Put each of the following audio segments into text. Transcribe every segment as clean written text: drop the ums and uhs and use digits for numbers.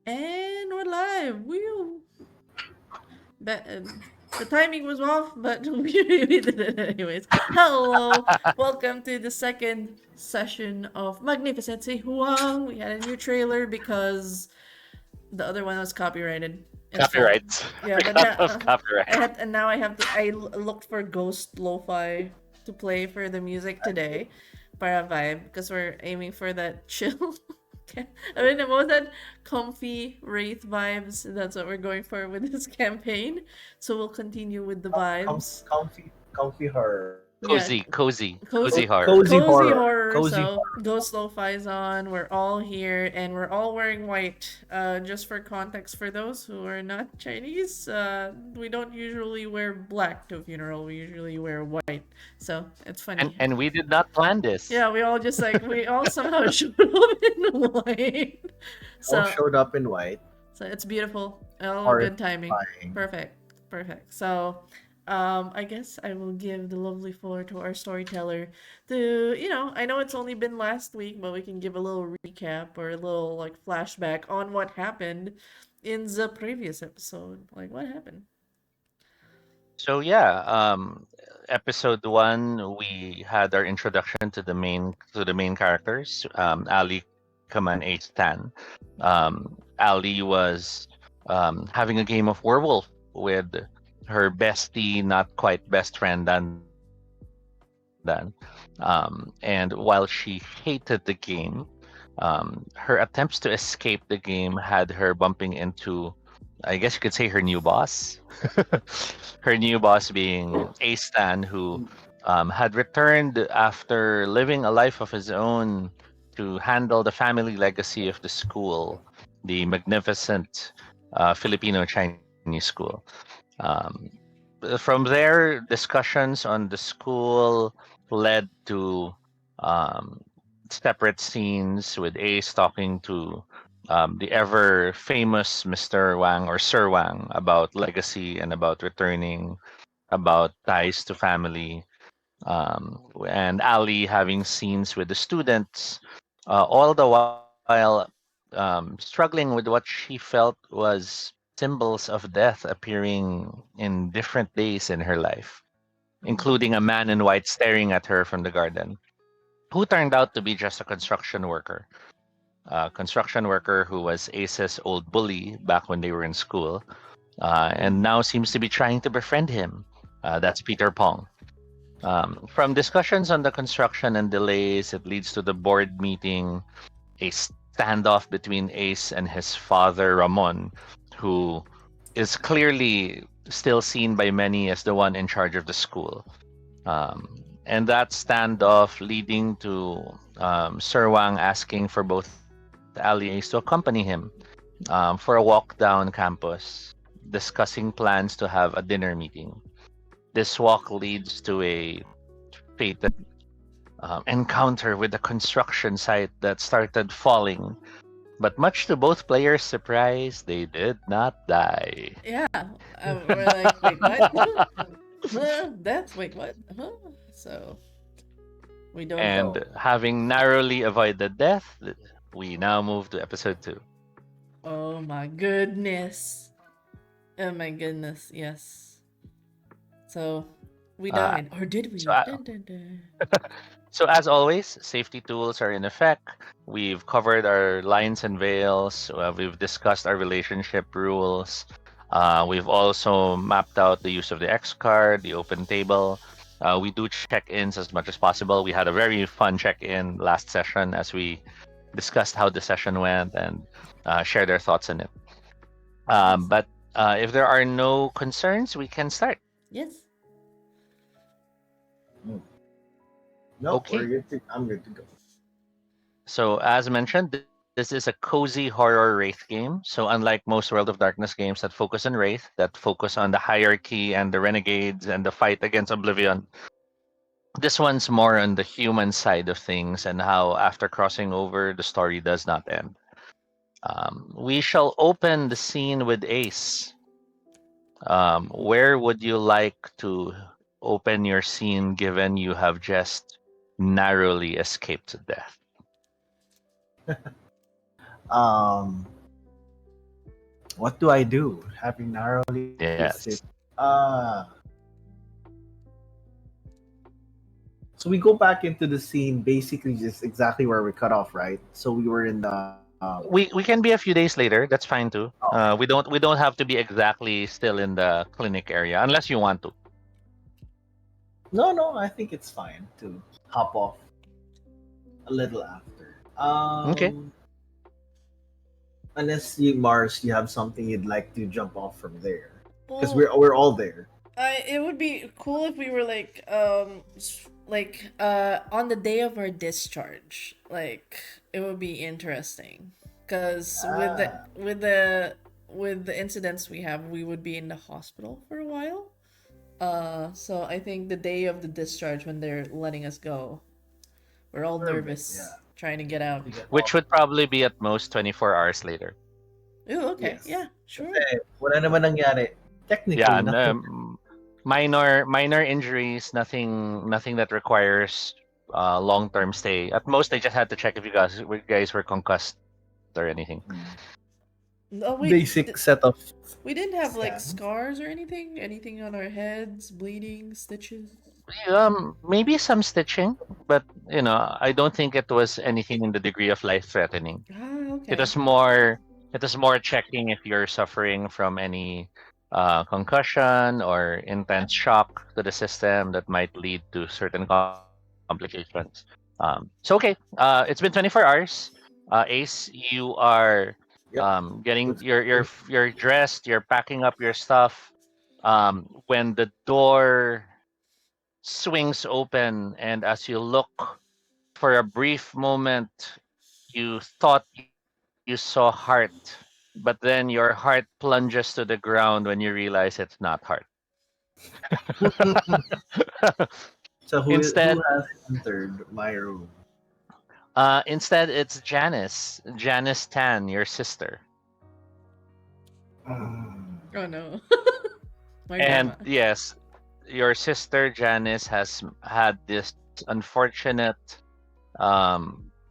And we're live. Woo! But, the timing was off, but we did it anyways. Hello! Welcome to the second session of Magnificency Wang. We had a new trailer because the other one was copyrighted. Instead, Copyrights. yeah, but Because now of I copyright. had and now I have to. Looked for ghost lo-fi to play for the music today, para vibe, because we're aiming for that chill. I mean, what was that comfy Wraith vibes? That's what we're going for with this campaign. So we'll continue with the vibes. Comfy horror. Yeah, Cozy horror. Cozy cozy horror. horror. Cozy So horror. ghost lo-fi's on. We're all here, and we're all wearing white. Just for context, for those who are not Chinese, we don't usually wear black to a funeral. We usually wear white. So it's And funny. and we did not plan this. Yeah, we all somehow showed up in white. All So showed up in white. it's beautiful. All good timing. Horrifying. Perfect. Perfect. So, I guess I will give the lovely floor to our storyteller to, I know it's only been last week, but we can give a little recap or a little like flashback on what happened in the previous episode. Like what happened? So yeah, episode one we had our introduction to the main characters. Ali Camay Ace Tan. Ali was having a game of werewolf with her bestie, not quite best friend Dan. And while she hated the game, her attempts to escape the game had her bumping into, I guess you could say, her new boss. Her new boss being A Stan, who had returned after living a life of his own to handle the family legacy of the school, the magnificent Filipino Chinese school. Um, from there, discussions on the school led to um, separate scenes with Ace talking to the ever famous Mr. Wang or Sir Wang about legacy and about returning, about ties to family, and Ali having scenes with the students, all the while struggling with what she felt was symbols of death appearing in different days in her life, including a man in white staring at her from the garden, who turned out to be just a construction worker. A construction worker who was Ace's old bully back when they were in school, and now seems to be trying to befriend him. That's Peter Pong. From discussions on the construction and delays, it leads to the board meeting, a standoff between Ace and his father, Ramon, who is clearly still seen by many as the one in charge of the school. And that standoff leading to Sir Wang asking for both Ali and Ace to accompany him for a walk down campus, discussing plans to have a dinner meeting. This walk leads to a fated encounter with a construction site that started falling. But much to both players' surprise, they did not die. Yeah. We're like, wait, what? That's wait, what? Huh? So we don't know. And having narrowly avoided death, we now move to episode 2. Oh my goodness. Oh my goodness, yes. So we Uh, died. Or did we? so, uh, Dun, dun, dun. so as always, safety tools are in effect. We've covered our lines and veils. We've discussed our relationship rules. We've also mapped out the use of the X card, the open table. We do check-ins as much as possible. We had a very fun check-in last session as we discussed how the session went and shared our thoughts on it. But if there are no concerns, we can start. Yes. Nope, Okay. I'm good to go. So as mentioned, this is a cozy horror Wraith game. So unlike most World of Darkness games that focus on Wraith, that focus on the hierarchy and the renegades and the fight against Oblivion, this one's more on the human side of things and how after crossing over, the story does not end. We shall open the scene with Ace. Where would you like to open your scene given you have just narrowly escaped death? Um, What do I do? Having narrowly twisted. Yes. Uh so we go back into the scene, basically just exactly where we cut off, right? So we were in the We can be a few days later. That's fine too. okay. We don't have to be exactly still in the clinic area unless you want to. No, I think it's fine to hop off a little after. Okay. Unless you, Mars, you have something you'd like to jump off from there, because Well, we're all there. it would be cool if we were like on the day of our discharge. Like it would be interesting because Ah, with the incidents we have, we would be in the hospital for a while. So I think the day of the discharge when they're letting us go, we're all perfect. nervous Yeah, trying to get out. to get Which off. would probably be at most 24 hours later. Ooh, okay, Yes. yeah, sure. Kasi wala naman nangyari. Yeah, Technically, and, nothing. minor injuries, nothing that requires long-term stay. At most, they just had to check if you guys were concussed or anything. No, Basic set of we didn't have like scans. scars or anything. Anything on our heads, bleeding, stitches. Maybe some stitching, but I don't think it was anything in the degree of life-threatening. Ah, It okay. was more it was more checking if you're suffering from any concussion or intense shock to the system that might lead to certain complications. So okay, it's been 24 hours. Ace, you are Yep. getting Looks good. you're dressed, you're packing up your stuff. When the door swings open, and as you look for a brief moment, you thought you saw heart, but then your heart plunges to the ground when you realize it's not heart. So who instead, has entered my room? instead it's Janice Tan, your sister. Mm. Oh no, my And grandma. yes, your sister Janice has had this unfortunate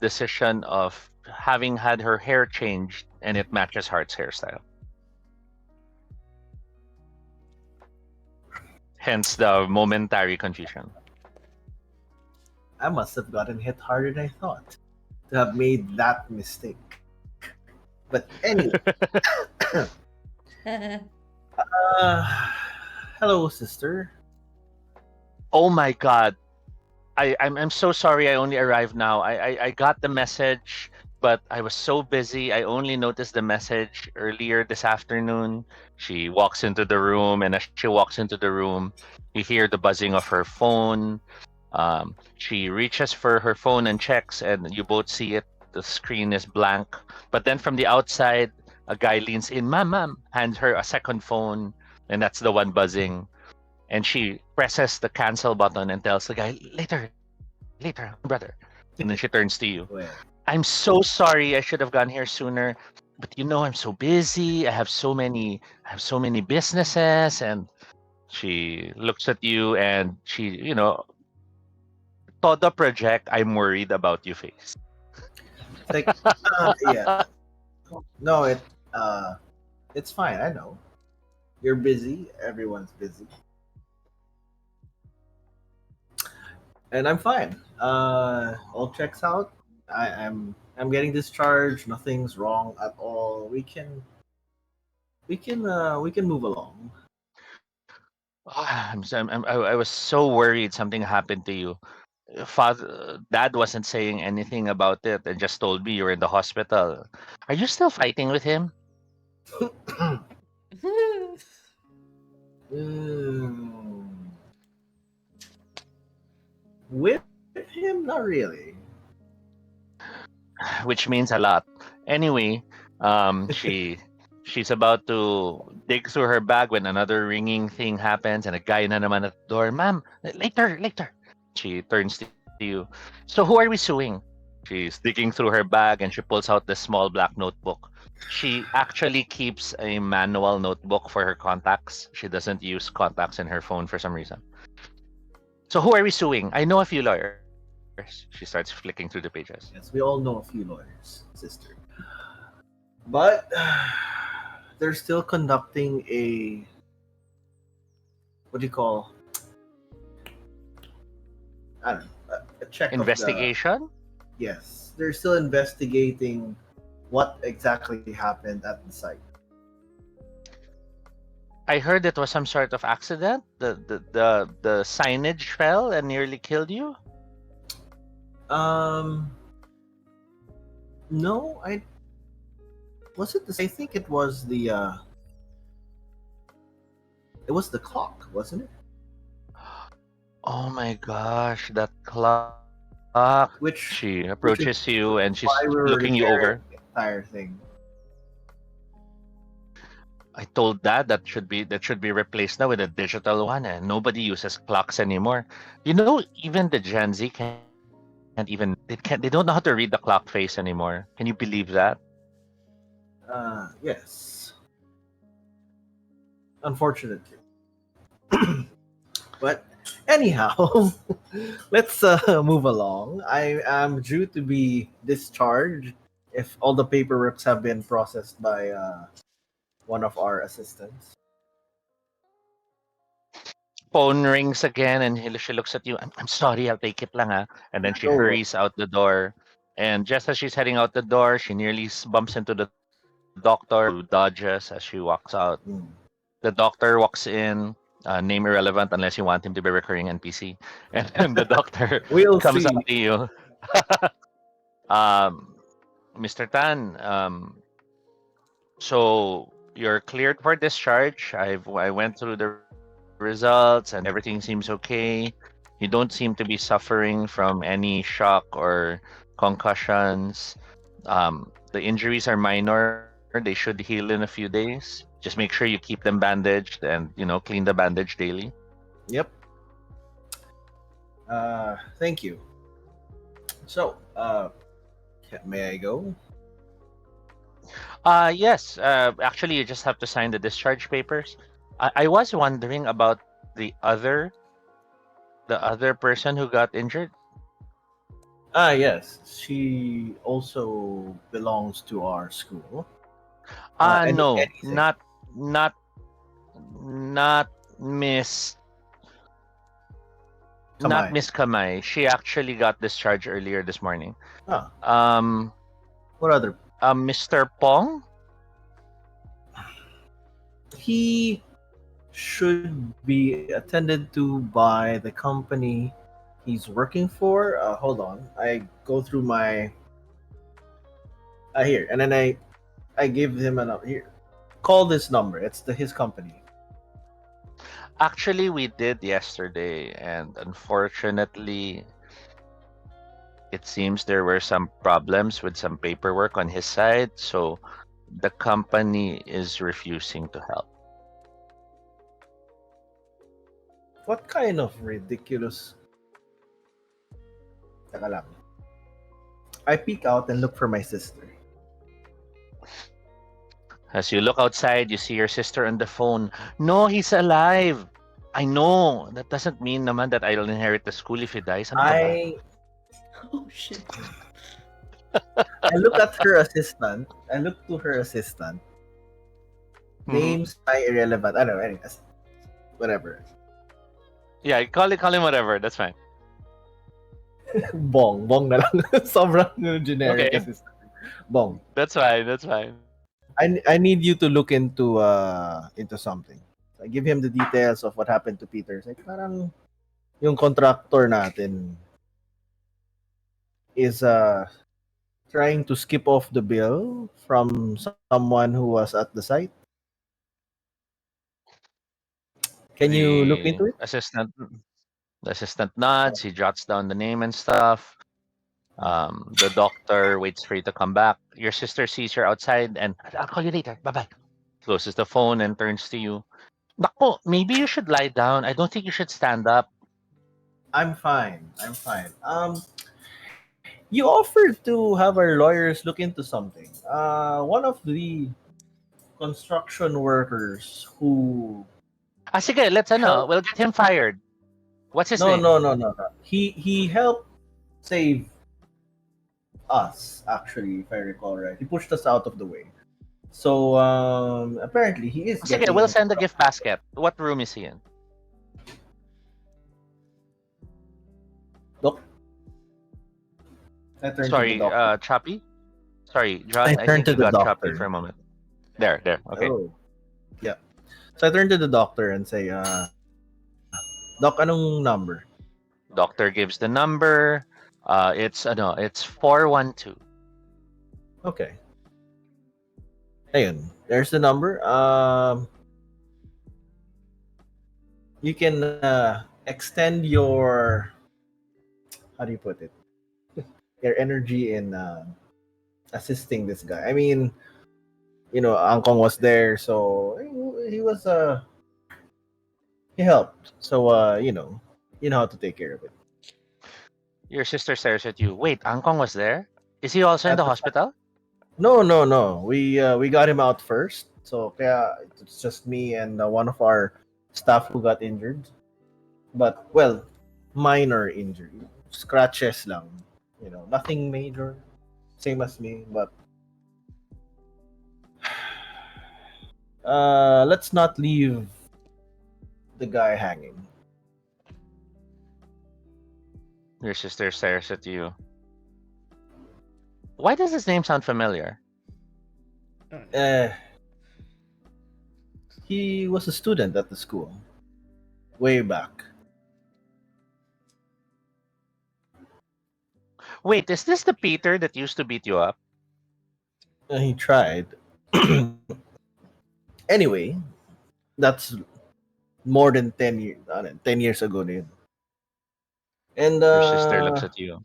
decision of having had her hair changed and it matches Heart's hairstyle. Hence the momentary confusion. I must have gotten hit harder than I thought to have made that mistake. But anyway, uh, hello, sister. Oh my god. I'm so sorry I only arrived now. I got the message, but I was so busy. I only noticed the message earlier this afternoon. She walks into the room, and as she walks into the room, you hear the buzzing of her phone. She reaches for her phone and checks, and you both see it. The screen is blank. But then from the outside, a guy leans in, ma'am, hands her a second phone, and that's the one buzzing. And she presses the cancel button and tells the guy, later, brother. And then she turns to you. Well, I'm so sorry. I should have gone here sooner. But I'm so busy. I have so many businesses. And she looks at you and she, todo project, I'm worried about you face. it's like, yeah, no, it's fine. I know you're busy. Everyone's busy, and I'm fine. All checks out. I'm getting discharged. Nothing's wrong at all. We can move along. I was so worried something happened to you. Dad wasn't saying anything about it and just told me you're in the hospital. Are you still fighting with him? Mm, with him, not really. Which means a lot. Anyway, she's about to dig through her bag when another ringing thing happens and a guy na naman at the door. Ma'am, later. She turns to you. So who are we suing? She's digging through her bag and she pulls out this small black notebook. She actually keeps a manual notebook for her contacts. She doesn't use contacts in her phone for some reason. So who are we suing? I know a few lawyers. She starts flicking through the pages. Yes, we all know a few lawyers, sister. But they're still conducting a, what do you call, I don't know, a check of the, Investigation? yes, they're still investigating what exactly happened at the site. I heard it was some sort of accident. The signage fell and nearly killed you. Um, no, I was it this. I think it was the clock, wasn't it? Oh my gosh, that clock. Which She which is approaches you and she's why we were looking you repairing over. the entire thing. I told Dad that should be replaced now with a digital one, and nobody uses clocks anymore. You know, even the Gen Z can't even they don't know how to read the clock face anymore. Can you believe that? Yes, unfortunately. But anyhow, let's move along. I am due to be discharged if all the paperwork have been processed by one of our assistants. Phone rings again, and she looks at you. I'm sorry, I'll take it lang ah. And then she Don't worry. hurries out the door. And just as she's heading out the door, she nearly bumps into the doctor who dodges as she walks out. Mm. The doctor walks in, name irrelevant unless you want him to be recurring NPC. And then the doctor We'll comes see. up to you. um, Mr. Tan, so you're cleared for discharge. I went through the results and everything seems okay. You don't seem to be suffering from any shock or concussions. The injuries are minor. They should heal in a few days. Just make sure you keep them bandaged and clean the bandage daily. Yep. Thank you. So, may I go? Yes. Actually, you just have to sign the discharge papers. I was wondering about the other person who got injured. Yes. She also belongs to our school. No, Anything. not Miss Come not on. Miss Kamai. She actually got discharged earlier this morning. Ah, Um, what other? Mr. Pong. He should be attended to by the company he's working for. Hold on. I go through my here, and then I give him an here. Call this number. It's his company. Actually, we did yesterday, and unfortunately, it seems there were some problems with some paperwork on his side, so the company is refusing to help. What kind of ridiculous? Taka lang. I peek out and look for my sister. As you look outside, you see your sister on the phone. No, he's alive. I know. That doesn't mean naman that I'll inherit the school if he dies. Ano ka ba? Oh shit. I look at her assistant. I look to her assistant. Mhm. Names are irrelevant. I don't know. Anyways, whatever. Yeah, call him whatever. That's fine. Bong na lang. Sobrang generic Okay, assistant. Bong. that's fine. That's fine. I need you to look into something. So I give him the details of what happened to Peter. Like parang yung contractor natin is trying to skip off the bill from someone who was at the site. Can you look The into it? assistant, the assistant nods. He jots down the name and stuff. The doctor waits for you to come back. Your sister sees you outside and I'll call you later. Bye bye. Closes the phone and turns to you. Nako, maybe you should lie down. I don't think you should stand up. I'm fine. I'm fine. You offered to have our lawyers look into something. One of the construction workers who Sige, let's helped. we'll get him fired. What's his No, name? no, no, no, no. He helped save us. Actually, if I recall right, he pushed us out of the way. So apparently he is Sige, getting we'll into send a gift trouble. basket. What room is he in? Look, I turned to the Sorry, doctor. Choppy? Sorry, I John, I turned think to you the got choppy for doctor. a moment. There, okay. Oh, yeah. So I turned to the doctor and say, Doc, anong number? Doctor gives the number. It's no, it's 412. Okay. Ayun. There's the number. You can extend your, how do you put it? Your energy in assisting this guy. I mean, Angkong was there, so he was he helped. So you know how to take care of it. Your sister stares at you. Wait, Angkong was there? Is he also in At the the hospital? No, no, no. We got him out first. So kaya it's just me and one of our staff who got injured. But well, minor injury, scratches lang. Nothing major. Same as me, but let's not leave the guy hanging. Your sister stares at you. Why does his name sound familiar? Uh, he was a student at the school way back. Wait, is this the Peter that used to beat you up? He tried. Anyway, that's more than 10 years ago na yun. And Your sister looks at you.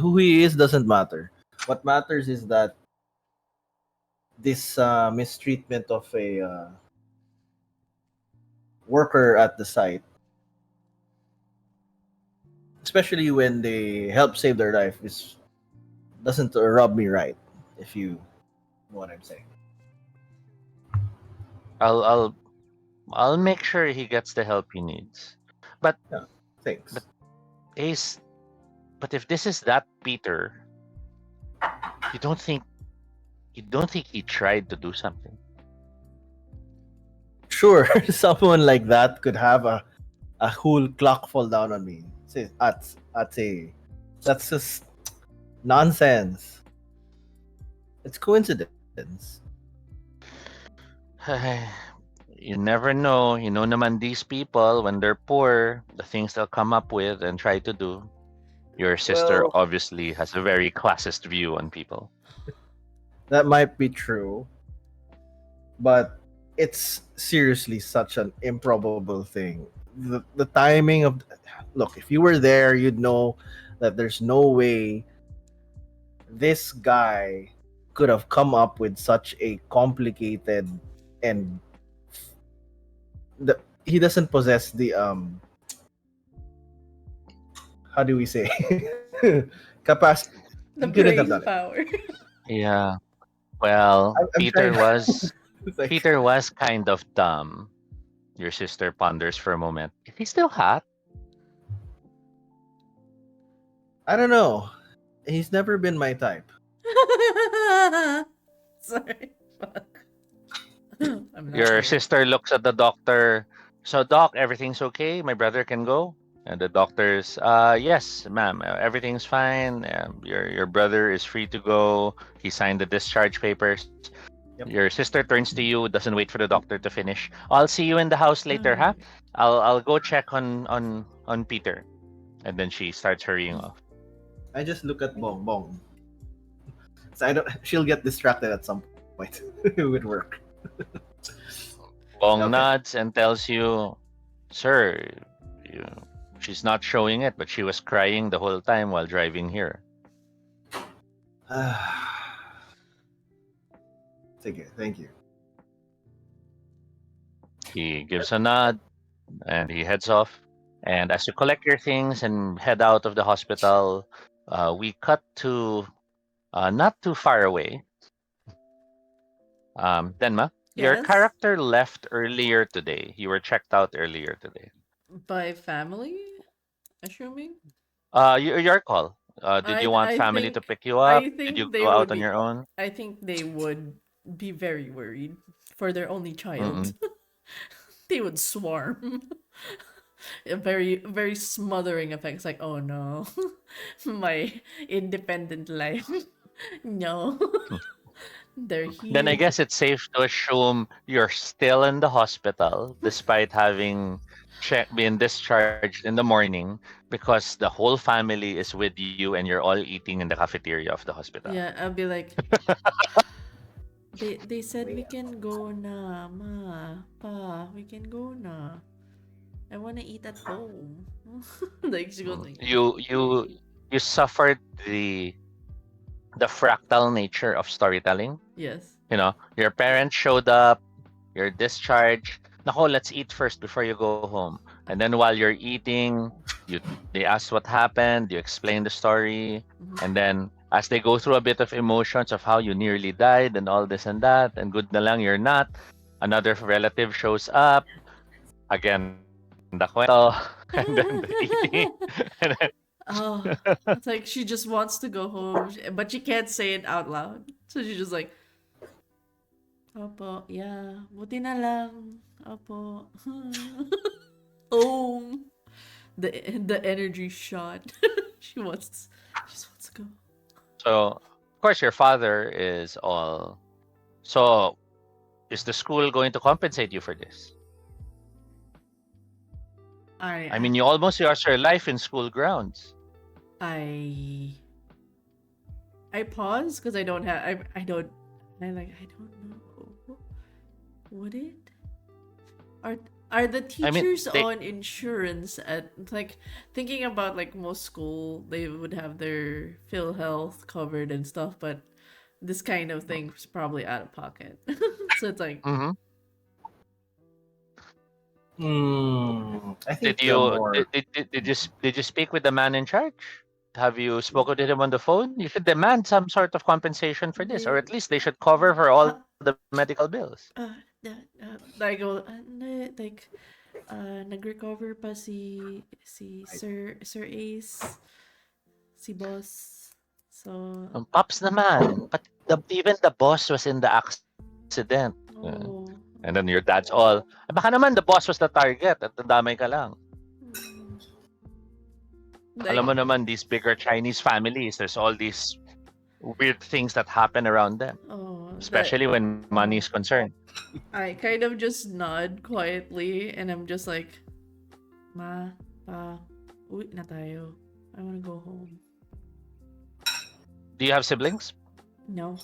who he is doesn't matter. What matters is that this mistreatment of a worker at the site, especially when they help save their life, is doesn't rub me right. If you know what I'm saying. I'll I'll I'll make sure he gets the help he needs. But Yeah, thanks. but Ace, but if this is that Peter, you don't think you don't think he tried to do something? Sure, someone like that could have a whole clock fall down on me. Say, that's just nonsense. It's coincidence. You never know. You know naman these people, when they're poor, the things they'll come up with and try to do. Your sister Well, obviously has a very classist view on people. that might be true, but it's seriously such an improbable thing. The timing of look, if you were there, you'd know that there's no way this guy could have come up with such a complicated and he doesn't possess the how do we say capacity. He The couldn't have done brain it. power. Yeah. Well, I'm trying like Peter was kind of dumb. Your sister ponders for a moment. Is he still hot? I don't know. He's never been my type. Sorry. Fuck. I'm not Your there. sister looks at the doctor. So, doc, everything's okay? My brother can go? And the doctor's, yes, ma'am, everything's fine. Your brother is free to go. He signed the discharge papers. Yep. Your sister turns to you, doesn't wait for the doctor to finish. I'll see you in the house later, huh? Alright. I'll go check on Peter. And then she starts hurrying off. I just look at Bong Bong. So I don't. She'll get distracted at some point with work. Bong Okay. nods and tells you, sir, you, she's not showing it, but she was crying the whole time while driving here. Sige, thank you. He gives a nod and he heads off. And as you collect your things and head out of the hospital, we cut to not too far away. Denma, your Yes. character left earlier today. You were checked out earlier today. By family, assuming. Your call. Did you want I family to think pick you up? I Did you think they go out would on be. your own? I think they would be very worried for their only child. Mm-mm. They would swarm. A very, very smothering effects. Like, oh no, my independent life. No, they're Then I here. guess it's safe to assume you're still in the hospital despite having been discharged in the morning because the whole family is with you and you're all eating in the cafeteria of the hospital. Yeah, I'll be like, they said we can go na, ma, pa, we can go na. I wanna eat at home. Like she goes like, You suffered the fractal nature of storytelling. yes. Your parents showed up, you're discharged. Nako, let's eat first before you go home. And then while you're eating, you they ask what happened, you explain the story, Mhm. and then as they go through a bit of emotions of how you nearly died and all this and that, and good na lang you're not. Another relative shows up, again the kwento, and then the eating, and then Oh, it's like she just wants to go home, but she can't say it out loud. So she's just like, Opo, yeah, buti na lang. Opo. Oh, the energy shot. She just wants to go. so of course your father is all. So is the school going to compensate you for this? I I mean, you almost lost your life in school grounds. I I pause because I don't have I don't I don't know. Would it? Are are the I mean, teachers they. on insurance at like thinking about like most school they would have their Phil health covered and stuff, but this kind of thing is probably out of pocket. So it's like Mhm. I Did think the you more did you speak with the man in charge? Have you spoken to him on the phone? You should demand some sort of compensation for this, or they at least they should cover for all uh, the medical bills. I go like nag-recover pa si Sir Ace, si boss. So Pops naman, but even the boss was in the accident. Yeah. oh, And then your dad's all, baka naman the boss was the target at nadamay ka lang. mm, Alam like mo naman, these bigger Chinese families, there's all these weird things that happen around them, oh that especially when money is concerned. I kind of just nod quietly and I'm just like, Ma, Pa, uwi na tayo. I wanna go home. Do you have siblings? No,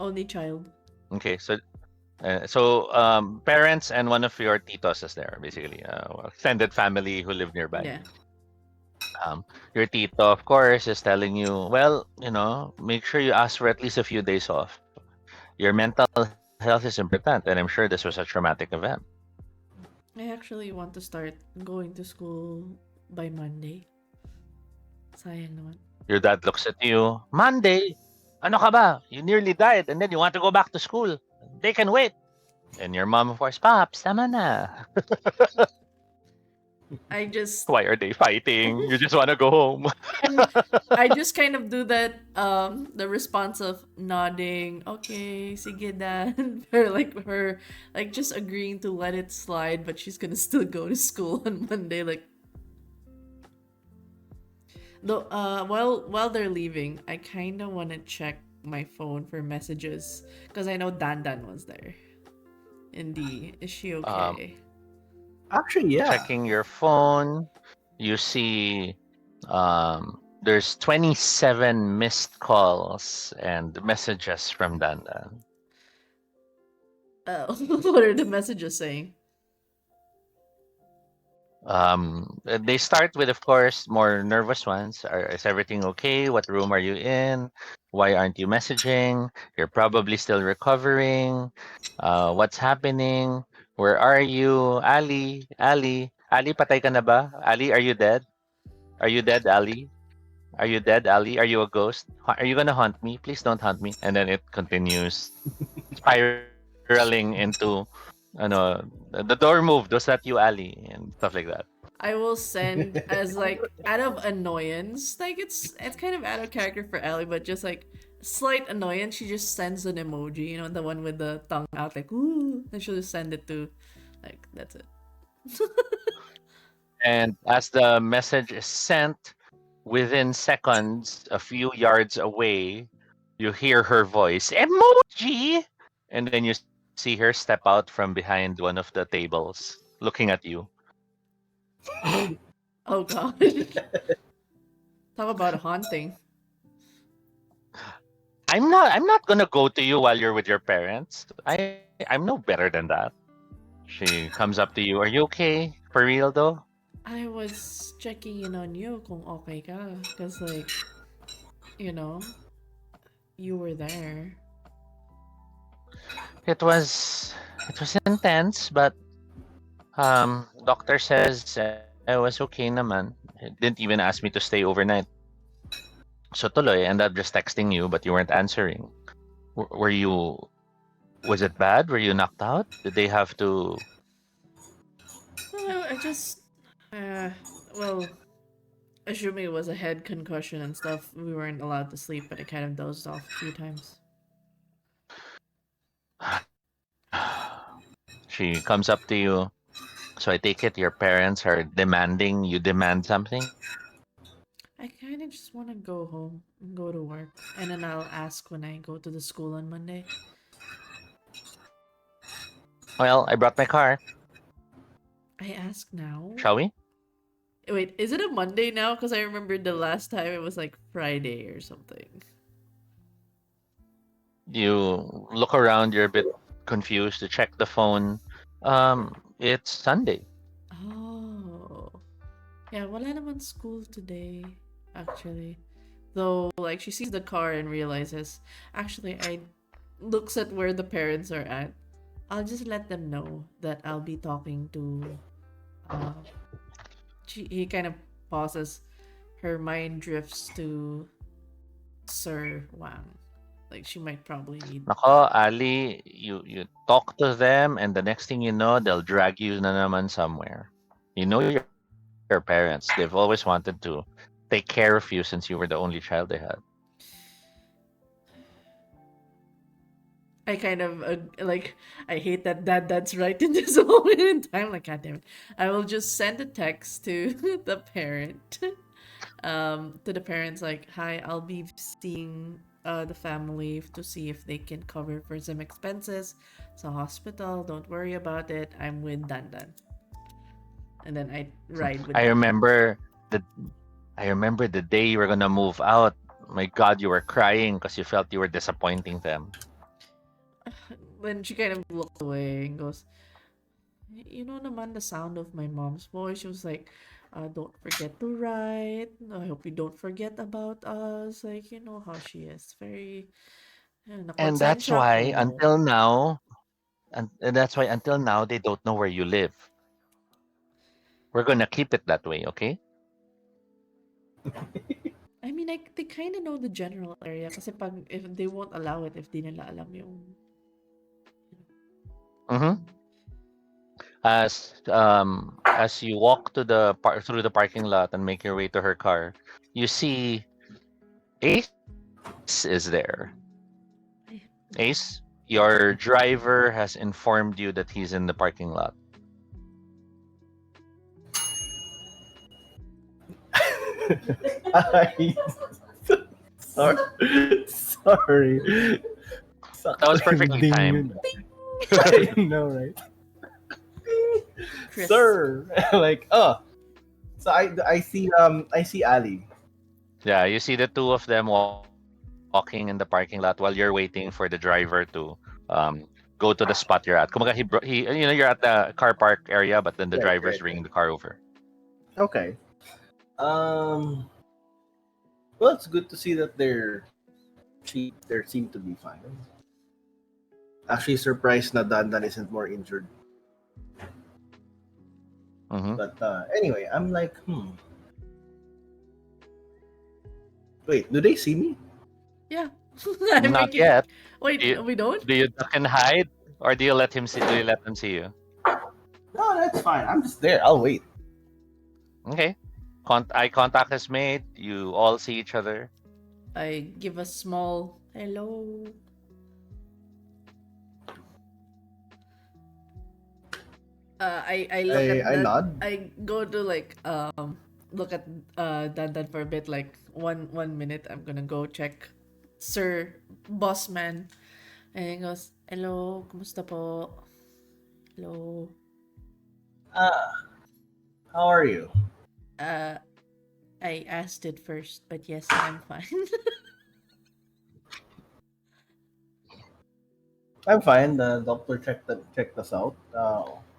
only child. Okay, parents and one of your titos is there, basically, extended family who live nearby. Yeah. Your tito, of course, is telling you, well, make sure you ask for at least a few days off. Your mental health is important, and I'm sure this was a traumatic event. I actually want to start going to school by Monday. Sayang naman. Your dad looks at you, Monday? Ano ka ba? You nearly died, and then you want to go back to school. They can wait. And your mom, of course, Pops, tama na. I just Why are they fighting? You just want to go home. and I just kind of do that the response of nodding, okay, sige dad. Her like just agreeing to let it slide, but she's gonna still go to school on Monday. Like though while they're leaving, I kinda wanna check my phone for messages. Because I know Dan was there. Indy, is she Um, okay? actually, yeah. Checking your phone, you see there's 27 missed calls and messages from Dandan. What are the messages saying? They start with, of course, more nervous ones. Is everything okay? What room are you in? Why aren't you messaging? You're probably still recovering. What's happening? Where are you? Ali, patay ka na ba? Ali, are you dead? Are you dead, Ali? Are you dead, Ali? Are you a ghost? Are you gonna haunt me? Please don't haunt me. And then it continues spiraling into, the door moved. Was that you, Ali? And stuff like that. I will send as like out of annoyance, like it's kind of out of character for Ellie, but just like slight annoyance, she just sends an emoji, you know, the one with the tongue out, like, ooh, and she'll just send it to, like, that's it. And as the message is sent, within seconds, a few yards away, you hear her voice, emoji! And then you see her step out from behind one of the tables, looking at you. Oh, gosh. Talk about a haunting. I'm not gonna go to you while you're with your parents. I'm no better than that. She comes up to you. Are you okay? For real though? I was checking in on you kung okay ka. Because, like, you know, you were there. It was intense, but doctor says I was okay naman. He didn't even ask me to stay overnight. So tuloy, I ended up just texting you, but you weren't answering. Were you? Was it bad? Were you knocked out? Did they have to? I just, uh, well, assuming it was a head concussion and stuff, we weren't allowed to sleep, but I kind of dozed off a few times. She comes up to you. So I take it your parents are demanding you demand something. I kind of just want to go home and go to work, and then I'll ask when I go to the school on Monday. Well, I brought my car. I ask now. Shall we? Wait, is it a Monday now? Because I remember the last time it was like Friday or something. You look around. You're a bit confused. To check the phone. It's Sunday. Oh. Yeah, wala naman school today, actually. Though, like, she sees the car and realizes, actually, I looks at where the parents are at. I'll just let them know that I'll be talking to, uh, he kind of pauses. Her mind drifts to Sir Wang. Like, she might probably need. Nako, Ali, you talk to them, and the next thing you know, they'll drag you na naman somewhere. You know your parents. They've always wanted to take care of you since you were the only child they had. I kind of like. I hate that that's right in this moment in time. Like, God damn it! I will just send a text to the parent, to the parents like, "Hi, I'll be seeing the family to see if they can cover for some expenses. So hospital, don't worry about it. I'm with Dandan." And then I ride with I Dandan. remember the I remember the day you were gonna move out. My God, you were crying because you felt you were disappointing them. Then she kind of looks away and goes, "You know naman the sound of my mom's voice." She was like, "Don't forget to write. I hope you don't forget about us." Like, you know how she is. Very, And that's nakonsensya why ko. until now, and that's why until now they don't know where you live. We're gonna keep it that way, okay? I mean, like, they kind of know the general area kasi pag, if they won't allow it if di nila alam yung. Mm-hmm. As you walk to through the parking lot and make your way to her car, you see Ace is there. Ace, your driver has informed you that he's in the parking lot. I, sorry. That was Sakto yung perfectly ding timed. yun. I know, right? Chris. Sir, like, oh. So I see Ali. Yeah, you see the two of them walking in the parking lot while you're waiting for the driver to go to the spot you're at. Kumbaga, you're at the car park area, but then the Right, driver's right, bringing right. the car over. Okay. Um. Well, it's good to see that they seem to be fine. Actually, surprised na Dandan isn't more injured. Mm-hmm. But anyway, I'm like, wait, do they see me? Yeah. I'm Not making. yet. Do Wait, you, we don't? do you duck and hide, or do you let him see? Do you let them see you? No, that's fine. I'm just there. I'll wait. Okay. Eye contact is made. You all see each other. I give a small Hello. I look at I that. nod. I go to like look at Dandan for a bit, like one minute. I'm gonna go check Sir Bossman. And he goes, hello, kumusta po? Hello. Ah, how are you? Uh, I asked it first, but yes, I'm fine. I'm fine. The doctor checked us out.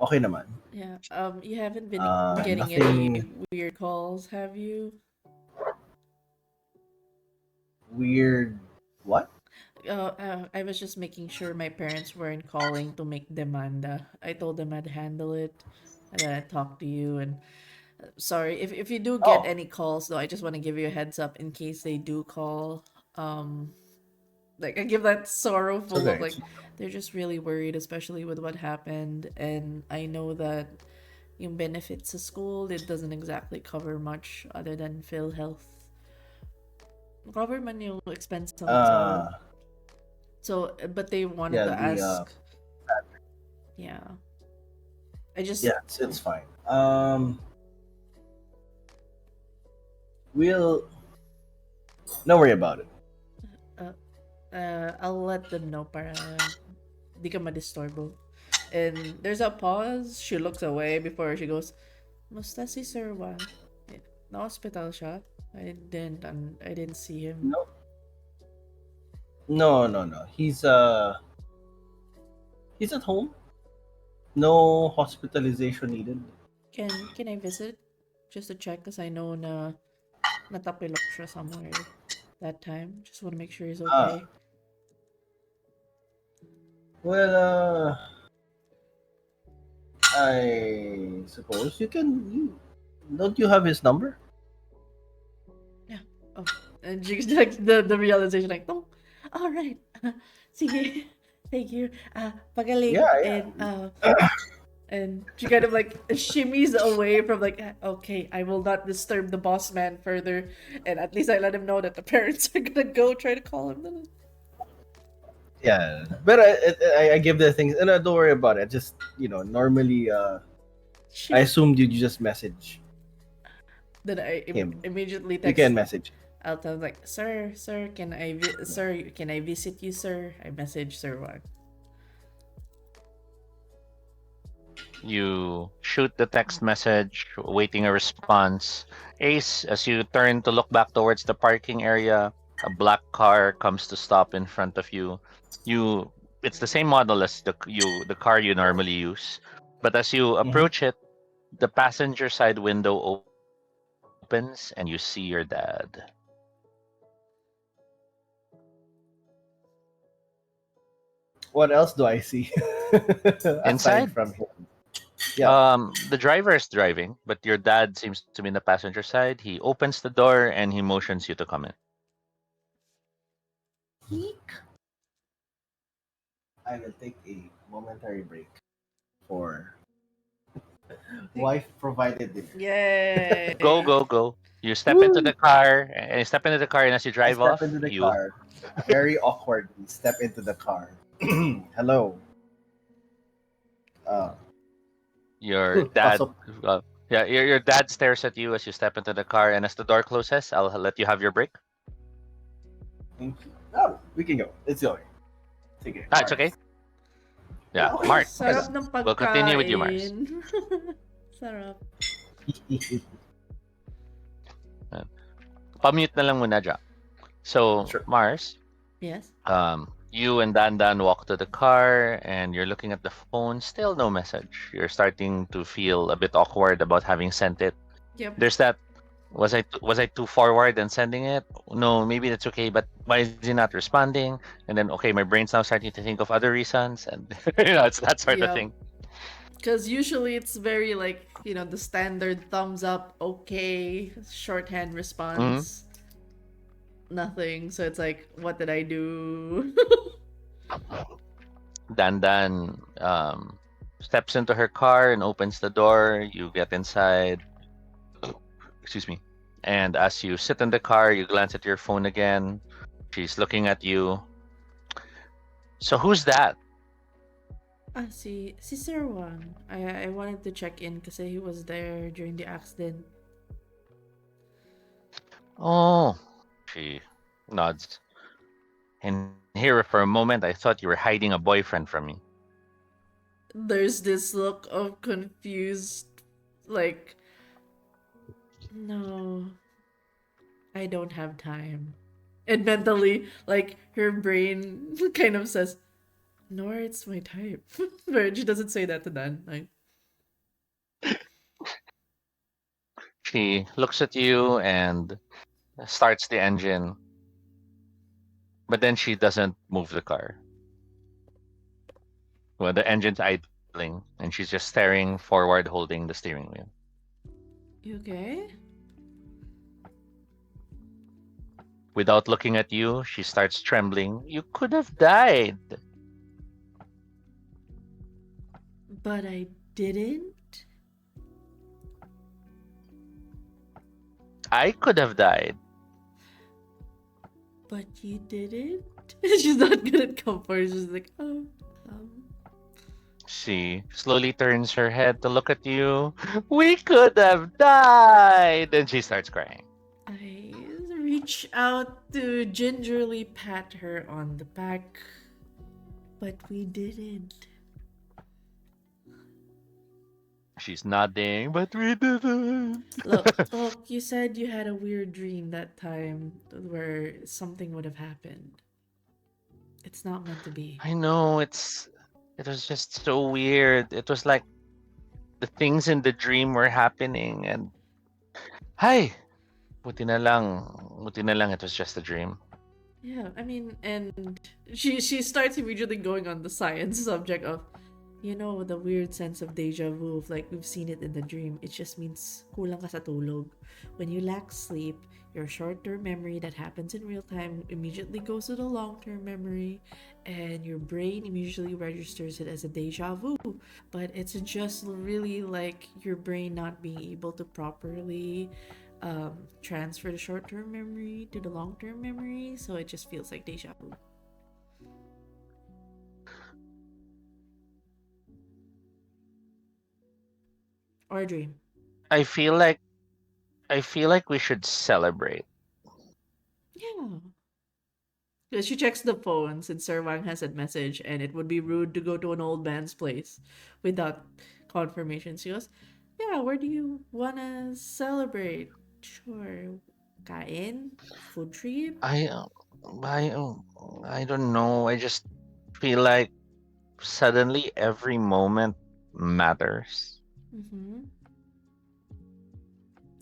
Okay naman. Yeah. You haven't been getting any Nothing weird calls, have you? weird. What? I was just making sure my parents weren't calling to make demanda. I told them I'd handle it, and then I'd talk to you. And sorry if you do get Oh, any calls, though. I just want to give you a heads up in case they do call. Like I give that it's sorrowful look, okay. like they're just really worried, especially with what happened. And I know that yung benefits sa school, it doesn't exactly cover much other than Phil Health. Cover man yung expense sa hotel. Uh, So, but they wanted yeah, to the ask. Yeah. I just, yeah, it's fine. We'll don't worry about it. I'll let them know para di ka madisturbo. And there's a pause. She looks away before she goes, Musta si Sir Wang? Na-hospital siya? I didn't see him. No, no. He's at home. No hospitalization needed. Can I visit? Just to check, because I know na natapilok siya somewhere that time. Just want to make sure he's Ah, okay. well, I suppose you can. Don't you have his number? Yeah. Oh. And she like the realization, like, oh, all right. Sige. Thank you. Pagaling. Yeah, And she kind of like shimmies away from like, okay, I will not disturb the boss man further. And at least I let him know that the parents are gonna go try to call him. yeah. But I give the things, and don't worry about it. Just normally, I She assumed you just message Then I him. immediately You can text. message. I'll tell him like, sir, sir, can I visit you, sir? I message Sir Wang. You shoot the text message, waiting a response. Ace, as you turn to look back towards the parking area, a black car comes to stop in front of you. It's the same model as the car you normally use, but as you Mm-hmm. approach it, the passenger side window opens and you see your dad. What else do I see aside Inside, from him? Yeah. the driver is driving, but your dad seems to be in the passenger side. He opens the door and he motions you to come in. Eek. I will take a momentary break for wife provided dinner. Yay! Go, go, go. You step into the car, and you step into the car, and as you I drive step off, into the you car. Very awkwardly step into the car. Hello. Uh, your dad pasok. yeah, your dad stares at you as you step into the car, and as the door closes, I'll let you have your break. Thank you. Oh, we can go. It's going. Sige, It's okay. Mars. Yeah, Okay. Mars. Sarap ng We'll continue with you, Mars. pagkain. Sarap. Pamute na lang muna, Jack. So, Sure. Mars, Yes. you and Dan walk to the car, and you're looking at the phone. Still no message. You're starting to feel a bit awkward about having sent it. Yep. There's that. Was I too forward in sending it? No, maybe that's okay. But why is he not responding? And then okay, my brain's now starting to think of other reasons, and it's that sort of Yep. thing. Because usually it's very like, the standard thumbs up, okay, shorthand Hmm. response, nothing. So it's like, what did I do? Dan steps into her car and opens the door. You get inside. Excuse me. And as you sit in the car, you glance at your phone again. She's looking at you. So who's that? Si Sir Wang. I wanted to check in kasi he was there during the accident. Oh, she nods. And here for a moment, I thought you were hiding a boyfriend from me. There's this look of confused, like, no, I don't have time. And mentally, like, her brain kind of says, nor it's my type. But she doesn't say that to Dan. Like, She looks at you and starts the engine, but then she doesn't move the car. Well, the engine's idling, and she's just staring forward, holding the steering wheel. you okay? Without looking at you, she starts trembling. You could have died. But I didn't? I could have died. But you didn't? She's not good at comfort. She's like, oh, She slowly turns her head to look at you. We could have died. Then she starts crying. I reach out to gingerly pat her on the back, but we didn't. She's nodding, but we didn't. Look, you said you had a weird dream that time where something would have happened. It's not meant to be. I know, it was just so weird. It was like the things in the dream were happening and hi, buti na lang it was just a dream. Yeah, I mean, and she starts immediately going on the science subject of, the weird sense of deja vu, of like we've seen it in the dream. It just means kulang ka sa tulog. When you lack sleep, your short-term memory that happens in real time immediately goes to the long-term memory, and your brain immediately registers it as a deja vu. But it's just really like your brain not being able to properly transfer the short-term memory to the long-term memory, so it just feels like deja vu. Or a dream. I feel like we should celebrate. Yeah. Because she checks the phone since Sir Wang has a message, and it would be rude to go to an old man's place without confirmation. She goes, yeah, where do you want to celebrate? Sure. Kain? Food trip? I don't know. I just feel like suddenly every moment matters. Mm-hmm.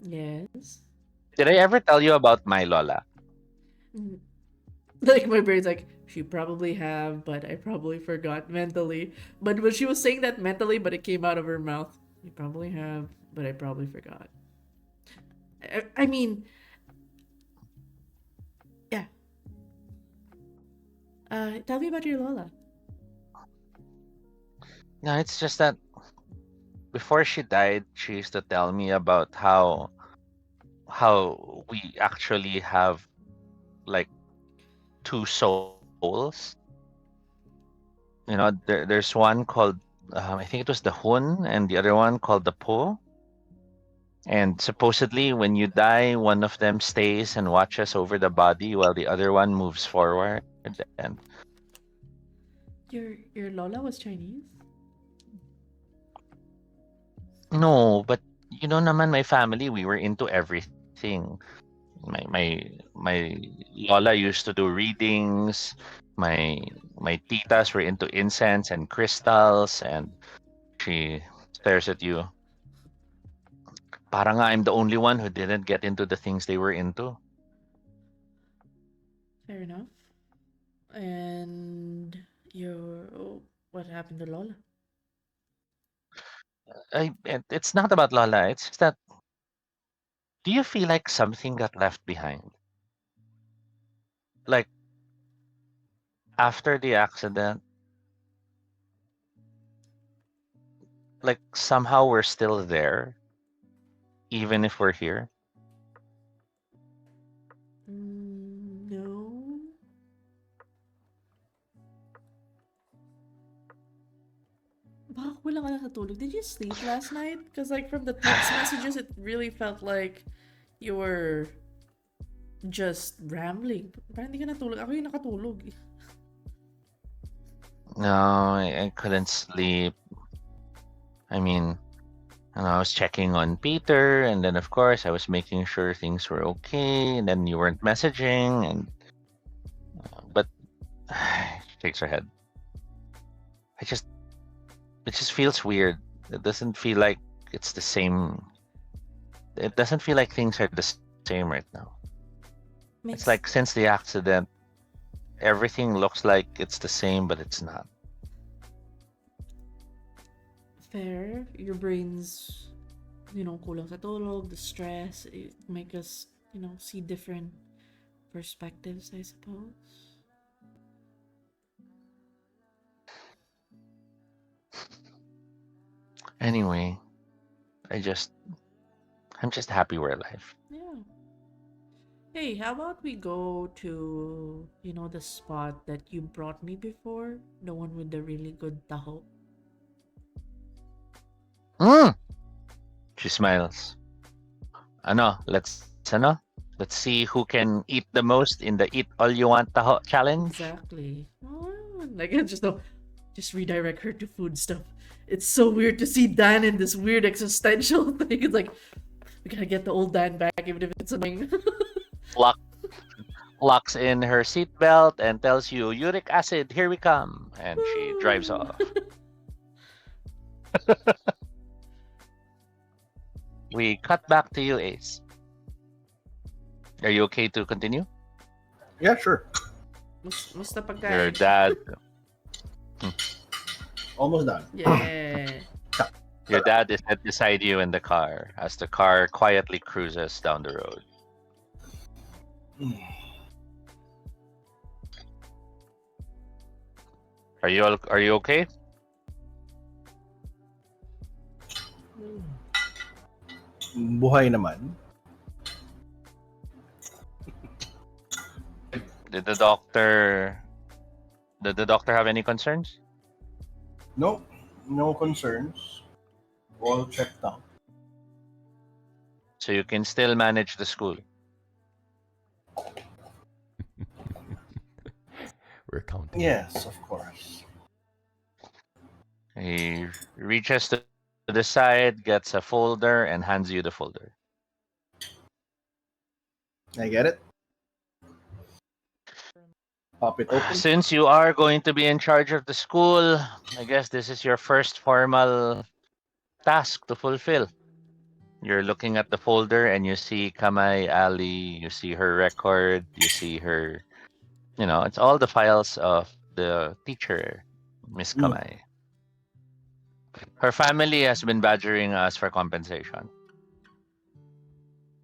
Yes. Did I ever tell you about my Lola? Mm. Like, my brain's like, she probably have, but I probably forgot mentally. But when she was saying that mentally, but it came out of her mouth, you probably have, but I probably forgot. I mean, yeah. Tell me about your Lola. No, it's just that before she died, she used to tell me about how we actually have like two souls. There's one called I think it was the Hun, and the other one called the Po. And supposedly, when you die, one of them stays and watches over the body while the other one moves forward. And Your Lola was Chinese? no, but naman my family, we were into everything. My Lola used to do readings. My titas were into incense and crystals, and she stares at you. Parang I'm the only one who didn't get into the things they were into. Fair enough. And what happened to Lola? It's not about Lola. It's just that. Do you feel like something got left behind? Like after the accident, like somehow we're still there, even if we're here. No. kulang ka na sa tulog. Did you sleep last night? Because like from the text messages, it really felt like you were just rambling. Parang hindi ka natulog. Ako yung nakatulog. No, I couldn't sleep. I mean, I was checking on Peter, and then of course I was making sure things were okay, and then you weren't messaging, and but she shakes her head. It just feels weird. It doesn't feel like it's the same. It doesn't feel like things are the same right now. It's like since the accident, everything looks like it's the same, but it's not. Fair. Your brain's, kulang sa tulog, the stress, it make us, see different perspectives, I suppose. Anyway, I'm just happy we're alive. Yeah. Hey, how about we go to, the spot that you brought me before? The one with the really good taho. She smiles. Let's see who can eat the most in the eat all you want taho challenge. Exactly. Like, just redirect her to food stuff. It's so weird to see Dan in this weird existential thing. It's like, we gotta get the old Dan back, even if it's annoying. Locks in her seatbelt and tells you, uric acid, here we come. And she drives off. We cut back to you, Ace. Are you okay to continue? Yeah, sure. Musta pagkain? Your dad. Almost done. Yeah. Your dad is beside you in the car as the car quietly cruises down the road. Are you okay? Buhay naman. Did the doctor have any concerns? No concerns. All checked out. So you can still manage the school. We're counting. Yes, of course. He reaches to the side, gets a folder, and hands you the folder. I get it. Pop it open. Since you are going to be in charge of the school, I guess this is your first formal task to fulfill. You're looking at the folder and you see Camay, Ali, you see her record, you see her, it's all the files of the teacher, Miss Camay. Her family has been badgering us for compensation.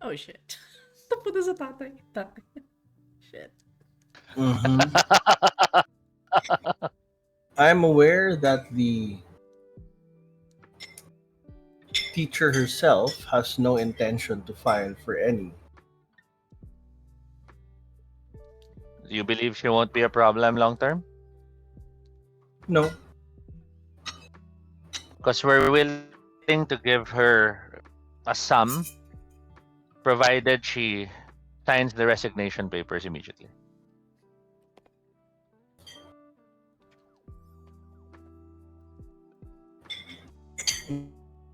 Oh, shit. Napunta sa tatay. Shit. Mm-hmm. I'm aware that the teacher herself has no intention to file for any. Do you believe she won't be a problem long term? No. Because we're willing to give her a sum, provided she signs the resignation papers immediately.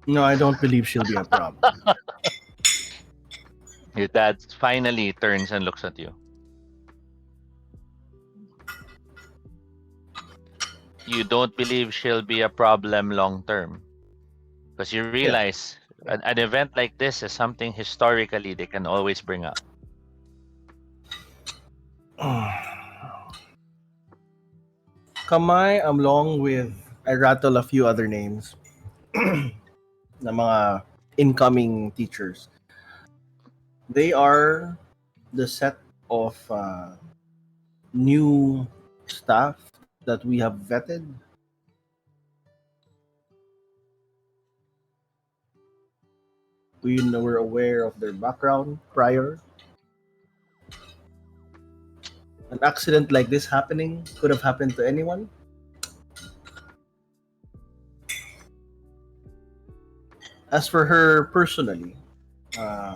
No, I don't believe she'll be a problem. Your dad finally turns and looks at you. You don't believe she'll be a problem long term. Because you realize an event like this is something historically they can always bring up. Camay, along with, I rattle a few other names na mga incoming teachers. They are the set of new staff that we have vetted. We're aware of their background prior. An accident like this happening could have happened to anyone. As for her personally, uh,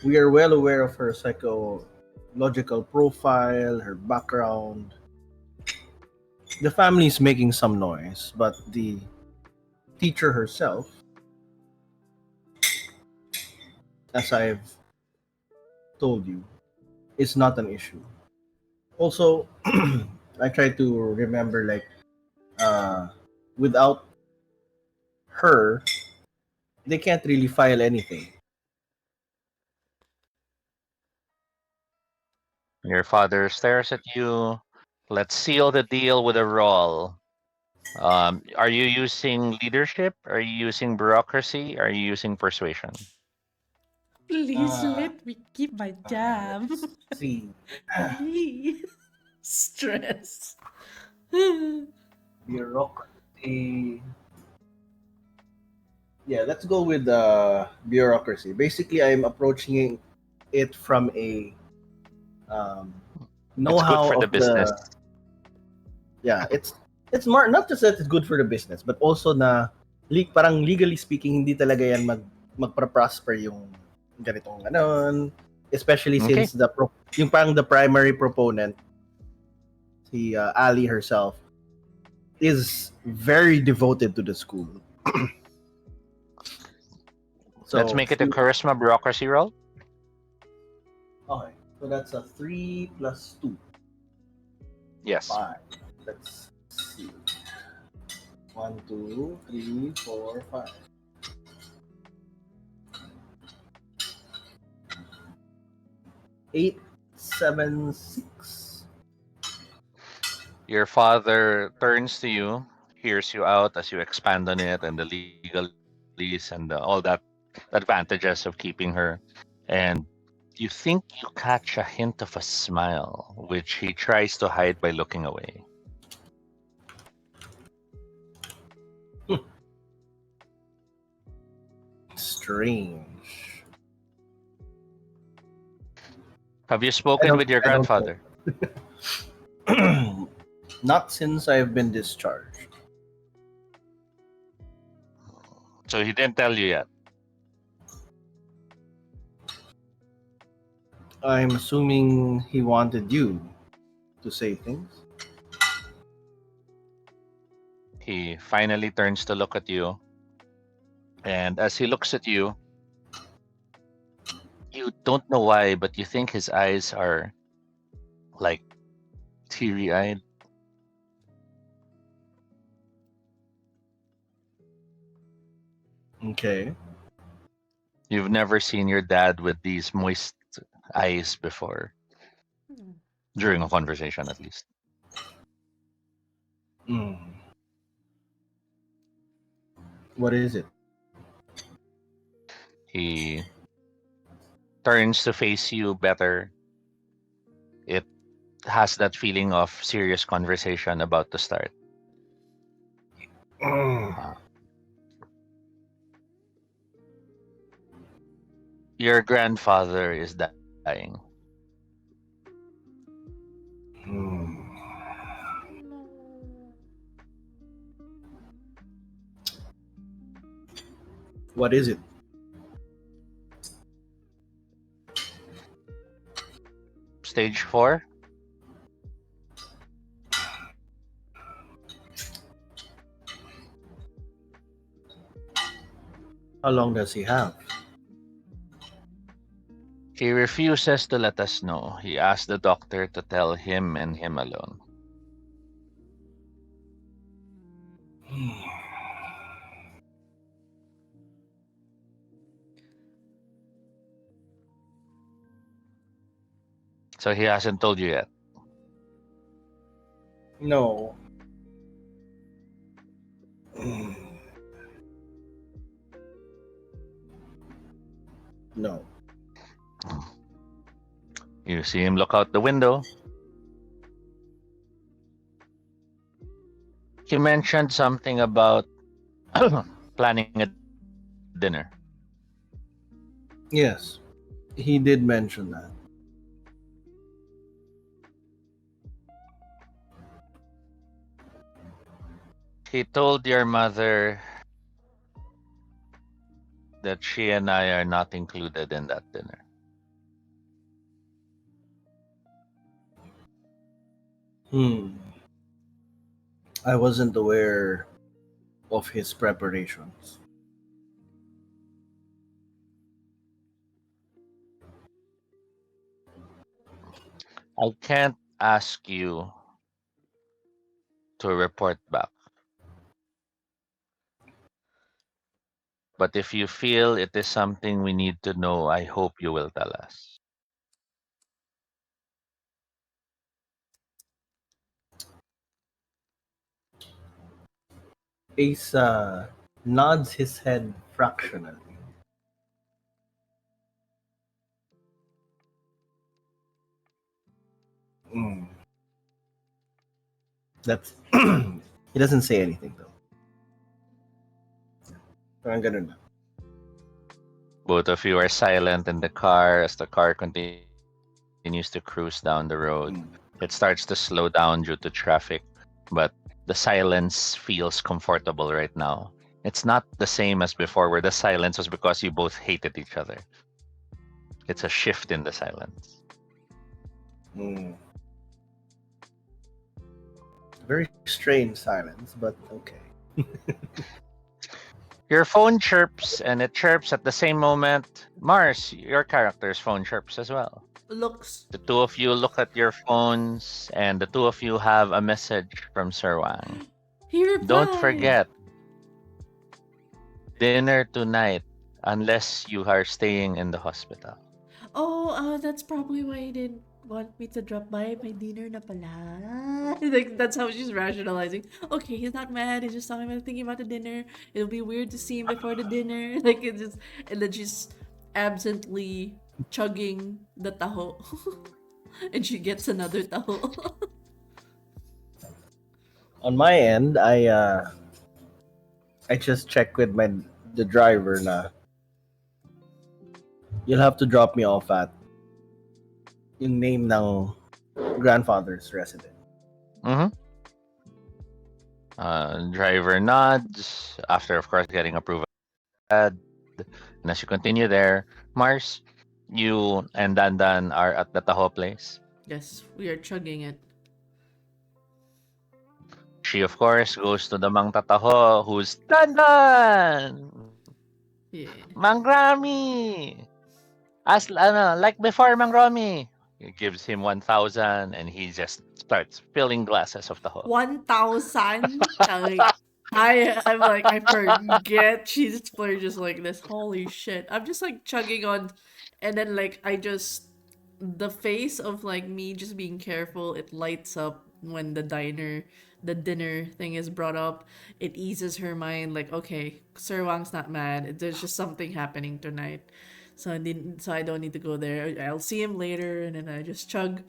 we are well aware of her psychological profile, her background. The family is making some noise, but the teacher herself, as I've told you, is not an issue. Also, I try to remember like uh, without her, they can't really file anything. Your father stares at you. Let's seal the deal with a roll. Are you using leadership? Are you using bureaucracy? Are you using persuasion? Please Uh, let me keep my job. let's see. Please. Stress. Bureaucracy. Yeah, let's go with bureaucracy. Basically, I'm approaching it from a um, It's good know-how for the of business. the. Yeah, it's more not just that it's good for the business, but also na parang legally speaking, hindi talaga yan magpra-prosper yung ganitong ganon. Especially Okay. since yung parang the primary proponent, si Ali herself, is very devoted to the school. Let's So make it a charisma bureaucracy roll. okay, so that's a 3 plus 2, Yes. 5. Let's see. 1, 2, 3, 4, 5. 8, 7, 6. Your father turns to you, hears you out as you expand on it and the legalese and all that advantages of keeping her. And you think you catch a hint of a smile, which he tries to hide by looking away. Strange. Have you spoken with your I don't grandfather? know. Not since I've been discharged. So he didn't tell you yet. I'm assuming he wanted you to say things. He finally turns to look at you. And as he looks at you don't know why, but you think his eyes are like teary eyed. Okay. You've never seen your dad with these moist eyes before, during a conversation at least. Mm. What is it? He turns to face you better. It has that feeling of serious conversation about to start. Mm. Uh, your grandfather is dying. Mm. What is it? Stage 4. How long does he have? He refuses to let us know. He asked the doctor to tell him and him alone. So he hasn't told you yet. No. Mm. No. You see him look out the window. He mentioned something about planning a dinner. Yes. He did mention that. He told your mother that she and I are not included in that dinner. I wasn't aware of his preparations. I can't ask you to report back, but if you feel it is something we need to know, I hope you will tell us. Ace nods his head fractionally. Mm. That's he doesn't say anything though. Parang ganun na. Both of you are silent in the car as the car continues to cruise down the road. Mm. It starts to slow down due to traffic, but the silence feels comfortable right now. It's not the same as before, where the silence was because you both hated each other. It's a shift in the silence. Mm. Very strange silence, but okay. Your phone chirps, and it chirps at the same moment. Mars, your character's phone chirps as well. Looks. The two of you look at your phones, and the two of you have a message from Sir Wang. He replied. Don't forget, dinner tonight, unless you are staying in the hospital. Oh, that's probably why he didn't want me to drop by. My dinner na pala. Like, that's how she's rationalizing. Okay, he's not mad. He's just talking about thinking about the dinner. It'll be weird to see him before the dinner. Like, it's just, and then she's absently chugging the taho. And she gets another taho. On my end, I just check with the driver na you'll have to drop me off at yung name ng grandfather's resident. Mm-hmm. Driver nods after, of course, getting approval. And as you continue there, Mars, you and Dandan are at the Tahoe place. Yes, we are chugging it. She, of course, goes to the Mang Tataho, who's Dandan! Yeah. Mang Rami! Like before, Mang Rami! He gives him 1,000 and he just starts filling glasses of Tahoe. 1,000? I'm like, I forget she splurges like this. Holy shit. I'm just like chugging on, and then like the face of like me just being careful, it lights up when the dinner thing is brought up. It eases her mind, like, okay, Sir Wang's not mad. There's just something happening tonight. So I don't need to go there. I'll see him later, and then I just chug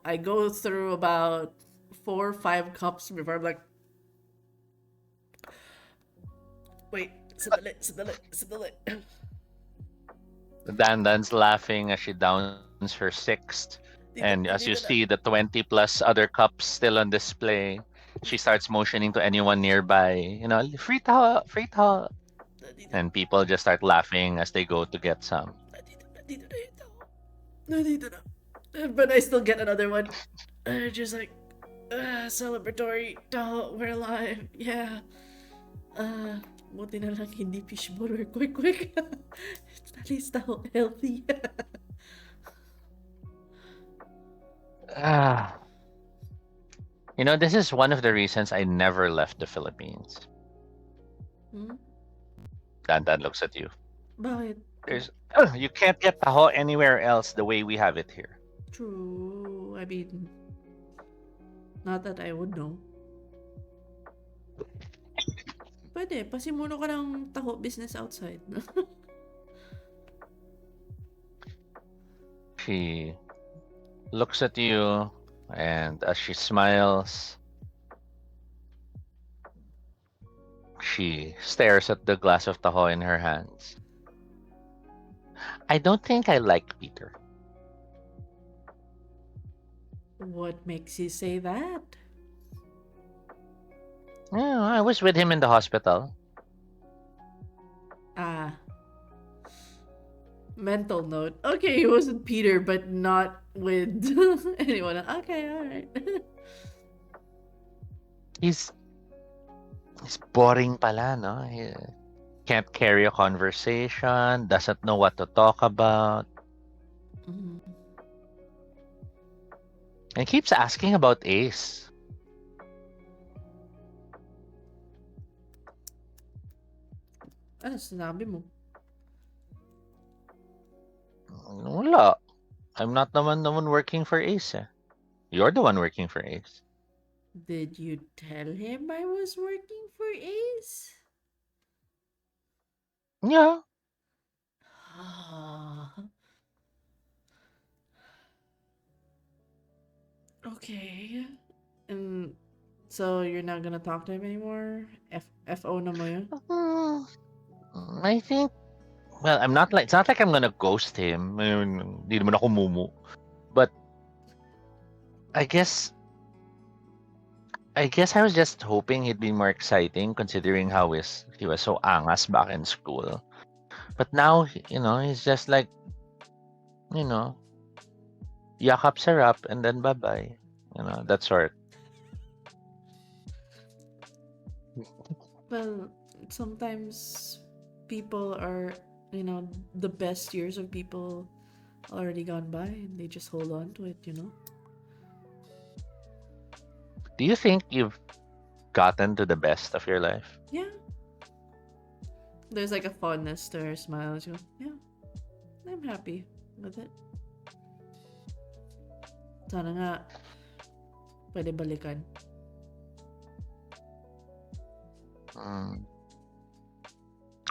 I go through about 4 or 5 cups before I'm like, wait, sandali. Dandan's laughing as she downs her sixth. And as you see the 20 plus other cups still on display, she starts motioning to anyone nearby, free towel, free towel. And people just start laughing as they go to get some. Nandito na. But I still get another one. Just like, celebratory. We're alive. Yeah. Buti na lang hindi fishbowl or quick. At least healthy. This is one of the reasons I never left the Philippines. Dandan looks at you. Bakit? You can't get taho anywhere else the way we have it here. True. I mean, not that I would know. Pwede, pasimuno ka ng taho business outside. She looks at you, and as she smiles, she stares at the glass of taho in her hands. I don't think I like Peter. What makes you say that? Yeah, I was with him in the hospital. mental note. Okay, he was with Peter, but not with anyone. Okay, alright. He's he's boring pala, no? He can't carry a conversation, doesn't know what to talk about, Mhm. and keeps asking about Ace. Ano sinabi mo? Wala. I'm not the one working for Ace. Eh. You're the one working for Ace. Did you tell him I was working for Ace? Yeah. Ah, okay. And so you're not gonna talk to him anymore? FO na mo yun? Mm, I think. Well, I'm not like. It's not like I'm gonna ghost him. Hindi naman ako mumu. But I guess. I guess I was just hoping he'd be more exciting, considering how he was so angas back in school. But now, he's just like, you know, yakap sarap and then bye bye. That sort. Well, sometimes people are, the best years of people already gone by and they just hold on to it. Do you think you've gotten to the best of your life? Yeah. There's like a fondness to her smile. She goes, yeah, I'm happy with it. Sana nga, pwede balikan. Mm.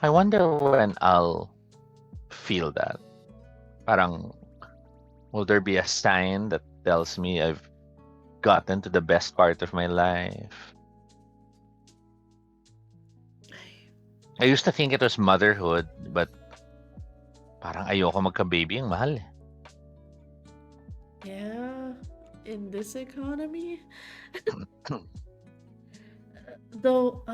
I wonder when I'll feel that. Parang, will there be a sign that tells me I've gotten to the best part of my life? I used to think it was motherhood, but parang ayoko magka-baby, ang mahal eh. Yeah, in this economy. Though,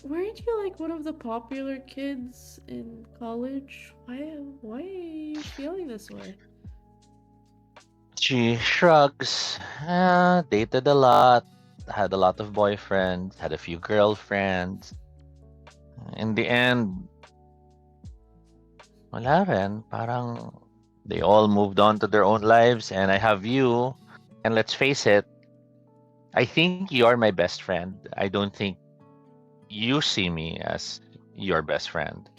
weren't you like one of the popular kids in college? Why are you feeling this way? She shrugs. Dated a lot, had a lot of boyfriends, had a few girlfriends. In the end, wala rin. Parang they all moved on to their own lives and I have you. And let's face it, I think you're my best friend. I don't think you see me as your best friend.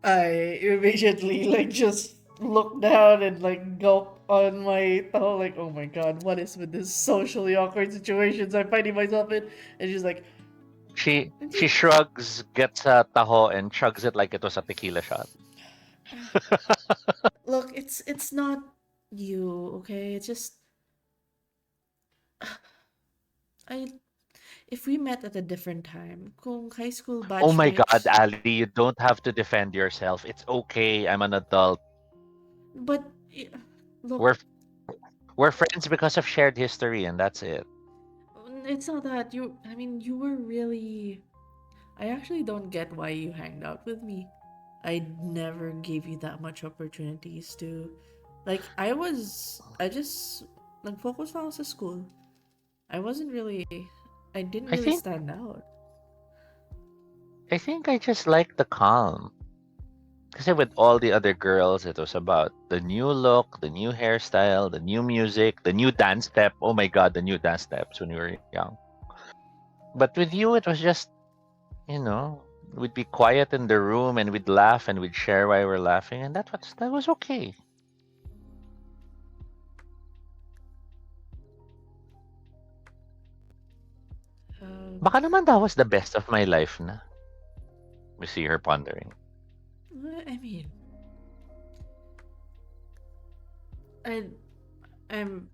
I immediately like just look down and like gulp on my taho like, oh my god, what is with this socially awkward situations I'm finding myself in? And she's like, She shrugs, gets a taho, and chugs it like it was a tequila shot. look, it's not you, okay? It's just I if we met at a different time, kung high school Oh my God, batchmates, Ali, you don't have to defend yourself. It's okay. I'm an adult. but look, We're we're friends because of shared history, and that's it. it's not that you. I mean, you were really. I actually don't get why you hanged out with me. I never gave you that much opportunities to, like, I just like focused on sa school. I wasn't really. I didn't I really think stand out. I think I just like the calm. Because with all the other girls, it was about the new look, the new hairstyle, the new music, the new dance step. Oh my God, the new dance steps when we were young. But with you, it was just, we'd be quiet in the room and we'd laugh and we'd share why we're laughing, and that was okay. Um, Baka naman that was the best of my life na. We see her pondering. I mean, I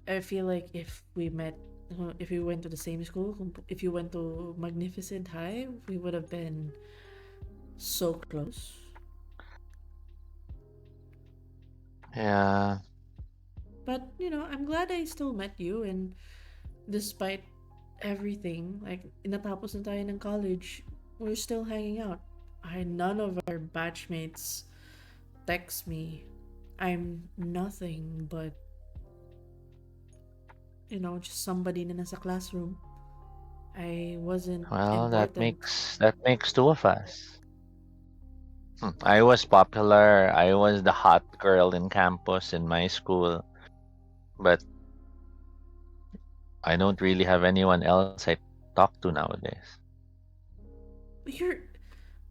I feel like if we went to the same school, if you went to Magnificent High, we would have been so close. Yeah. But I'm glad I still met you, and despite everything, like natapos na tayo ng college, we're still hanging out. None of our batchmates text me, I'm nothing but, just somebody in a classroom. I wasn't Well, important. that makes two of us. I was popular. I was the hot girl in campus in my school, but I don't really have anyone else I talk to nowadays. You're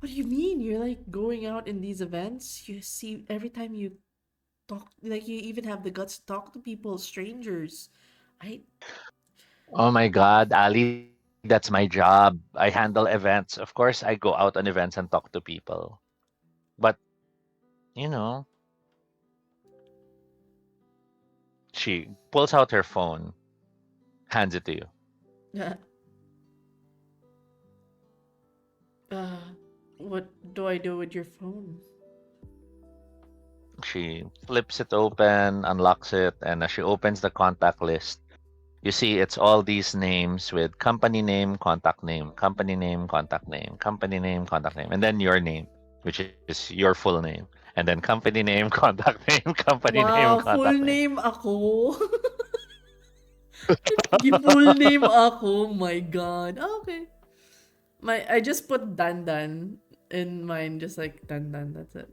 What do you mean? You're like going out in these events. You see, every time you talk, like you even have the guts to talk to people, strangers. I Oh my God, Ali, that's my job. I handle events. Of course, I go out on events and talk to people. But, you know, she pulls out her phone, hands it to you. uh, what do I do with your phone? She flips it open, unlocks it, and as she opens the contact list, you see it's all these names with company name, contact name, company name, contact name, company name, contact name, and then your name, which is your full name. And then company name, contact name, company name, Wow, contact full name. name ako. Full name ako. My God. Okay. I just put Dan in mine, just like Dan. That's it.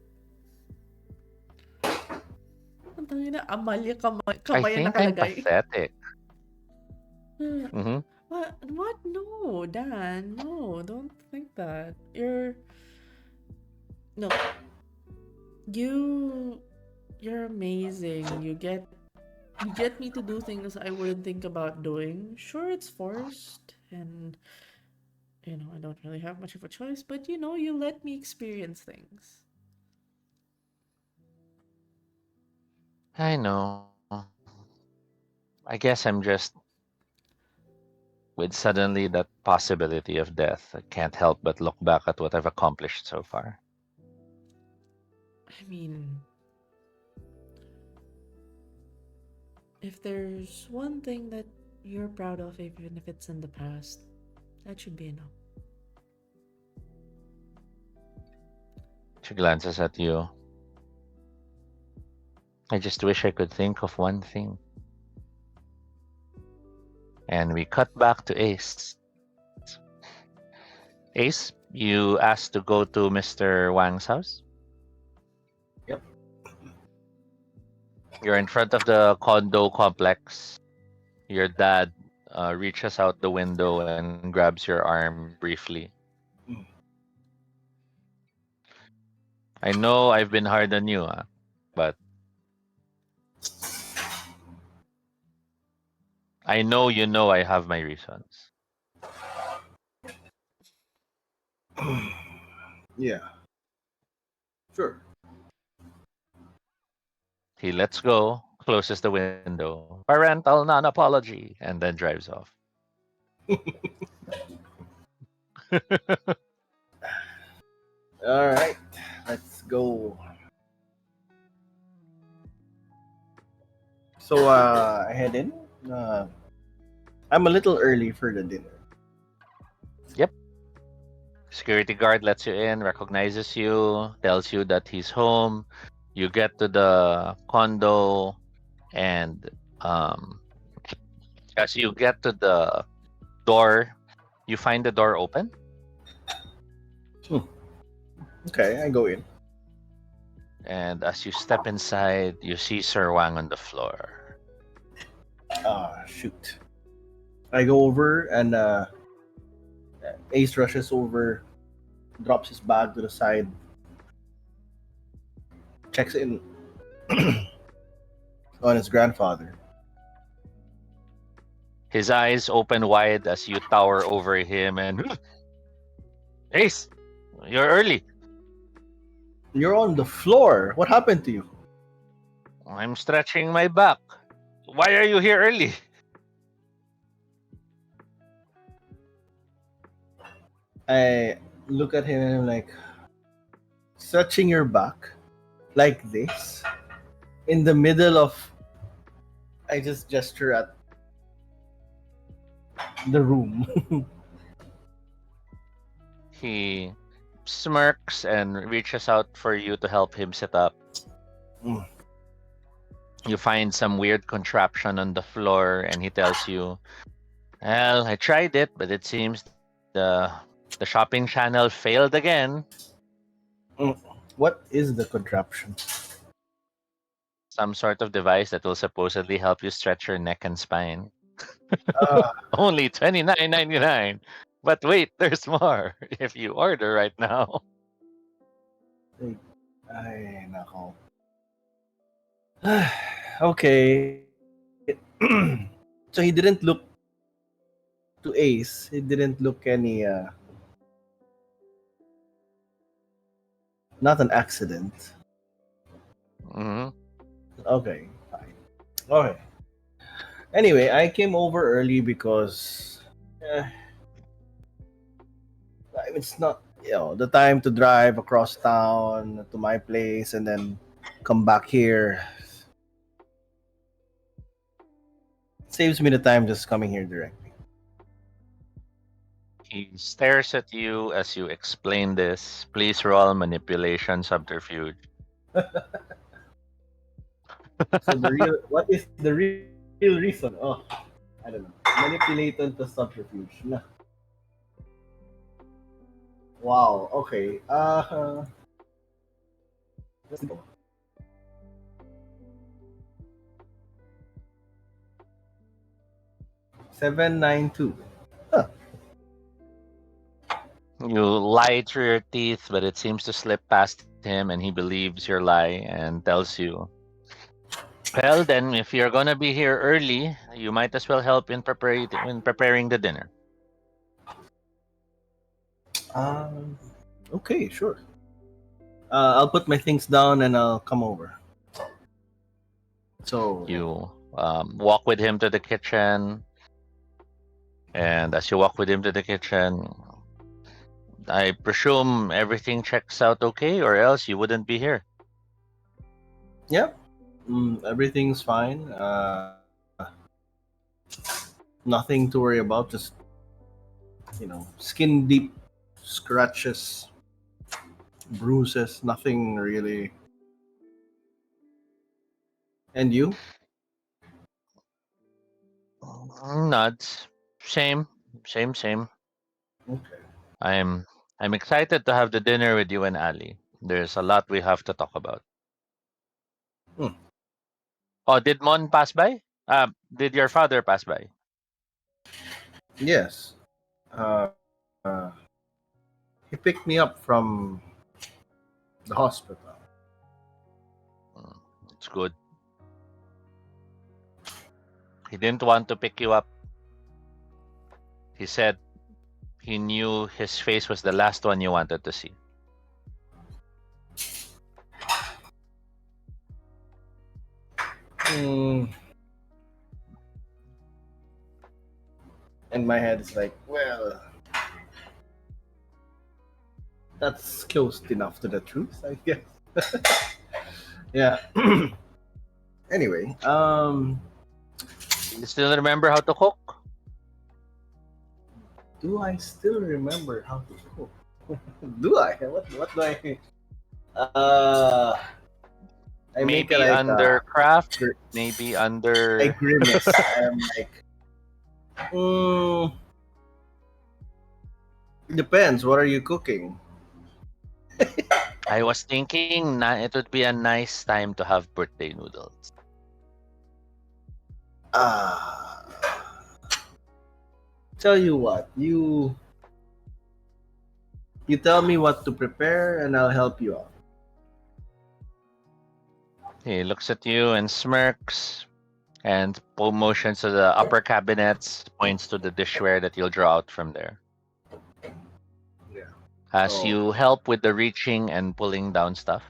Ang tangina, Amalia I Kamay ang think I'm nakalagay. pathetic. Hmm. Hmm. What? What? No, Dan. No, don't think that. No. You you're amazing. You get me to do things I wouldn't think about doing. Sure, it's forced, and I don't really have much of a choice, but you let me experience things. I know. I guess I'm just with suddenly that possibility of death. I can't help but look back at what I've accomplished so far. I mean, if there's one thing that you're proud of, even if it's in the past, that should be enough. She glances at you. I just wish I could think of one thing. And we cut back to Ace. Ace, you asked to go to Mr. Wang's house. Yep. You're in front of the condo complex. Your dad reaches out the window and grabs your arm briefly. Mm. I know I've been hard on you, but I know you know I have my reasons. Yeah. Sure. He lets go, closes the window, parental non apology, and then drives off. All right. Let's go. So I head in. Uh, I'm a little early for the dinner. Yep. Security guard lets you in, recognizes you, tells you that he's home. You get to the condo, and as you get to the door, you find the door open. Hmm. Okay, I go in. And as you step inside, you see Sir Wang on the floor. Ah, shoot. I go over and Ace rushes over, drops his bag to the side, checks in on his grandfather. His eyes open wide as you tower over him and Ace, you're early. You're on the floor. What happened to you? I'm stretching my back. Why are you here early? I look at him and I'm like, stretching your back like this in the middle of. I just gesture at the room. He smirks and reaches out for you to help him sit up. Mm. You find some weird contraption on the floor, and he tells you, "Well, I tried it, but it seems the shopping channel failed again." Mm. What is the contraption? Some sort of device that will supposedly help you stretch your neck and spine. Ah, Only 29.99. But wait, there's more if you order right now. ay, ay, nako. Okay. So he didn't look to Ace. He didn't look any. Not an accident. Hmm. Okay, fine. Okay. Anyway, I came over early because it's not the time to drive across town to my place and then come back here. Saves me the time just coming here directly. He stares at you as you explain this. Please roll manipulation subterfuge. So the real what is the real reason? Oh, I don't know. Manipulated to subterfuge. Nah. Wow. Okay. Let's go. 792. Huh. You lie through your teeth, but it seems to slip past him, and he believes your lie and tells you, "Well, then, if you're gonna be here early, you might as well help in preparing the dinner." Um. Okay. Sure. I'll put my things down and I'll come over. So yeah. You walk with him to the kitchen, and as you walk with him to the kitchen, I presume everything checks out okay, or else you wouldn't be here. Yeah. Everything's fine. Nothing to worry about. Just skin deep scratches, bruises. Nothing really. And you? Nods. Same, same. Okay. I'm I'm excited to have the dinner with you and Ali. There's a lot we have to talk about. Hmm. Oh, did Mon pass by? Did your father pass by? Yes. Uh, he picked me up from the hospital. Mm, it's good. He didn't want to pick you up. He said he knew his face was the last one you wanted to see. Mm, and my head is like, well, that's close enough to the truth, I guess. Yeah. Anyway, You still remember how to cook? do I still remember how to cook? Do I? What do I? Uh, I make Maybe like under craft, gr- maybe I under. grimace. I'm like, mm, depends. What are you cooking? I was thinking it would be a nice time to have birthday noodles. Ah, tell you what, you tell me what to prepare, and I'll help you out. He looks at you and smirks and motions to the upper cabinets, points to the dishware that you'll draw out from there. Yeah. As So, you help with the reaching and pulling down stuff,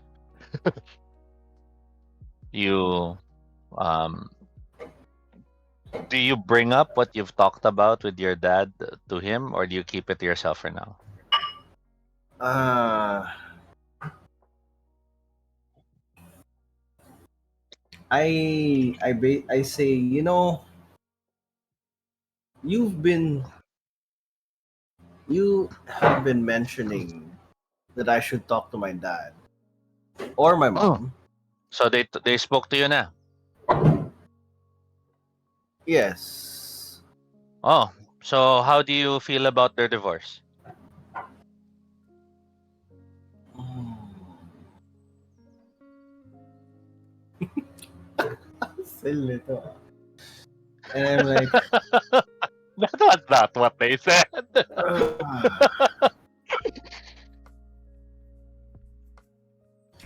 you um, do you bring up what you've talked about with your dad to him, or do you keep it to yourself for now? uh, I say, you've been you have been mentioning that I should talk to my dad or my mom. So they spoke to you na. Yes. Oh, so how do you feel about their divorce? Silly to. And I'm like, That was not what they said.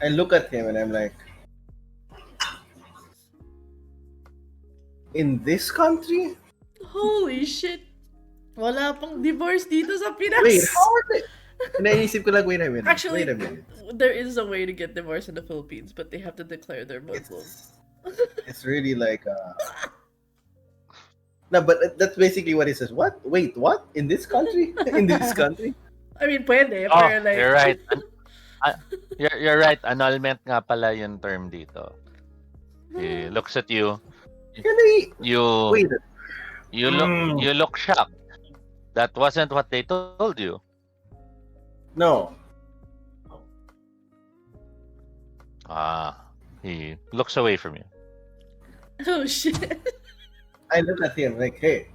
I look at him and I'm like, in this country? Holy shit. Wala pang divorce dito sa Pinas. Wait, how are they? Naisip ko lang, wait a minute. Actually, wait a minute. there is a way to get divorced in the Philippines, but they have to declare they're Muslim. It's really like, no, but that's basically what he says. What? Wait, what? In this country? In this country? I mean, pwede, Oh, pero like... you're right. You're right. Annulment nga pala yung term dito. He looks at you. Can I... You Wait. you look shocked. That wasn't what they told you. No. He looks away from you. Oh shit. I look at him like, hey.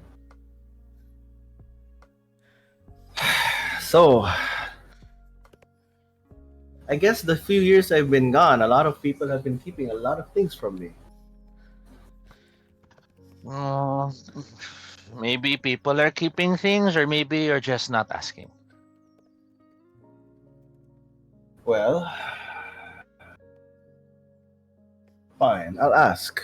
So, I guess the few years I've been gone, a lot of people have been keeping a lot of things from me. Maybe people are keeping things, or maybe you're just not asking. Well, fine, I'll ask.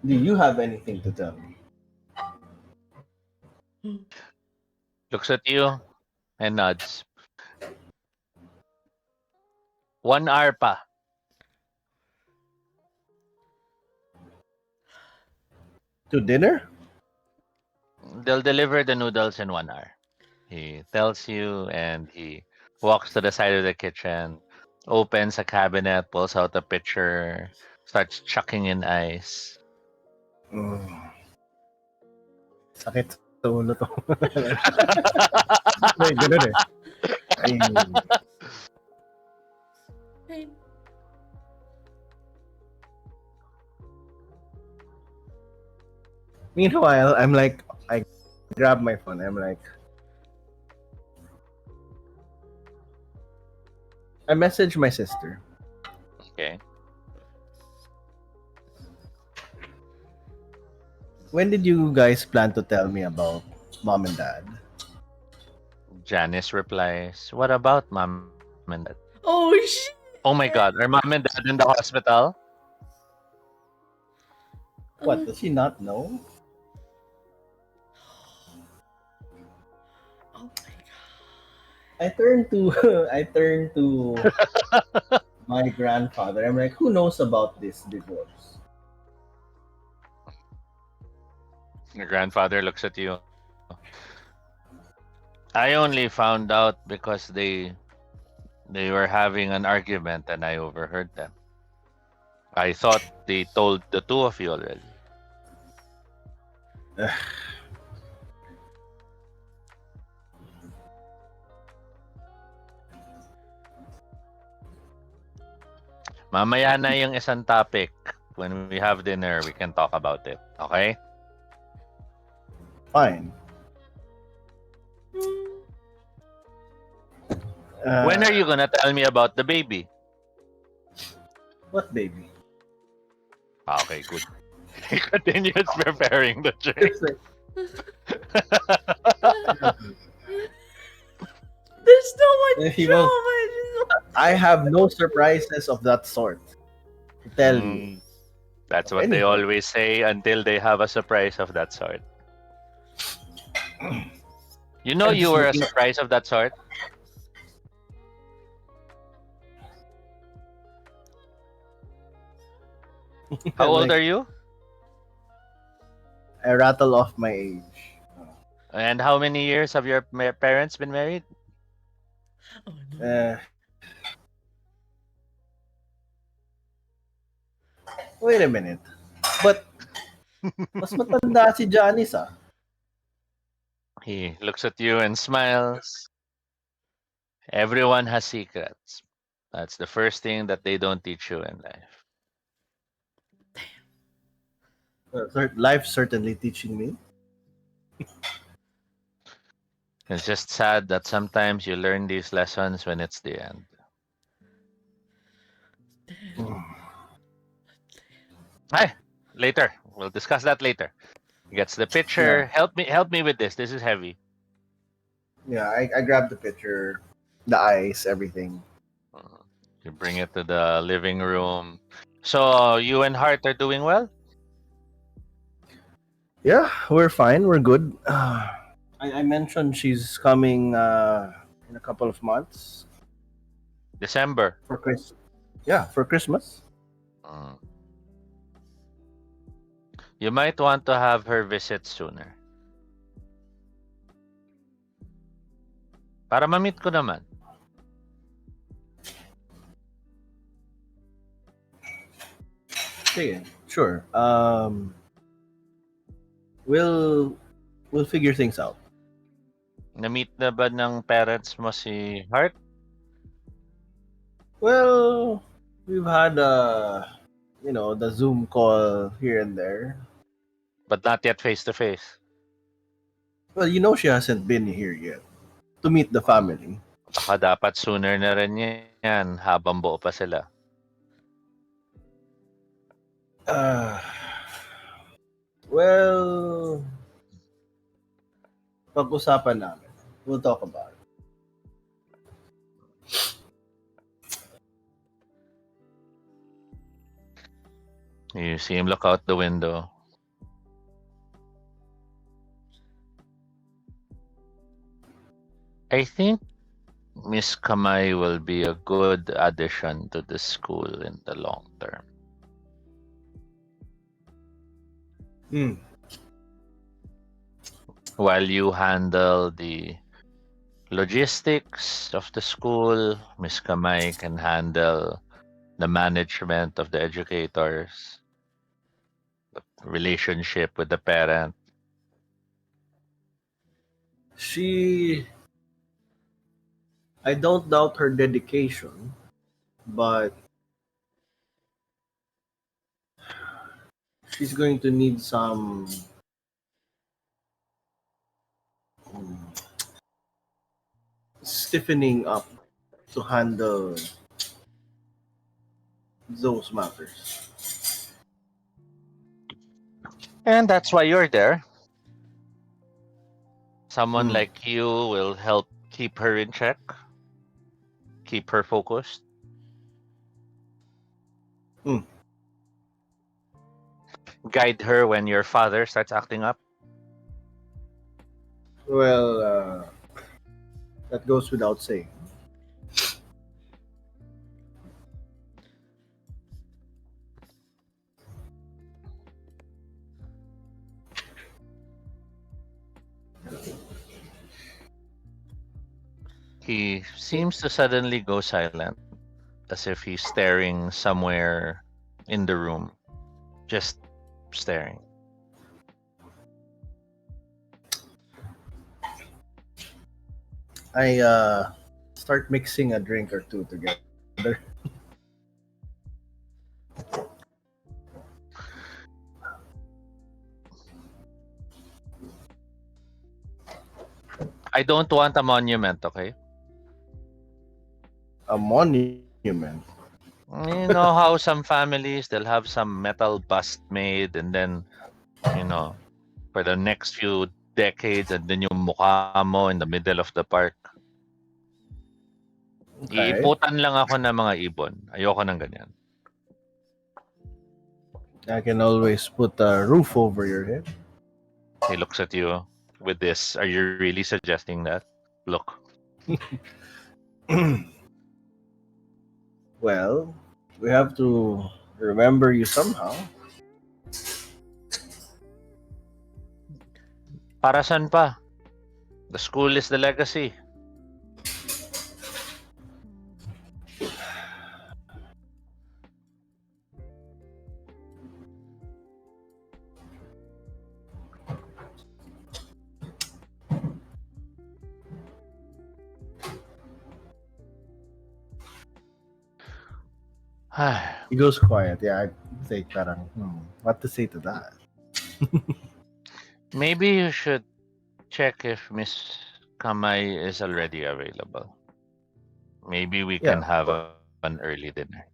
Do you have anything to tell me? Looks at you and nods. 1 hour pa. To dinner? They'll deliver the noodles in 1 hour. He tells you, and he walks to the side of the kitchen, opens a cabinet, pulls out a pitcher, starts chucking in ice. Sakit sa ulo to. May ganun eh. Ay. Hey. Meanwhile, I'm like, I grab my phone. I'm like, I message my sister. Okay. When did you guys plan to tell me about mom and dad? Janice replies, "What about mom and dad?" Oh shit. Oh my god, are mom and dad in the hospital? What, does she not know? Oh my god. I turn to my grandfather. I'm like, who knows about this divorce? Your grandfather looks at you. I only found out because they were having an argument and I overheard them. I thought they told the two of you already. Mamaya na yung isang topic. When we have dinner, we can talk about it. Okay? Fine. When are you gonna tell me about the baby? What baby? Okay, good. He continues preparing the drink. It's like, There's so much He will- drama. I have no surprises of that sort. To tell you. That's what they always say until they have a surprise of that sort. You know I'm you just were a looking- surprise of that sort? How old are you? I rattle off my age. And how many years have your parents been married? Oh no. Wait a minute. But Mas matanda si Janice, ah. He looks at you and smiles. Everyone has secrets. That's the first thing that they don't teach you in life. Life certainly teaching me. It's just sad that sometimes you learn these lessons when it's the end. Hey, later. We'll discuss that later. Gets the picture. Yeah, Help me with this. This is heavy. yeah. I grabbed the picture, the ice, everything. Uh, You bring it to the living room. So you and Hart are doing well? Yeah, we're fine. We're good. I mentioned she's coming in a couple of months December. for Chris. Yeah, for Christmas. Mm. You might want to have her visit sooner. Para ma-meet ko naman. Sige, sure. We'll figure things out. Na-meet na ba ng parents mo si Hart? Well, we've had the Zoom call here and there. But not yet face to face. Well, she hasn't been here yet to meet the family. Baka dapat sooner na rin yan habang buo pa sila. Uh, well, pag-usapan namin. We'll talk about it. You see him look out the window. I think Miss Camay will be a good addition to the school in the long term. While you handle the logistics of the school, Miss Camay can handle the management of the educators, the relationship with the parent. I don't doubt her dedication, but she's going to need some stiffening up to handle those matters. And that's why you're there. Someone Hmm. like you will help keep her in check, keep her focused. Guide her when your father starts acting up. Well, that goes without saying. He seems to suddenly go silent, as if he's staring somewhere in the room. Just staring. I start mixing a drink or two together. I don't want a monument, okay? A monument. You know how some families, they'll have some metal bust made and then, for the next few decades, and then yung mukha mo in the middle of the park. Okay. Iiputan lang ako ng mga ibon. Ayoko ng ganyan. I can always put a roof over your head. He looks at you with this. Are you really suggesting that? Look. Well, we have to remember you somehow. Para saan pa? The school is the legacy. He goes quiet. Yeah, I think parang, what to say to that? Maybe you should check if Miss Kamay is already available. Maybe we can Yeah, have an early dinner.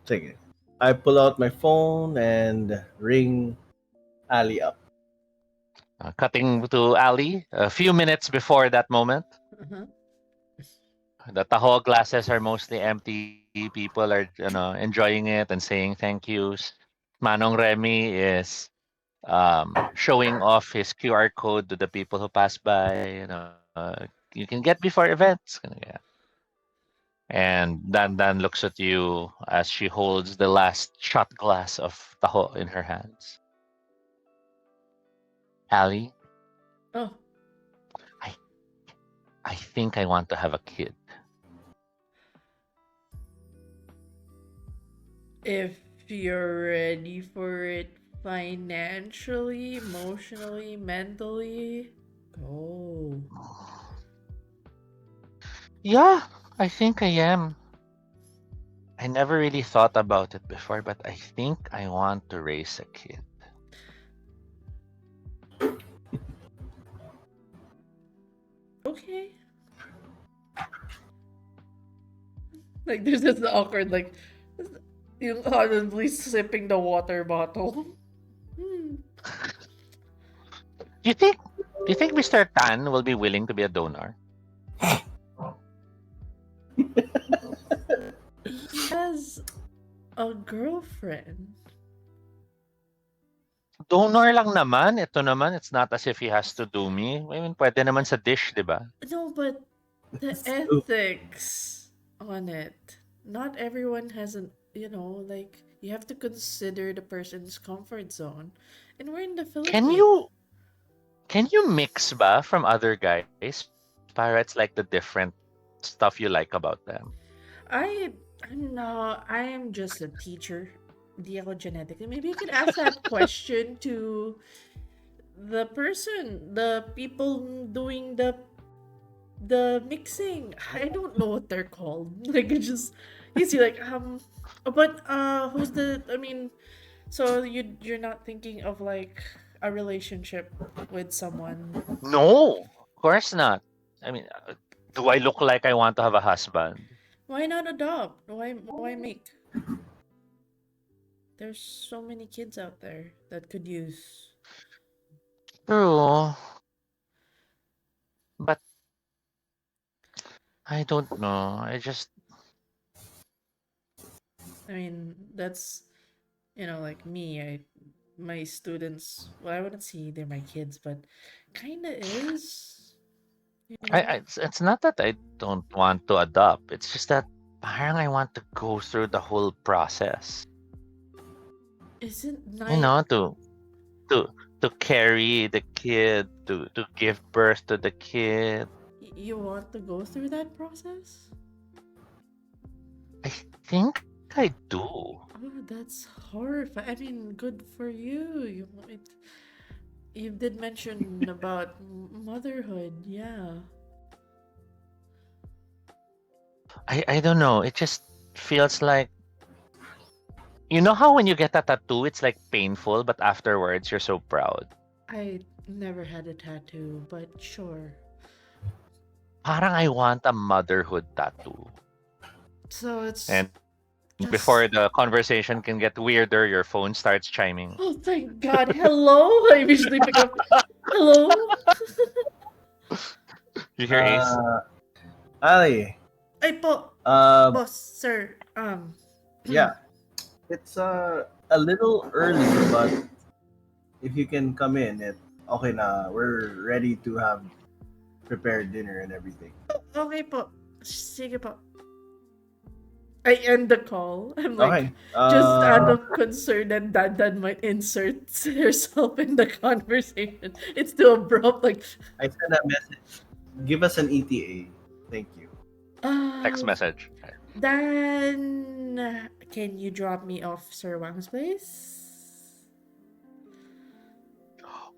take it. I pull out my phone and ring Ali up. Cutting to Ali, a few minutes before that moment, Uh-huh. the taho glasses are mostly empty. People are, enjoying it and saying thank yous. Manong Remy is showing off his QR code to the people who pass by. You can get before events. Yeah. And Dan looks at you as she holds the last shot glass of taho in her hands. Ali, Oh, I I think I want to have a kid. if you're ready for it financially, emotionally, mentally, go. Yeah, I think I am. I never really thought about it before, but I think I want to raise a kid. Okay. Like there's this awkward like you audibly sipping the water bottle. Hmm. Do you think Mr. Tan will be willing to be a donor? He has a girlfriend. Donor lang naman. Ito naman, it's not as if he has to do me. I mean, pwede naman sa dish, di ba? No, but the Ooh, ethics on it. Not everyone has an like you have to consider the person's comfort zone. And we're in the Can Philippines. you can you mix ba from other guys para it's like the different stuff you like about them? I I am just a teacher. Di ako genetically. Maybe you could ask that question to the people doing the mixing. I don't know what they're called. Like it just you see like but who's the I mean so you're not thinking of like a relationship with someone. No, of course not. I mean, do I look like I want to have a husband? Why not adopt? Why make? There's so many kids out there that could use. True, but I don't know. I mean, that's like me. My students. Well, I wouldn't say they're my kids, but kinda is. You know, it's not that I don't want to adopt. It's just that parang I want to go through the whole process. isn't You night. know, to to carry the kid, to give birth to the kid. You want to go through that process? I think I do. Oh, that's horrifying. I mean, good for you. You did mention about motherhood. Yeah. I don't know. It just feels like, you know how when you get a tattoo, it's like painful, but afterwards you're so proud. I never had a tattoo, but sure. Parang I want a motherhood tattoo. So it's And before the just. conversation can get weirder, your phone starts chiming. Oh, thank God. Hello? I usually pick up. Hello? You hear Ace? uh, Ali. Ay po, Uh, boss, sir. yeah, it's a little early, but if you can come in, okay na. We're ready to have prepared dinner and everything. Okay po. Sige po. I end the call. I'm like, Okay. just out of concern that Dad might insert herself in the conversation. It's too abrupt. Like, I sent a message. Give us an ETA. Thank you. Text uh, message. Dan, can you drop me off Sir Wang's place?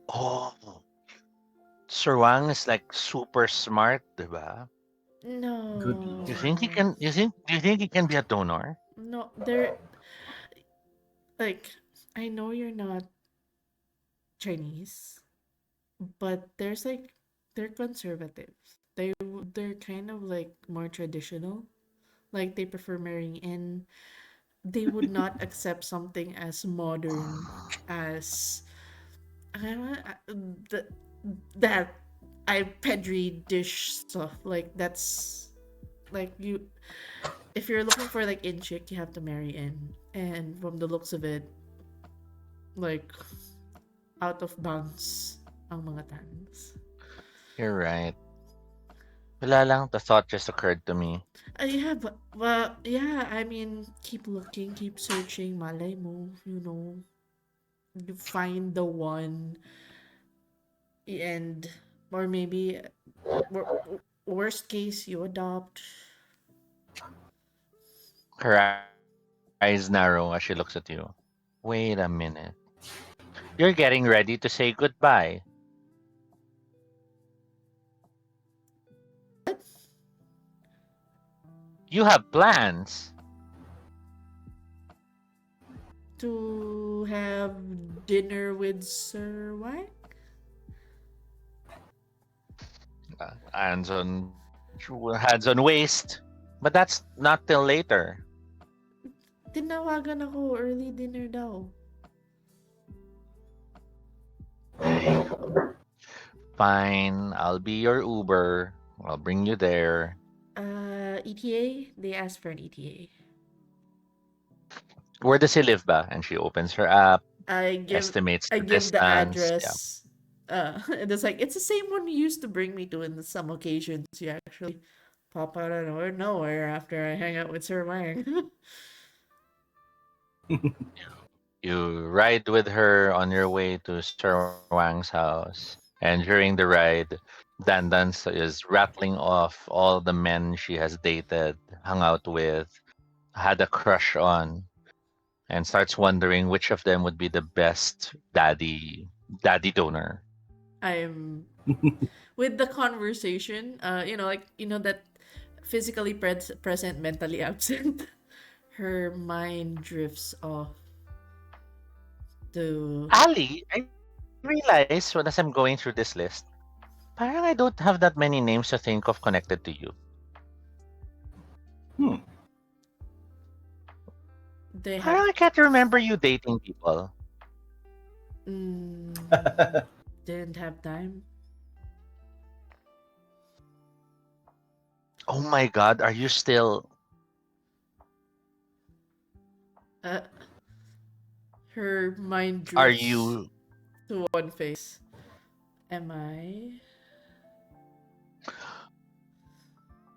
Oh, Sir Wang is like super smart, diba? Good You lord. think he No. can? Do you think he can be a donor? No, they're like, I know you're not Chinese, but there's like they're conservative. They're kind of like more traditional. Like they prefer marrying in. They would not accept something as modern as the that I pedri dish stuff. Like that's like you. If you're looking for like in chick, you have to marry in. And from the looks of it, like out of bounds ang mga tans. You're right. Wala lang, the thought just occurred to me. Yeah, but yeah, I mean, keep looking, keep searching, malay mo, you find the one, and or maybe wor- worst case you adopt. Her eyes narrow as she looks at you. Wait a minute. You're getting ready to say goodbye. What? You have plans. To have dinner with Sir Wang? Hands on waist. But that's not till later. Tinawagan ako, early dinner daw. Fine, I'll be your Uber. I'll bring you there. ETA? They asked for an ETA. Where does he live ba? And she opens her app, I give estimates I the give the distance. Yeah. address. And it's like it's the same one you used to bring me to in some occasions. You actually pop out of nowhere after I hang out with Sir Wang. You ride with her on your way to Sir Wang's house. And during the ride, Dandan is rattling off all the men she has dated, hung out with, had a crush on, and starts wondering which of them would be the best daddy donor. I'm with the conversation. That physically present, mentally absent. Her mind drifts off to Ali, I realize when as I'm going through this list, parang I don't have that many names to think of connected to you. Hmm. they have Parang I can't remember you dating people. mm, didn't have time. Oh my god, are you still. Uh, her mind Are drifts you. to one face. Am I?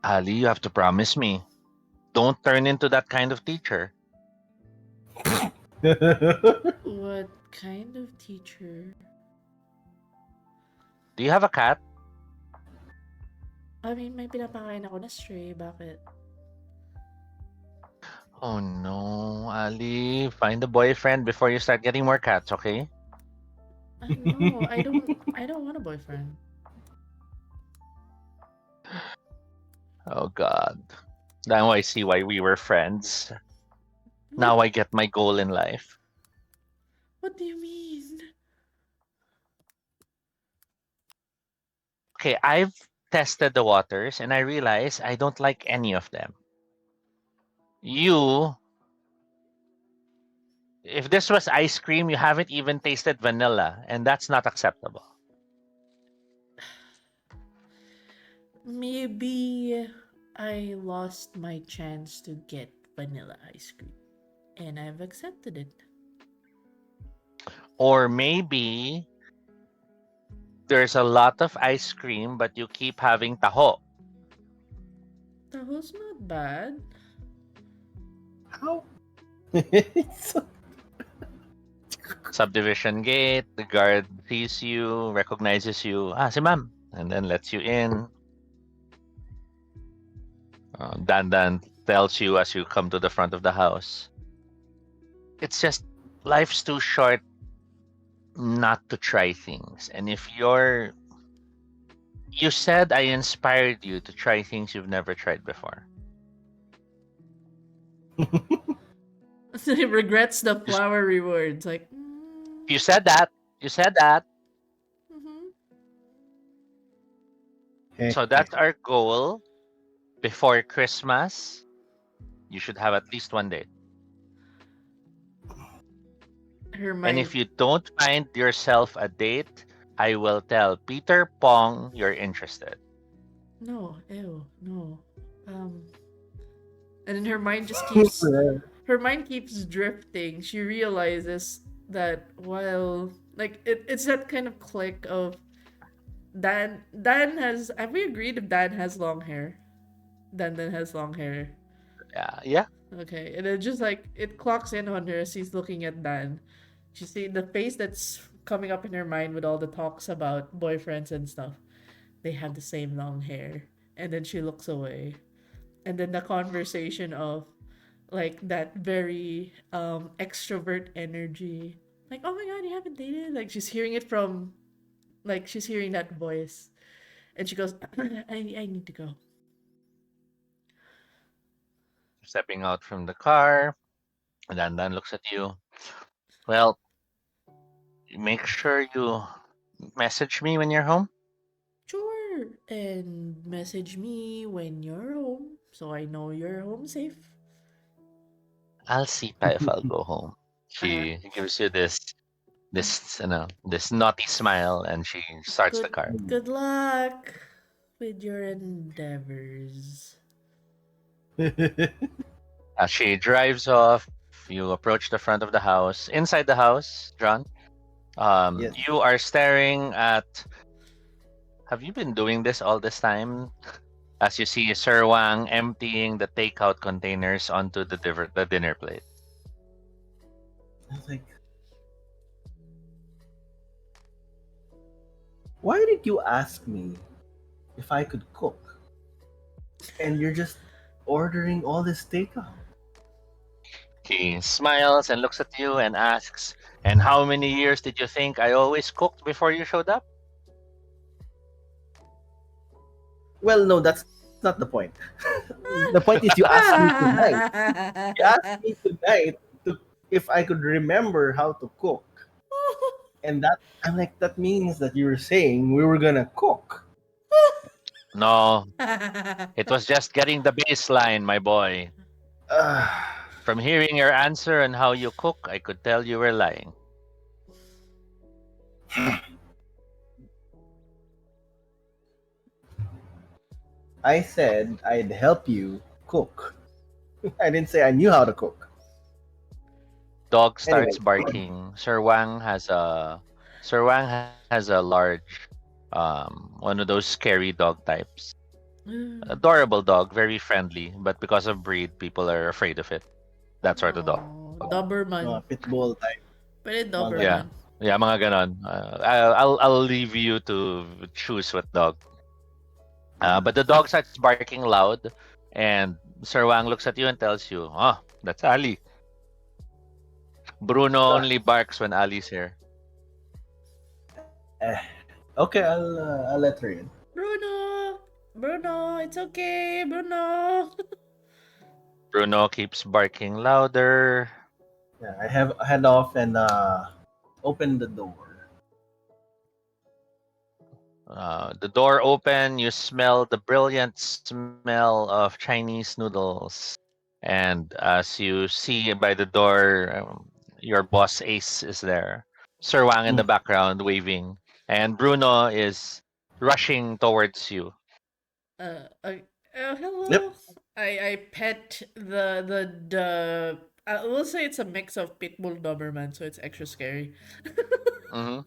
Ali, you have to promise me. Don't turn into that kind of teacher. What kind of teacher? Do you have a cat? I mean, may pinapakain ako na stray. Bakit? Oh no, Ali. Find a boyfriend before you start getting more cats, okay? No, I don't. I don't want a boyfriend. Oh god. Now I see why we were friends. Now I get my goal in life. What do you mean? Okay, I've tested the waters and I realize I don't like any of them. You, if this was ice cream, you haven't even tasted vanilla, and that's not acceptable. Maybe I lost my chance to get vanilla ice cream, and I've accepted it. Or maybe there's a lot of ice cream, but you keep having taho. Taho's not bad. How? Subdivision gate, the guard sees you, recognizes you. Ah, si ma'am. And then lets you in. Dan tells you as you come to the front of the house. It's just life's too short not to try things. And if you said I inspired you to try things you've never tried before. He regrets the You, s- flower rewards. Like, you said that. You said that. mhm. So that's our goal. Before Christmas, you should have at least one date. Her And mind. if you don't find yourself a date, I will tell Peter Pong you're interested. No, ew, no. Um, and then her mind just keeps. Her mind keeps drifting. She realizes that while like it's that kind of click of Dan. Dan has. Have we agreed if Dan has long hair? Dan has long hair. Yeah, yeah. Okay, and it just like it clocks in on her as she's looking at Dan. She see the face that's coming up in her mind with all the talks about boyfriends and stuff. They have the same long hair, and then she looks away, and then the conversation of like that very extrovert energy, like oh my god, you haven't dated. Like she's hearing it from, like she's hearing that voice, and she goes, I need to go. Stepping out from the car, and then looks at you. Well, make sure you message me when you're home. Sure, and message me when you're home so I know you're home safe. I'll see if I'll go home. Uh, She gives you this naughty smile, and she starts the good car. good luck with your endeavors. As she drives off, you approach the front of the house. Inside the house, John, Yes. you are staring at. Have you been doing this all this time? As you see Sir Wang emptying the takeout containers onto the dinner plate. I was like, why did you ask me if I could cook? And you're just ordering all this takeout. He smiles and looks at you and asks, "And how many years did you think I always cooked before you showed up?" Well, no, that's not the point. The point is you asked me tonight. You asked me tonight to, if I could remember how to cook. And that I'm like, that means that you were saying we were gonna cook. No, it was just getting the baseline, my boy. Ah. From hearing your answer and how you cook, I could tell you were lying. I said I'd help you cook. I didn't say I knew how to cook. Dog Anyway, starts barking. Sir Wang has a large, one of those scary dog types. Adorable dog, very friendly, but because of breed, people are afraid of it. That sort of dog. Oh, Doberman. pitbull type. Pwede Mga Yeah, Doberman. yeah, mga ganon. I'll leave you to choose what dog. But the dog starts barking loud, and Sir Wang looks at you and tells you, "Oh, that's Ali. Bruno Ah, only barks when Ali's here." eh. Okay, I'll let her in. Bruno! Bruno, it's okay, Bruno! Bruno keeps barking louder. Yeah, I head off and open the door. The door open, you smell the brilliant smell of Chinese noodles. And as you see by the door, your boss Ace is there. Sir Wang in the Mm. background waving. And Bruno is rushing towards you. Yep. Hello. I pet the. We'll say it's a mix of Pitbull Doberman, so it's extra scary. Mhm.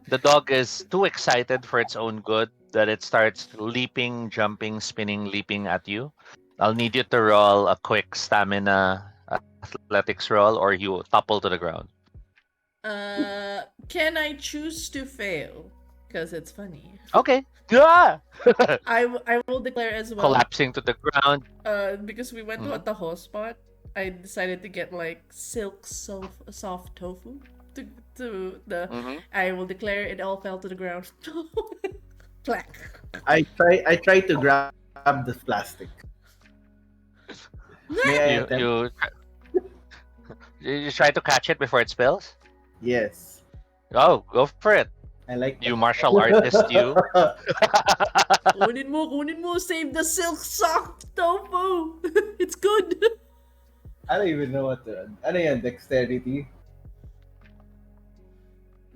The dog is too excited for its own good that it starts leaping, jumping, spinning, leaping at you. I'll need you to roll a quick stamina athletics roll or you topple to the ground. Can I choose to fail? Because it's funny. Okay. Yeah. I will declare as well. Collapsing to the ground. Because we went to a Mhm. taho spot, I decided to get like silk soft tofu. To the, Mhm. I will declare it all fell to the ground. Clack. I try to grab the plastic. May I You attempt? you You try to catch it before it spills? Yes. Oh, go for it. I like You that. martial artist, you. Kunin mo, save the silk sock tofu. It's good. I don't even know what to... Ano yan? Dexterity?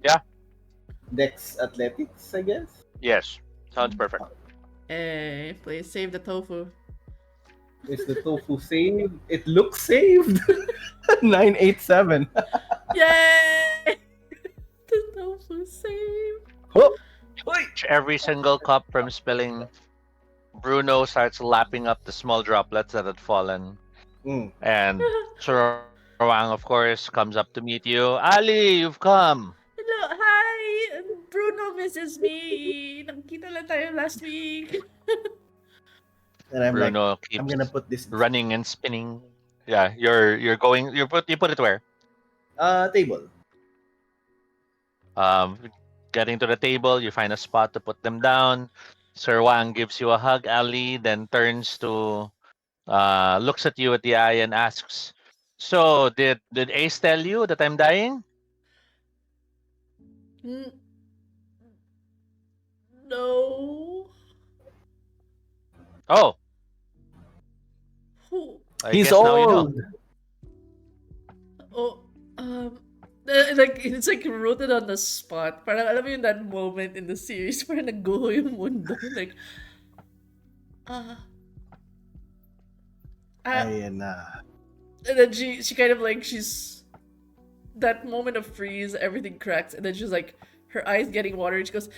Yeah. Dex athletics, I guess? Yes. Sounds perfect. Hey, please save the tofu. Is the tofu saved? It looks saved. 987. Yay! The tofu save. Oh! Every single cup from spilling, Bruno starts lapping up the small droplets that had fallen. Mm. And Sir Wang, of course, comes up to meet you. Ali, you've come. Hello, hi! Bruno misses me. Nakita lang tayo last week. And I'm Bruno like, keeps I'm gonna put this running and spinning. Yeah, you're going. You put it where? table. Getting to the table, you find a spot to put them down. Sir Wang gives you a hug, Ali, then turns to looks at you at the eye and asks, "So did Ace tell you that I'm dying?" N- no. Oh, Who? I He's guess now you know. old. Oh, like, it's like rooted on the spot. Parang alam mo yung that moment in the series parang nag-go yung mundo. Like, ah, Ayan and then she kind of like, she's, that moment of freeze, everything cracks, and then she's like, her eyes getting watery, she goes,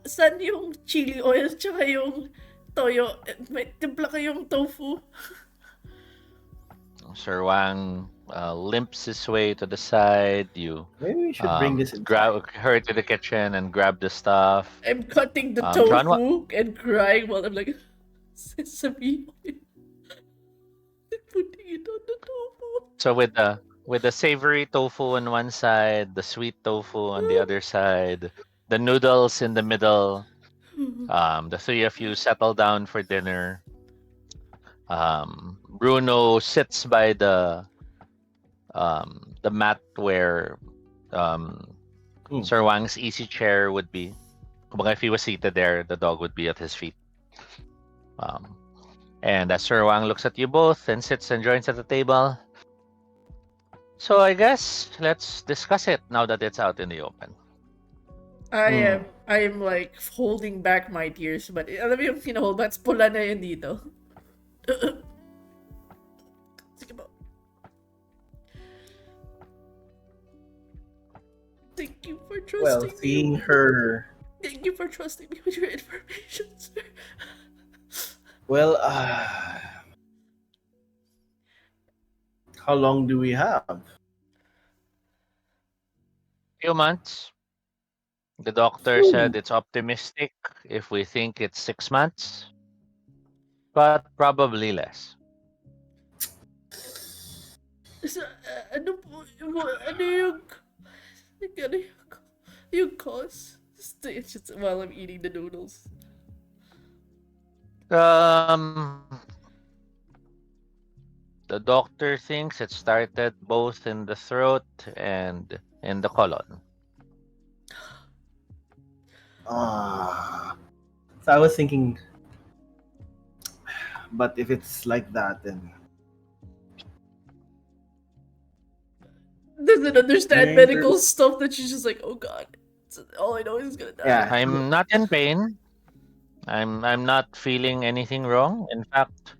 saan yung chili oil tsaka yung toyo? May timpla kayong tofu? Sir Wang limps his way to the side. You Maybe we should bring this in. grab her to the kitchen and grab the stuff. I'm cutting the John, tofu and crying while I'm like, sesame oil. Putting it on the tofu. So with the savory tofu on one side, the sweet tofu on the other side, the noodles in the middle. The three of you settle down for dinner. Bruno sits by the mat where Sir Wang's easy chair would be. Kumbaga, if he was seated there, the dog would be at his feet. And as Sir Wang looks at you both and sits and joins at the table. So I guess let's discuss it now that it's out in the open. I am like holding back my tears, but alam mo yung pinahold back, pula na yun dito. Sige ba? Thank you for trusting Well, seeing her... Thank you for trusting me with your information, sir. Well, how long do we have? Few months. The doctor said it's optimistic if we think it's 6 months, but probably less. So, ano yung cause? It's just while I'm eating the noodles. The doctor thinks it started both in the throat and in the colon. So I was thinking, but if it's like that, then doesn't understand medical stuff, that she's just like, oh god, all I know is he's gonna die. Yeah. I'm not in pain. I'm not feeling anything wrong. In fact,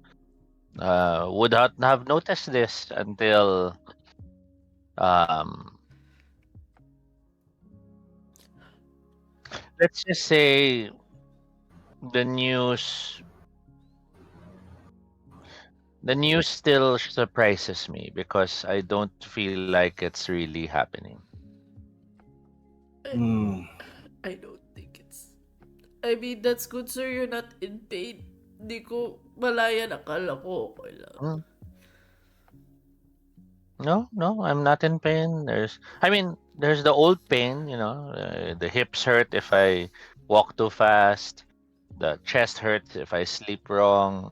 would not have noticed this until let's just say the news still surprises me because I don't feel like it's really happening. I don't think it's... I mean, that's good, sir. You're not in pain. Di ko malaya, nakala ko okay lang. No, I'm not in pain. There's the old pain, the hips hurt if I walk too fast, the chest hurts if I sleep wrong.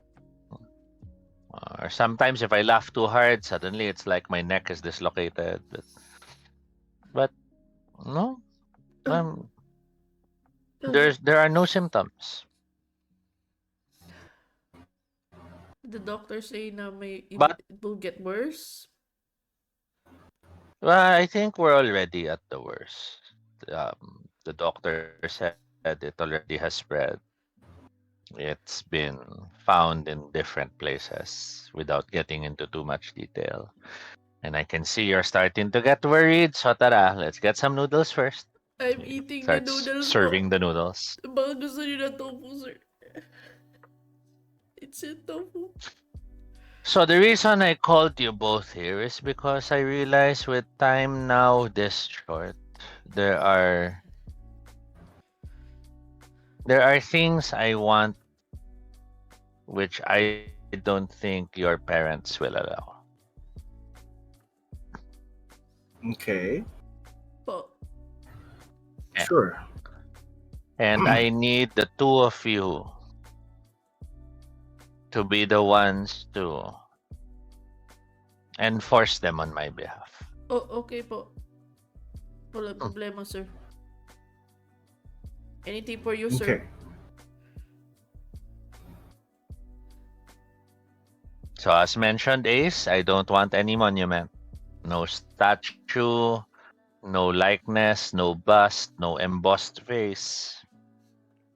Or sometimes if I laugh too hard, suddenly it's like my neck is dislocated. But no, Uh, um, uh, there are no symptoms. the doctor say na But it will get worse. well, I think we're already at the worst. The doctor said it already has spread. It's been found in different places without getting into too much detail. And I can see you're starting to get worried. So tara, let's get some noodles first. I'm He eating the starts noodles po. serving the noodles. Baka gusto niyo na tofu, sir. It's a tofu. So the reason I called you both here is because I realize with time now this short, there are there are things I want which I don't think your parents will allow. Okay. Po. A- Sure. And I need the two of you to be the ones to enforce them on my behalf. Oh, okay po. Wala Hmm. problema, sir. Anything for you, Okay. sir. So as mentioned, Ace, I don't want any monument. No statue, no likeness, no bust, no embossed face.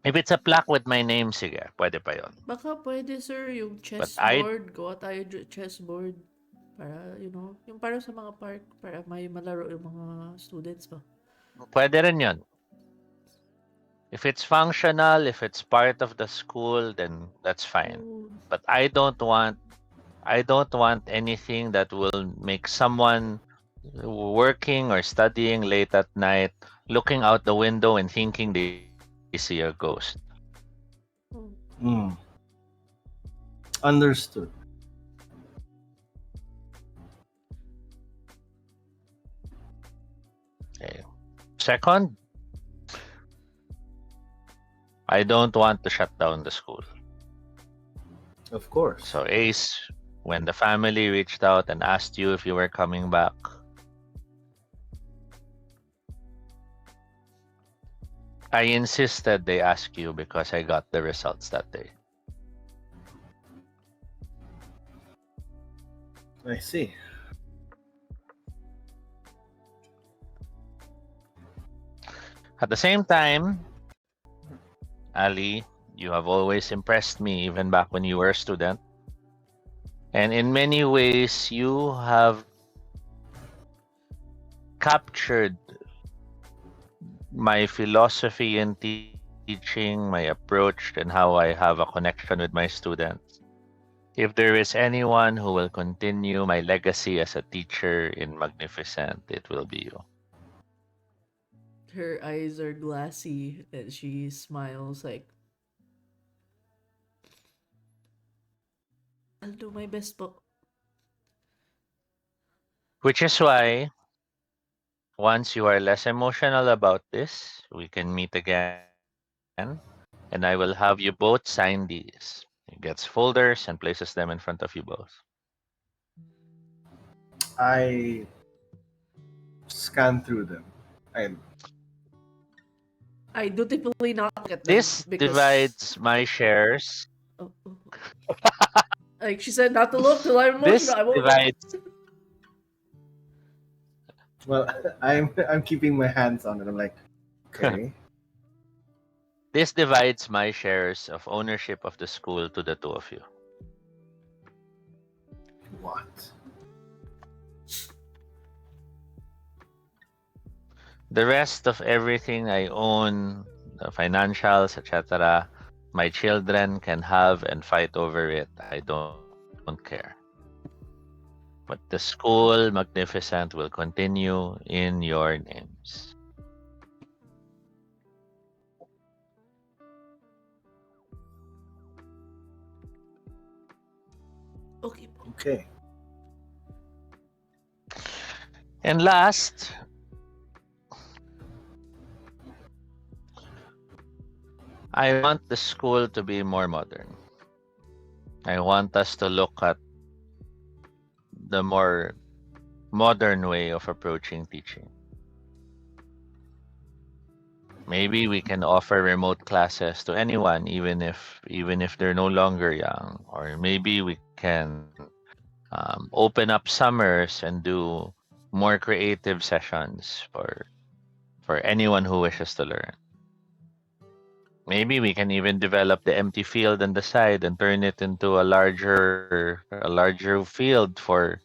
If it's a plaque with my name, sige, pwede pa yon. Baka pwede, sir, yung But I, chessboard. Gawa tayo chessboard. Para, yung para sa mga park. Para may malaro yung mga students ba. pwede rin yon. If it's functional, if it's part of the school, then that's fine. Oh, But I don't want anything that will make someone working or studying late at night looking out the window and thinking they see a ghost. oh. Mm. Understood. Okay. Second, I don't want to shut down the school. Of course. So Ace, when the family reached out and asked you if you were coming back, I insisted they ask you because I got the results that day. I see. At the same time, Ali, you have always impressed me even back when you were a student. And in many ways, you have captured my philosophy in teaching, my approach, and how I have a connection with my students. If there is anyone who will continue my legacy as a teacher in Magnificent, it will be you. Her eyes are glassy and she smiles like, I'll do my best po. Which is why, once you are less emotional about this, we can meet again, and I will have you both sign these. He gets folders and places them in front of you both. I scan through them. I I dutifully not look at them This because divides my shares. oh, oh. Like she said not to look till I'm This emotional. I won't look. divides well, I'm keeping my hands on it. I'm like, okay. this divides my shares of ownership of the school to the two of you. What? The rest of everything I own, the financials, etc., my children can have and fight over it. I don't care. But the school, Magnificent, will continue in your names. Okay po. Okay. And last, I want the school to be more modern. I want us to look at the more modern way of approaching teaching. Maybe we can offer remote classes to anyone, even if they're no longer young, or maybe we can open up summers and do more creative sessions for anyone who wishes to learn. Maybe we can even develop the empty field on the side and turn it into a larger field for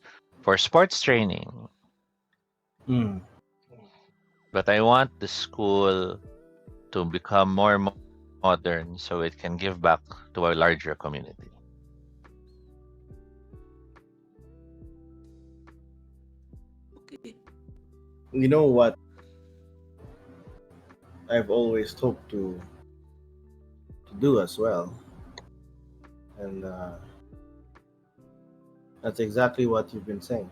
sports training. Mm. But I want the school to become more modern so it can give back to a larger community. Okay. You know what? I've always hoped to do as well, and that's exactly what you've been saying.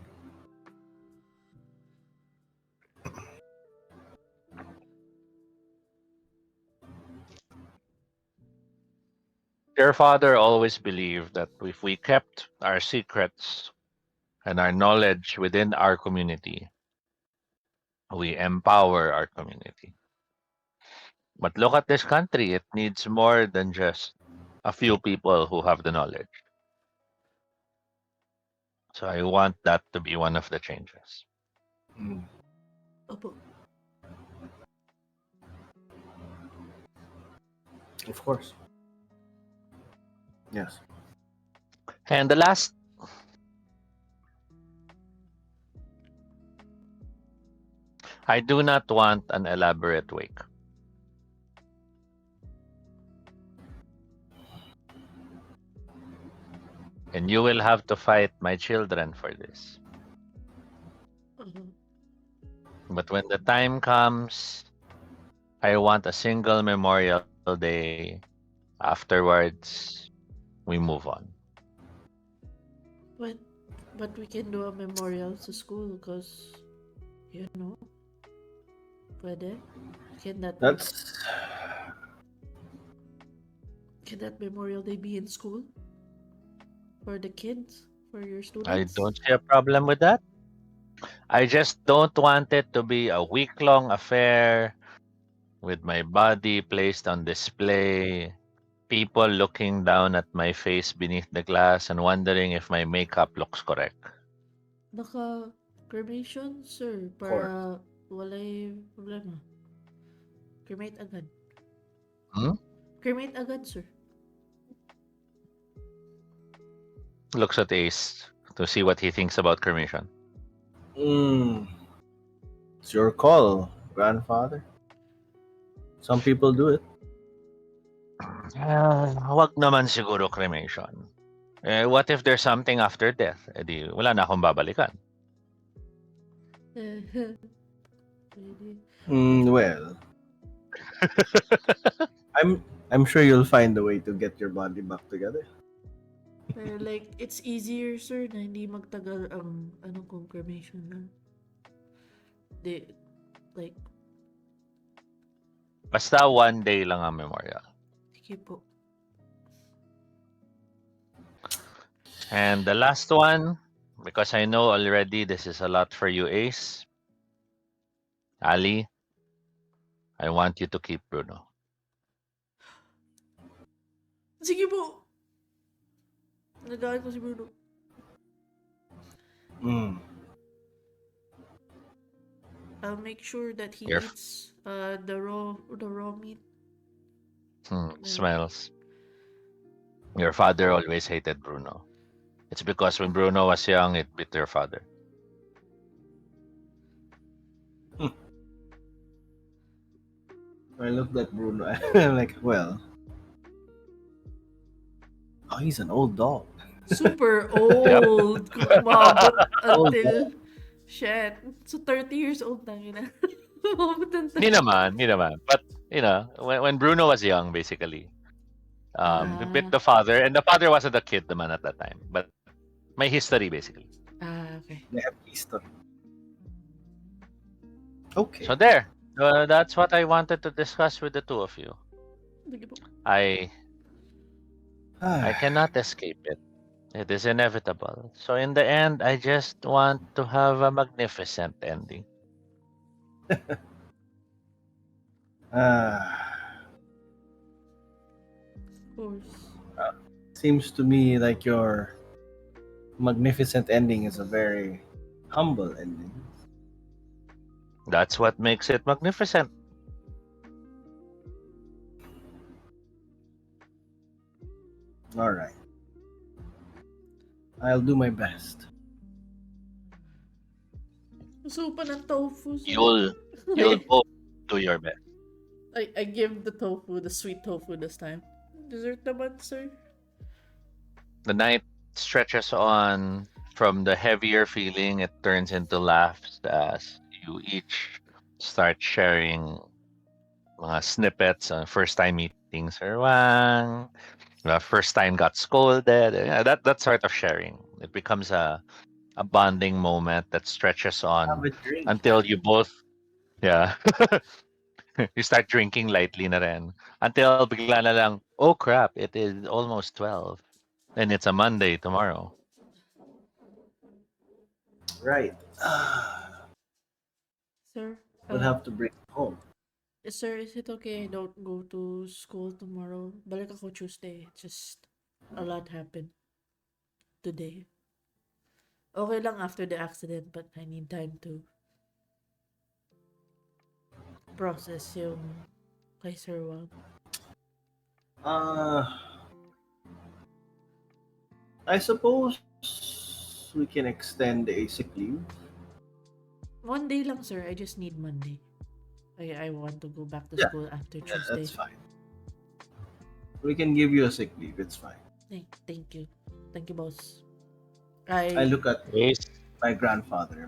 Your father always believed that if we kept our secrets and our knowledge within our community, we empower our community. But look at this country, it needs more than just a few people who have the knowledge. So I want that to be one of the changes. Mm. Opo. Of course. Yes. And the last, I do not want an elaborate wake. And you will have to fight my children for this. Uh-huh. But when the time comes, I want a single Memorial Day. Afterwards, we move on. But we can do a memorial sa school because, you know, pwede. Can that That's can that Memorial Day be in school for the kids, for your I students? don't see a problem with that. I just don't want it to be a week-long affair with my body placed on display, people looking down at my face beneath the glass and wondering if my makeup looks correct. Naka cremation, sir, of course. para walay problema. Cremate agad. Hmm? Cremate agad, sir. Looks at Ace to see what he thinks about cremation. Mm. It's your call, grandfather. Some people do it. Wag naman siguro cremation. What if there's something after death? Di, wala na akong babalikan. Pwede. Well, I'm sure you'll find a way to get your body back together. Pero like, it's easier, sir, na hindi magtagal ang kung cremation lang. Di, like, Basta one day lang ang memorial. sige po. And the last one, because I know already this is a lot for you, Ace. Ali, I want you to keep Bruno. Sige po! Nagalit ko si Bruno. Mm. I'll make sure that he Your eats the raw meat. smells. Your father always hated Bruno. It's because when Bruno was young, it bit your father. I looked at Bruno and I'm like, well, oh, he's an old dog. Super old. Kung umabot Old until... Shit. So 30 years old na yun. Umabot ng Hindi naman. But, when Bruno was young, basically, he bit the father, and the father wasn't a kid naman at that time. But my history, basically. Okay. They have history. Okay. So there. That's what I wanted to discuss with the two of you. Sige po. I cannot escape it. It is inevitable. So in the end, I just want to have a magnificent ending. Ah, Of course. seems to me like your magnificent ending is a very humble ending. That's what makes it magnificent. All right, I'll do my best. Gusto pa ng tofu, sir. You'll you'll both do your best. I give the tofu, the sweet tofu this time. Dessert naman, sir. The night stretches on. From the heavier feeling, it turns into laughs as you each start sharing mga snippets on first time meeting Sir Wang, the first time got scolded. That sort of sharing. It becomes a bonding moment that stretches Have on a drink. until you both, yeah, you start drinking lightly na rin. Until bigla na lang, oh crap, it is almost 12. And it's a Monday tomorrow. Right. Sir, We'll have to bring it home. sir, is it okay I don't go to school tomorrow? Balik ako Tuesday. Just a lot happened today. Okay lang after the accident, but I need time to process yung kay Sir Wang. Uh, I suppose we can extend a sick leave. One day lang, sir. I just need Monday. I want to go back to Yeah. school after Yeah, Tuesday. that's fine. We can give you a sick leave. It's fine. Thank you. Thank you, boss. I look at Ace, my grandfather.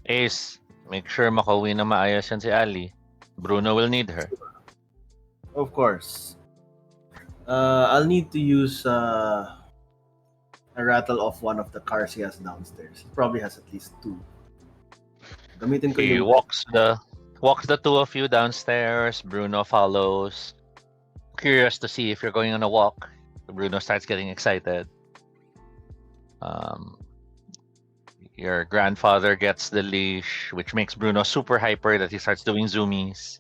Ace, make sure makauwi na maayos yan si Ali. Bruno will need her. Of course. I'll need to use a rattle off one of the cars he has downstairs. He probably has at least two. Gamitin ko He yung walks the two of you downstairs. Bruno follows. Curious to see if you're going on a walk. Bruno starts getting excited. Your grandfather gets the leash, which makes Bruno super hyper that he starts doing zoomies.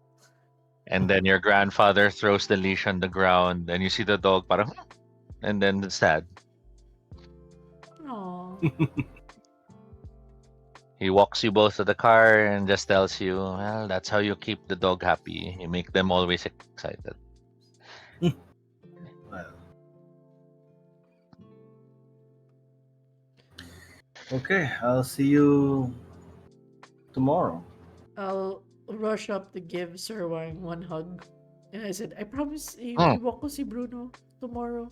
And then your grandfather throws the leash on the ground, and you see the dog parang, and then it's sad. Aww. He walks you both to the car and just tells you, well, that's how you keep the dog happy. You make them always excited. Well. Okay, I'll see you tomorrow. I'll rush up to give Sir Wang one hug. And I said, I promise, Hmm. iwalk ko si Bruno tomorrow.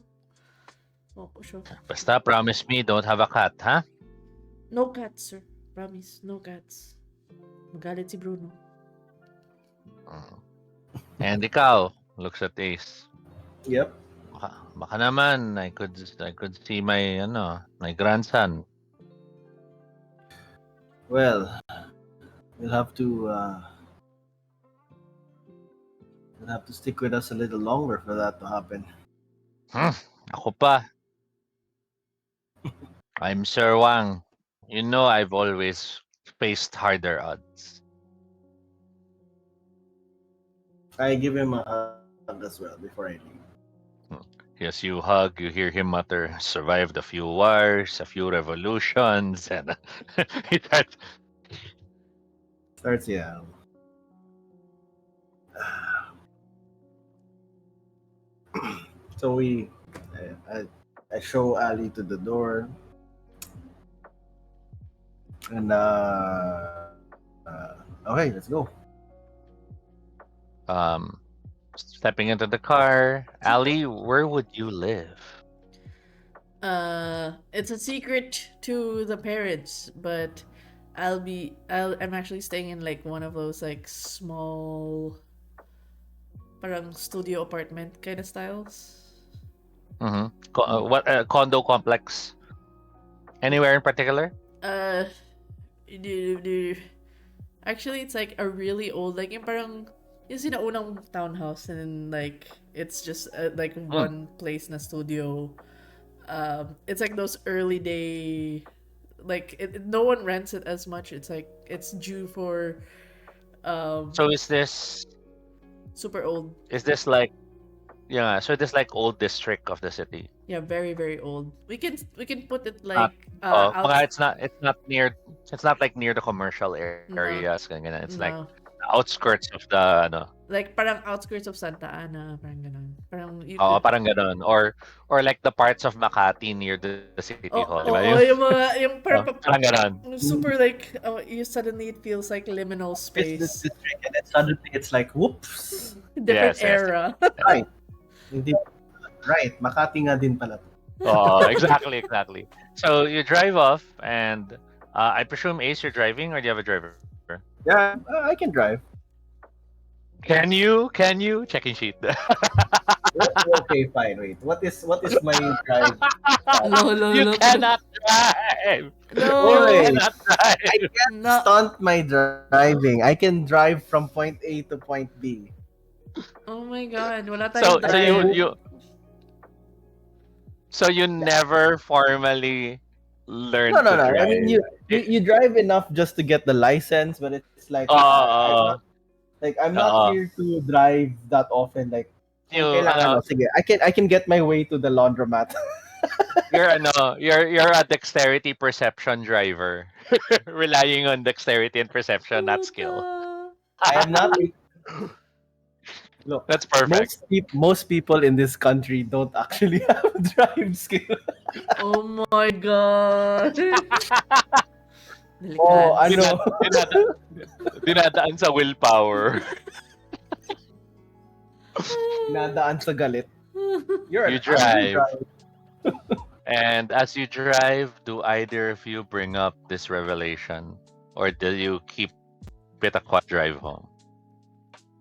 Walk ko siya. Basta promise me don't have a cat, huh? No cats, sir. Promise, no cats. Magalit si Bruno. And ikaw, looks at Ace. Yep. Baka naman I could see my my grandson. Well, you'll have to stick with us a little longer for that to happen. Ako pa. I'm Sir Wang. You know I've always faced harder odds. I give him a hug as well before I leave. Yes, you hug, you hear him mutter, survived a few wars, a few revolutions, and he starts, Starts, yeah. So I show Ali to the door, and okay, let's go. stepping into the car. Ali, where would you live? It's a secret to the parents, but I'm actually staying in like one of those like small parang studio apartment kind of styles. Mm-hmm. What condo complex? Anywhere in particular? Uh actually it's like a really old like yung parang yung sinaunang townhouse and then like it's just like one place na studio it's like those early day, like no one rents it as much. It's like it's due for um So super old. is this like yeah, so this like old district of the city. Yeah, very very old. We can put it Not like mga out. it's not like near the commercial areas No, ganyan. It's like no. outskirts of the ano. Like parang outskirts of Santa Ana, parang ganun. Parang Oo, parang gano'n or like the parts of Makati near the City Hall, 'di ba? oh, oh, yung mga yung parang Parang gano'n. super like you suddenly it feels like liminal Business space. district, and then suddenly it's like, whoops. Different Yes. era. Right. Hindi. Right. Makati nga din pala to. Oh, exactly, exactly. So you drive off and I presume Ace you're driving or do you have a driver? Yeah, I can drive. Can you? Can you? Checking sheet. Okay, fine. Wait. What is my drive? No, no, You no. cannot drive. No. You Wait. cannot drive. I can't No. stunt my driving. I can drive from point A to point B. Oh my god, wala So tayong so you drive. you so you never formally No, learned no, to no. I mean, drive. you drive enough just to get the license, but it's like Oo. I'm not Oo. here to drive that often. Like, You kung kailangan, ano, sige, I can get my way to the laundromat. you're a dexterity perception driver. Relying on dexterity and perception, not skill. Puta. I am not. Look, That's perfect. most people in this country don't actually have drive skill. Oh my god. Oh, Delikado. ano? Dinadaan sa willpower. Nadaan sa galit. You're You an actual drive. And as you drive, do either of you bring up this revelation? Or do you keep it a quiet drive home?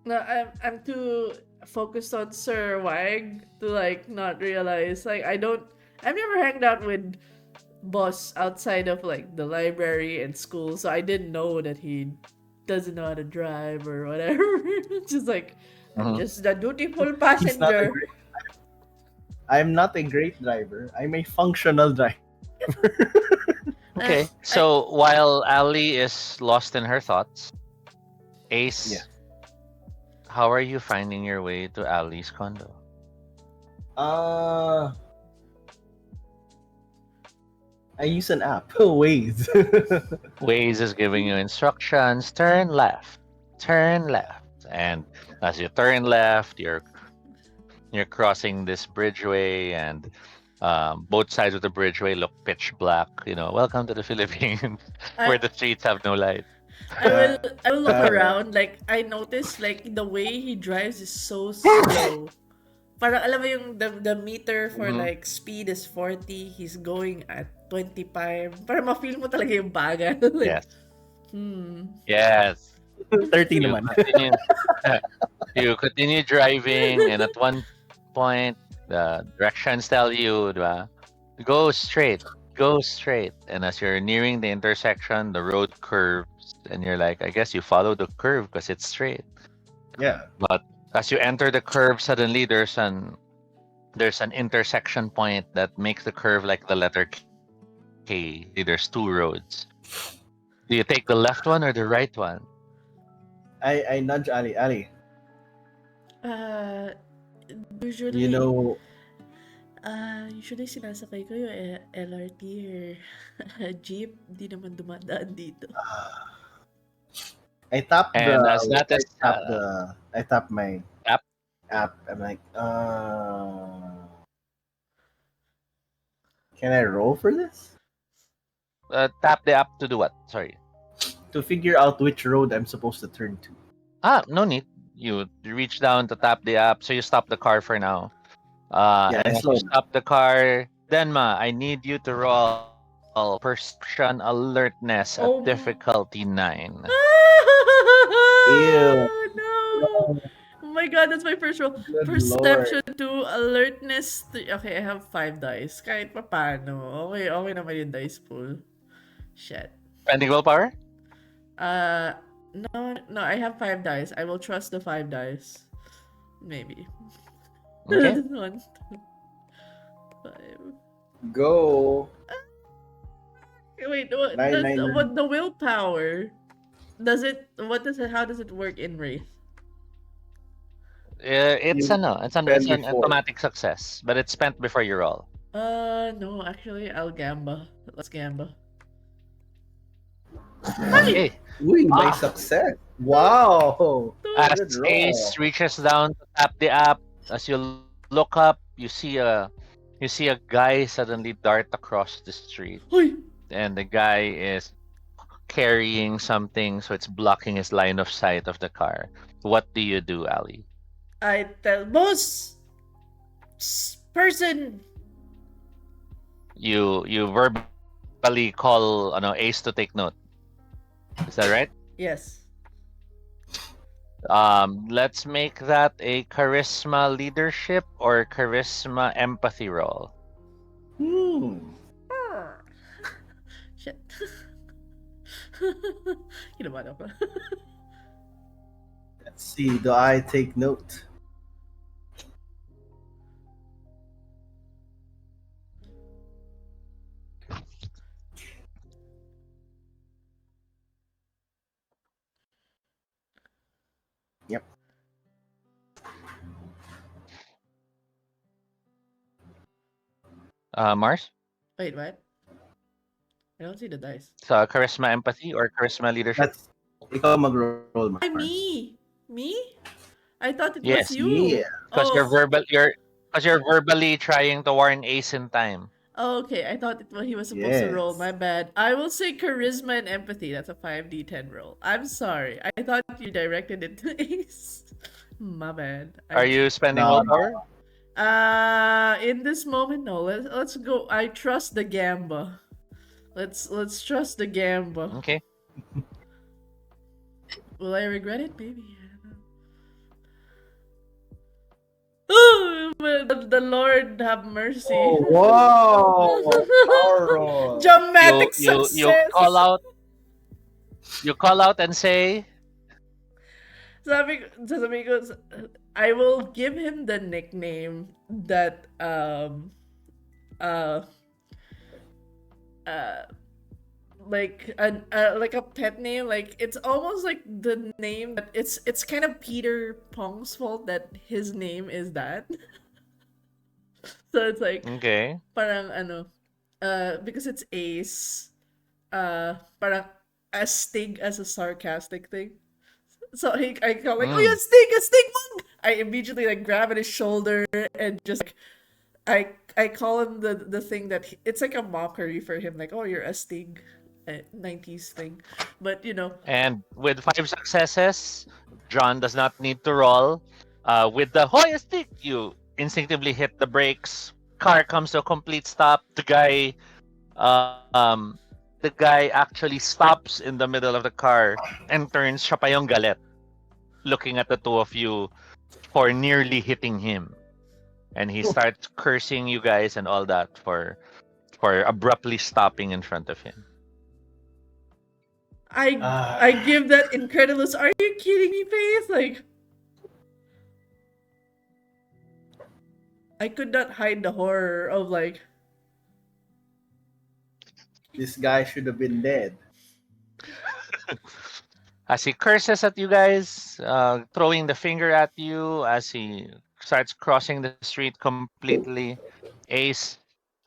No, I'm too focused on Sir Wang to like not realize like I've never hanged out with boss outside of like the library and school, so I didn't know that he doesn't know how to drive or whatever. Just like I'm Mhm. just a dutiful He's not a passenger. great, I'm not a great driver. I'm a functional driver. Okay. So while Ali is lost in her thoughts, Ace, Yeah. how are you finding your way to Ali's condo? I use an app. Waze. Waze is giving you instructions. Turn left. Turn left. And as you turn left, you're crossing this bridgeway, and both sides of the bridgeway look pitch black. You know, welcome to the Philippines, I- where the streets have no light. I will look around. Like I noticed like the way he drives is so slow. Parang alam mo yung the meter for Mhm. like speed is 40, he's going at 25. Parang ma-feel mo talaga yung bagal. Like, Yes. Yes. 30 You naman. continue, you continue driving, and at one point, the directions tell you, diba, go straight, go straight. And as you're nearing the intersection, the road curves, and you're like, I guess you follow the curve because it's straight. Yeah. But as you enter the curve, suddenly there's an intersection point that makes the curve like the letter K. There's two roads. Do you take the left one or the right one? I nudge Ali. Ali, Usually, you know, usually sinasakay ko yung LRT or jeep. Di naman dumadaan dito. I tap And as that is I tap my app. app. I'm like, can I roll for this? Tap the app to do what? Sorry. To figure out which road I'm supposed to turn to. No need. You reach down to tap the app, so you stop the car for now. Yeah, And I as you slowed. stop the car, Denma, I need you to roll perception alertness at Oh. difficulty 9. Ew. No. Oh my god, that's my first roll. Good Perception 2, alertness 3. Okay, I have 5 dice. Kahit pa paano. Okay, okay naman yung dice pool. Shit. Spending willpower? No, I have 5 dice. I will trust the 5 dice. Maybe. Okay. 1, 2, 5. Go. Wait, what? Nine nine. What the willpower? Does it? What does it? How does it work in Wraith? It's You ano, it's spend an before. automatic success, but it's spent before you roll. No, actually, I'll gamba. Let's gamba. Hi. Okay. Uy, may Ah, success. Wow. as Good roll. Ace reaches down to tap the app, as you look up, you see a guy suddenly dart across the street, Hi. and the guy is carrying something, so it's blocking his line of sight of the car. What do you do, Ali? I tell boss person. You verbally call Ace to take note. Is that right? Yes. Let's make that a charisma leadership or charisma empathy roll. Shit. Ginawa ko. Let's see. Do I take note? Yep. Mars? Wait, what? I don't see the dice. So charisma empathy or charisma leadership? That's ikaw mag-roll, Mars. Why me? Me? I thought it was Yes, Yeah. you. because Oh. you're verbally trying to warn Ace in time. Oh, okay. I thought he was supposed to roll. Yes. My bad. I will say charisma and empathy. That's a 5d10 roll. I'm sorry. I thought you directed it to Ace. My bad. Are you spending No, willpower? In this moment, no. Let's go. I trust the gamba. Let's trust the gamba. Okay. Will I regret it? Maybe. I don't know. Oh, the Lord have mercy. Oh, wow. Power roll. Dramatic You success. call out and say, Sabi ko, I will give him the nickname that uh uh like a pet name. Like it's almost like the name that it's kind of Peter Pong's fault that his name is that. So it's like okay. parang ano because it's Ace, parang astig as a sarcastic thing. So I go like, oh, you Mm. a stink monk. I immediately like grab at his shoulder and just like I call him the thing that it's like a mockery for him, like, oh, you're a stig, 90s thing, but you know. And with 5 successes, John does not need to roll. With the Hoya stick, you instinctively hit the brakes. Car comes to a complete stop. The guy actually stops in the middle of the car and turns siya pa yung galit, looking at the two of you for nearly hitting him. And he starts cursing you guys and all that for abruptly stopping in front of him. I give that incredulous, are you kidding me face? Like, I could not hide the horror of like, This guy should have been dead. As he curses at you guys, throwing the finger at you, as he starts crossing the street completely, Ace,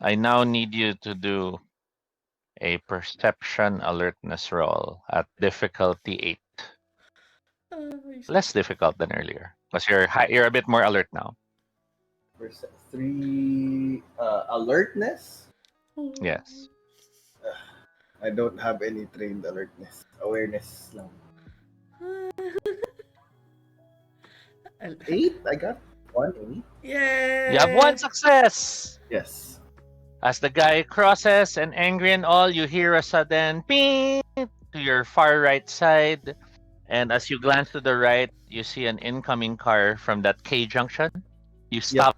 I now need you to do a perception alertness roll at difficulty 8. uh, Less difficult than earlier, because you're a bit more alert now. 3 alertness. Yes. I don't have any trained alertness. Awareness lang. 8? I got 1 Yeah. You have 1 success. Yes. As the guy crosses and angry and all, you hear a sudden ping to your far right side. And as you glance to the right, you see an incoming car from that K junction. You stop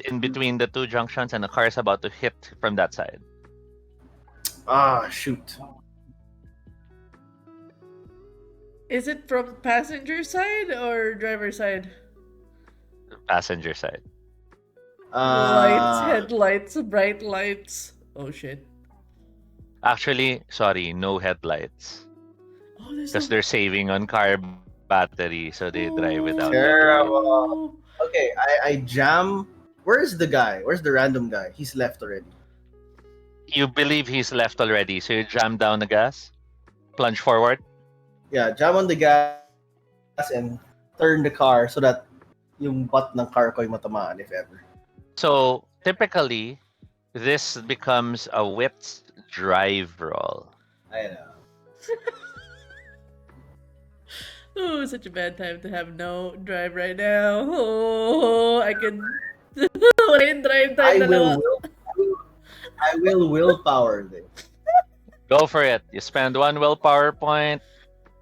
in between the 2 junctions and the car is about to hit from that side. Shoot. Is it from passenger side or driver side? Passenger side. Lights, Uh, headlights, bright lights. Oh shit. Actually, sorry, no headlights. Oh, there's Because no. they're saving on car battery, so they drive without headlights. terrible. Oh. Okay, I jam. Where's the guy? Where's the random guy? He's left already. You believe he's left already, so you jam down the gas, plunge forward. Yeah, jam on the gas and turn the car so that yung butt ng car ko ay matamaan if ever. So typically, this becomes a wits drive roll. I know. Oh, such a bad time to have no drive right now. Oh, I can. Wala yung drive I time will dalawa. will I will willpower this. Go for it. You spend one willpower point.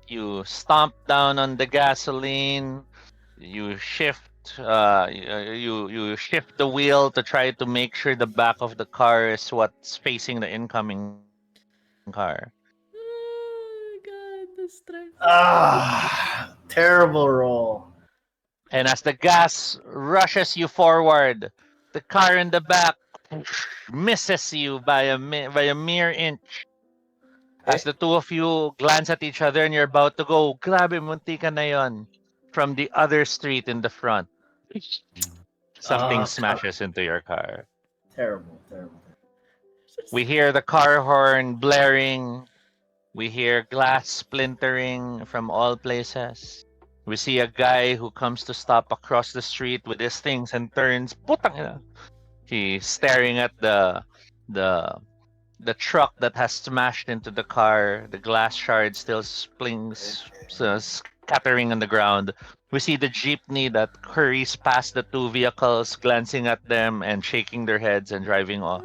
You stomp down on the gasoline. You shift. You shift the wheel to try to make sure the back of the car is what's facing the incoming car. Oh, God, the stress. Terrible roll. And as the gas rushes you forward, the car in the back misses you by a mere inch. As Eh? the two of you glance at each other and you're about to go, grabe, munti ka na yon. From the other street in the front, something Come smashes into your car. terrible, terrible. We hear the car horn blaring. We hear glass splintering from all places. We see a guy who comes to stop across the street with his things and turns. Putang ina. He's staring at the the truck that has smashed into the car. The glass shards still scattering on the ground. We see the jeepney that hurries past the two vehicles, glancing at them and shaking their heads and driving off.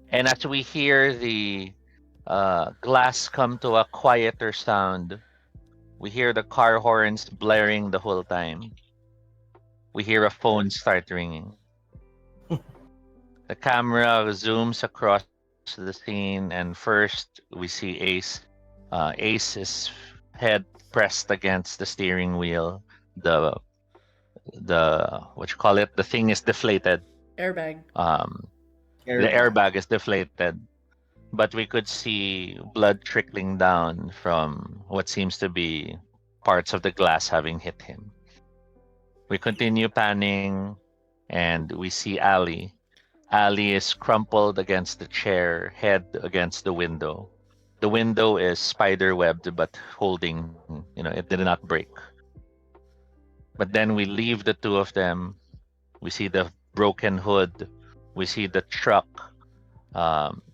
And as we hear the glass come to a quieter sound, we hear the car horns blaring the whole time. We hear a phone start ringing. The camera zooms across the scene, and first we see Ace. Ace's head pressed against the steering wheel. The what you call it? The thing is deflated. Airbag. The airbag is deflated, but we could see blood trickling down from what seems to be parts of the glass having hit him. We continue panning, and we see Ali. Ali is crumpled against the chair, head against the window. The window is spider webbed, but holding, it did not break. But then we leave the two of them. We see the broken hood. We see the truck.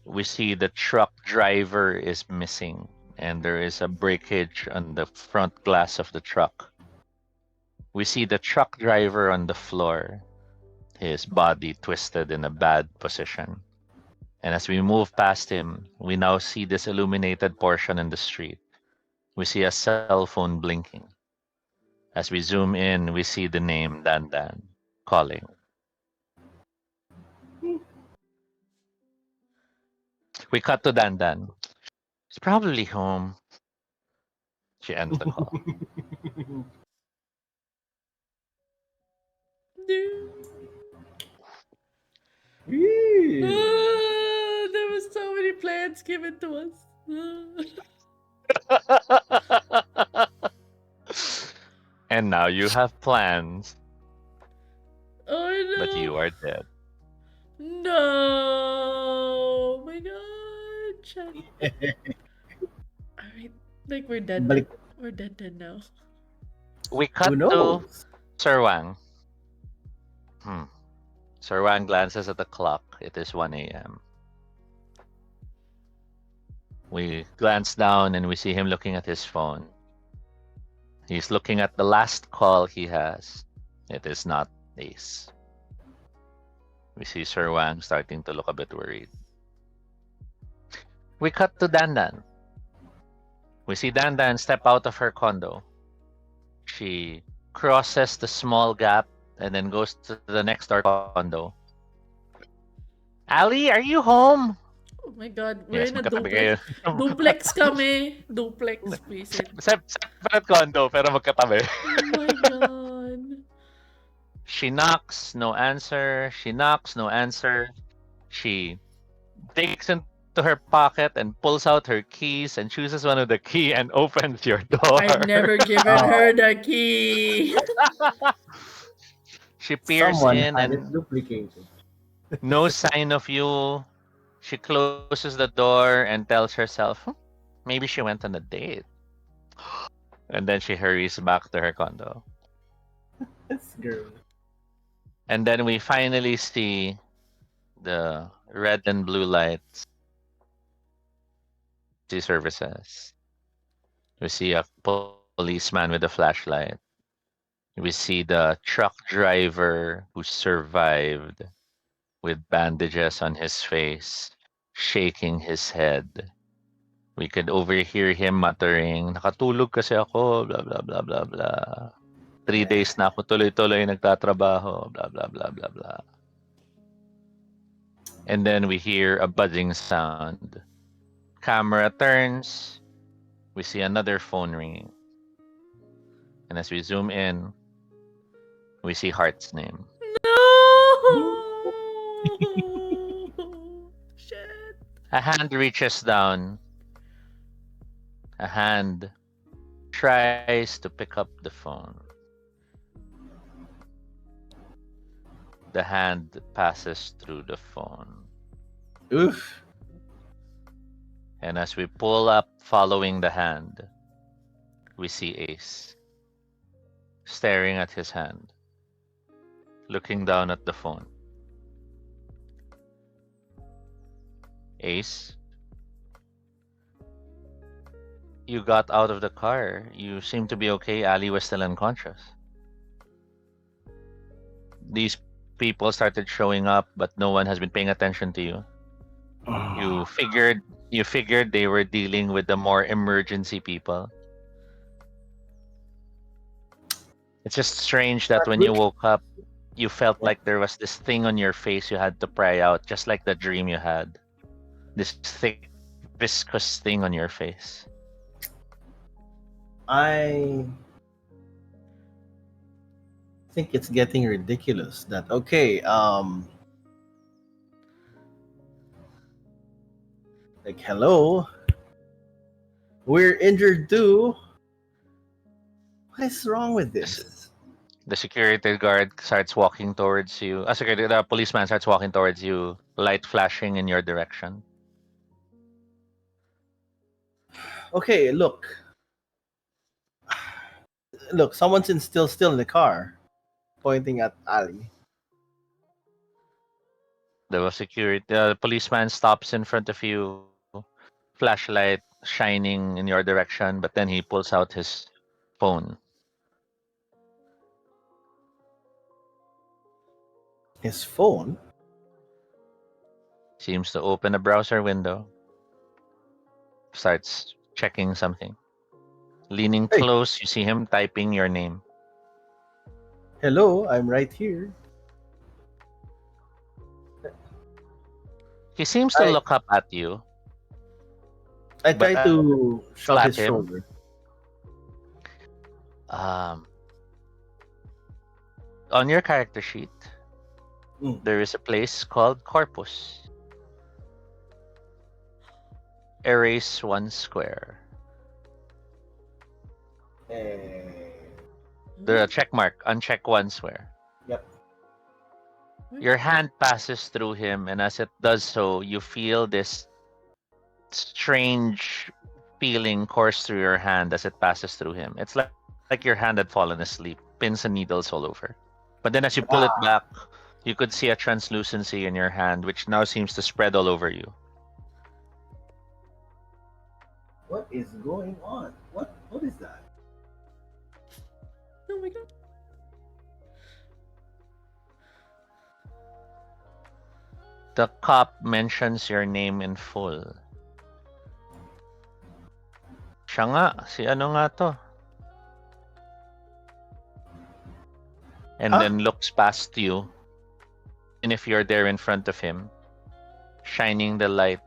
We see the truck driver is missing, and there is a breakage on the front glass of the truck. We see the truck driver on the floor, his body twisted in a bad position. And as we move past him, we now see this illuminated portion in the street. We see a cell phone blinking. As we zoom in, we see the name Dan Dan calling. We cut to Dan Dan. He's probably home. She ends the call. There was so many plans given to us. And now you have plans, Oh no. but you are dead. No. Oh my god. Chat. Alright. Like we're dead. Balik. We're dead now. We cut Who to knows? Sir Wang. Sir Wang glances at the clock. It is 1 a.m. We glance down and we see him looking at his phone. He's looking at the last call he has. It is not Ace. We see Sir Wang starting to look a bit worried. We cut to Dan Dan. We see Dan Dan step out of her condo. She crosses the small gap and then goes to the next door condo. Ali, are you home? Oh my god, we're Yes, in a magkatabi duplex. kayo. Duplex kami. Duplex, visit. Separate condo, pero magkatabi. Oh my god. She knocks, no answer. She knocks, no answer. She digs into her pocket and pulls out her keys and chooses one of the key and opens your I've door. never given her the key. She peers Someone in had it and duplicated. no sign of you. She closes the door and tells herself, maybe she went on a date. And then she hurries back to her condo. This girl. And then we finally see the red and blue lights emergency services. We see a policeman with a flashlight. We see the truck driver who survived with bandages on his face, shaking his head. We could overhear him muttering, nakatulog kasi ako, blah, blah, blah, blah, blah. 3 days na ako tuloy-tuloy nagtatrabaho, blah, blah, blah, blah, blah. And then we hear a buzzing sound. Camera turns. We see another phone ringing. And as we zoom in, we see Hart's name. No. Shit. A hand reaches down. A hand tries to pick up the phone. The hand passes through the phone. Oof. And as we pull up following the hand, we see Ace staring at his hand, looking down at the phone. Ace, you got out of the car. You seem to be okay. Ali was still unconscious. These people started showing up, but no one has been paying attention to you. You figured they were dealing with the more emergency people. It's just strange that when you woke up, you felt like there was this thing on your face you had to pry out, just like the dream you had. This thick, viscous thing on your face. I think it's getting ridiculous that okay, like hello, we're injured too. What is wrong with this? The security guard starts walking towards you. The policeman starts walking towards you, light flashing in your direction. Okay, look, someone's still in the car, pointing at Ali. The policeman stops in front of you, flashlight shining in your direction, but then he pulls out his phone. His phone. Seems to open a browser window. Starts checking something. Leaning Hey. close, you see him typing your name. Hello, I'm right here. He seems to I- look up at you. I But, try to shove slap his him. shoulder. On your character sheet, there is a place called Corpus. Erase 1 square. The check mark, uncheck 1 square. Yep. Your hand passes through him, and as it does so, you feel this strange feeling course through your hand as it passes through him. It's like your hand had fallen asleep, pins and needles all over. But then as you pull it back, you could see a translucency in your hand, which now seems to spread all over you. What is going on? What is that? Oh my god. The cop mentions your name in full. Siya nga, si ano nga to? And then looks past you. And if you're there in front of him, shining the light,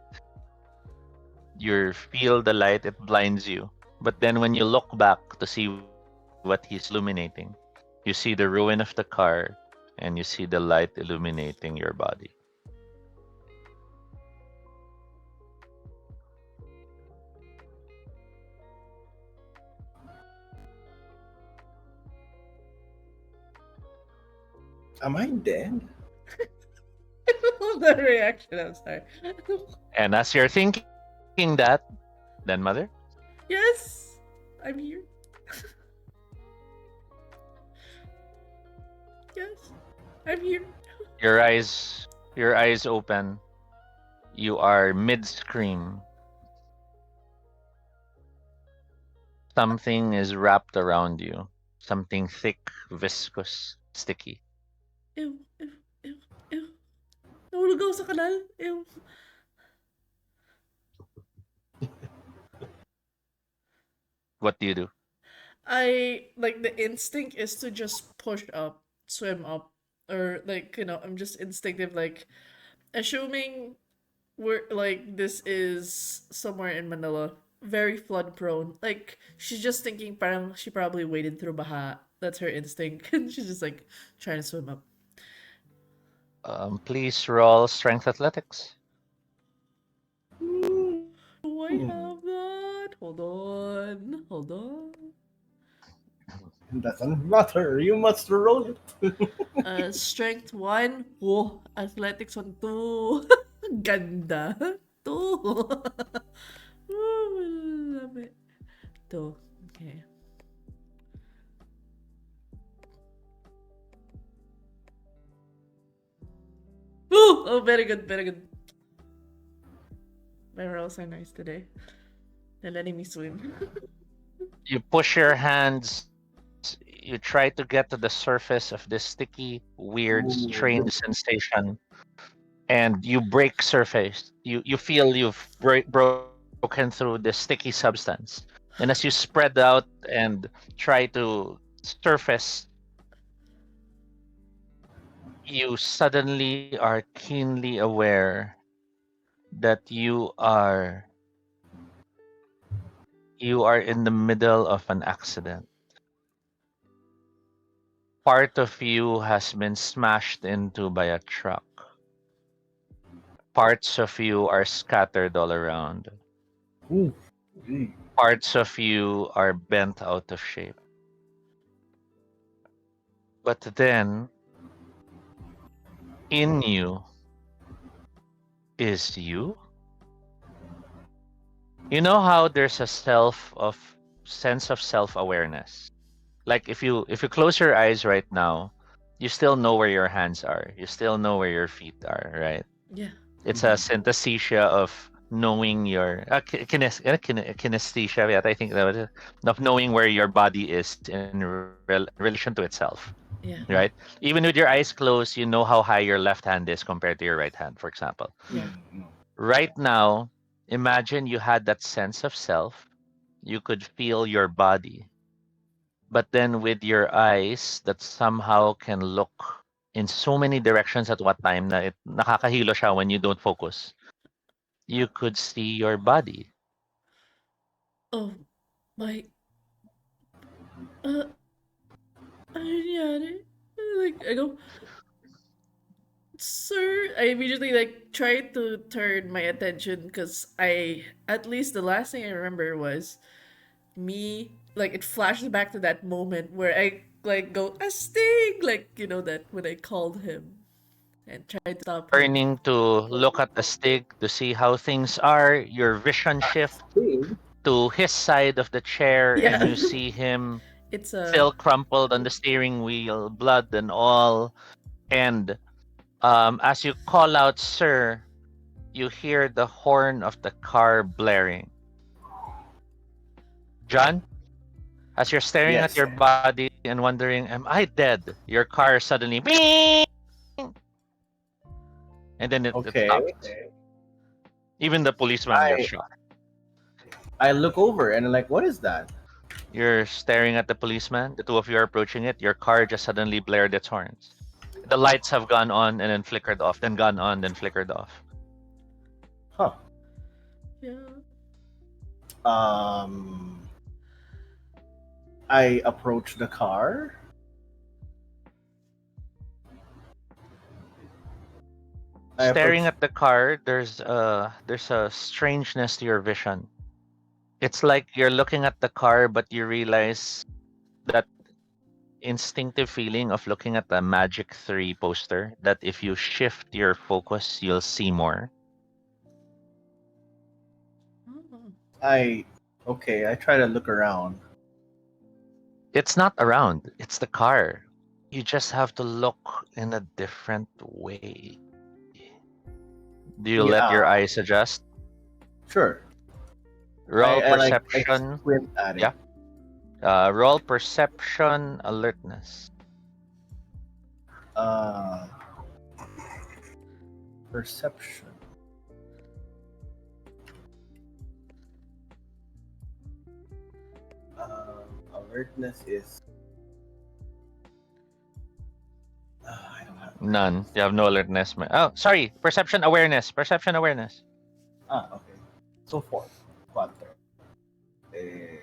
you feel the light, it blinds you. But then when you look back to see what he's illuminating, you see the ruin of the car, and you see the light illuminating your body. Am I dead? The reaction, I'm sorry. And as you're thinking that, Denmother, Yes, I'm here. Yes, I'm here. your eyes open. You are mid-scream. Something is wrapped around you. Something thick, viscous, sticky. Ew, ew, ew, ew. Nahulog ako sa kanal. Ew. What do you do? Like, the instinct is to just push up, swim up, or like, I'm just instinctive, like, assuming we're like this is somewhere in Manila, very flood prone. Like, she's just thinking parang she probably waded through baha. That's her instinct. And she's just like trying to swim up. Please roll strength athletics. Do I have that? Hold on. Hold on. Doesn't matter. You must roll it. Strength 1. Oh, athletics on 2. Ganda. 2. Ooh, love it. 2. Okay. Ooh! Oh, very good, very good. My rolls are nice today. They're letting me swim. You push your hands. You try to get to the surface of this sticky, weird, strange Ooh. sensation, and you break surface. You feel you've broken through the sticky substance. And as you spread out and try to surface, you suddenly are keenly aware that you are in the middle of an accident. Part of you has been smashed into by a truck. Parts of you are scattered all around. Ooh. Gee. Parts of you are bent out of shape. But then, in you is you. You know how there's a sense of self-awareness. Like if you close your eyes right now, you still know where your hands are. You still know where your feet are, right? Yeah. It's a synesthesia of knowing your kinesthesia. Yeah, I think that was it, of knowing where your body is in relation to itself, Yeah. right? Even with your eyes closed, you know how high your left hand is compared to your right hand, for example. Yeah. Right now, imagine you had that sense of self. You could feel your body, but then with your eyes that somehow can look in so many directions at what time na nakakahilo siya when you don't focus. You could see your body. Oh my. Uh, ano nangyari? Like, I go, sir. I immediately like tried to turn my attention because at least the last thing I remember was me. Like, it flashes back to that moment where I like go a sting, like, that when I called him and tried to stop him. Turning to look at the stick to see how things are, your vision shift Thing. to his side of the chair and Yeah. you see him It's still crumpled on the steering wheel, blood and all. And as you call out, sir, you hear the horn of the car blaring. John, as you're staring at Yes. your body and wondering, am I dead? Your car suddenly bing, and then it Okay. stopped. Even the policeman got I shocked. I look over and I'm like, what is that? You're staring at the policeman. The two of you are approaching it. Your car just suddenly blared its horns. The lights have gone on and then flickered off, then gone on, then flickered off. Huh. yeah. Um. I approach the car. I Staring approach. at the car, there's a strangeness to your vision. It's like you're looking at the car, but you realize that instinctive feeling of looking at the Magic 3 poster that if you shift your focus, you'll see more. Oh. I okay. I try to look around. It's not around, it's the car. You just have to look in a different way. Do you let Yeah, your eyes adjust? sure. Roll I perception. squint at it. Yeah. Roll perception alertness. Uh, perception. Alertness is. I don't have None. alertness. You have no alertness. Oh, sorry. Perception awareness. Perception awareness. Okay. So four. Quattro. Eh,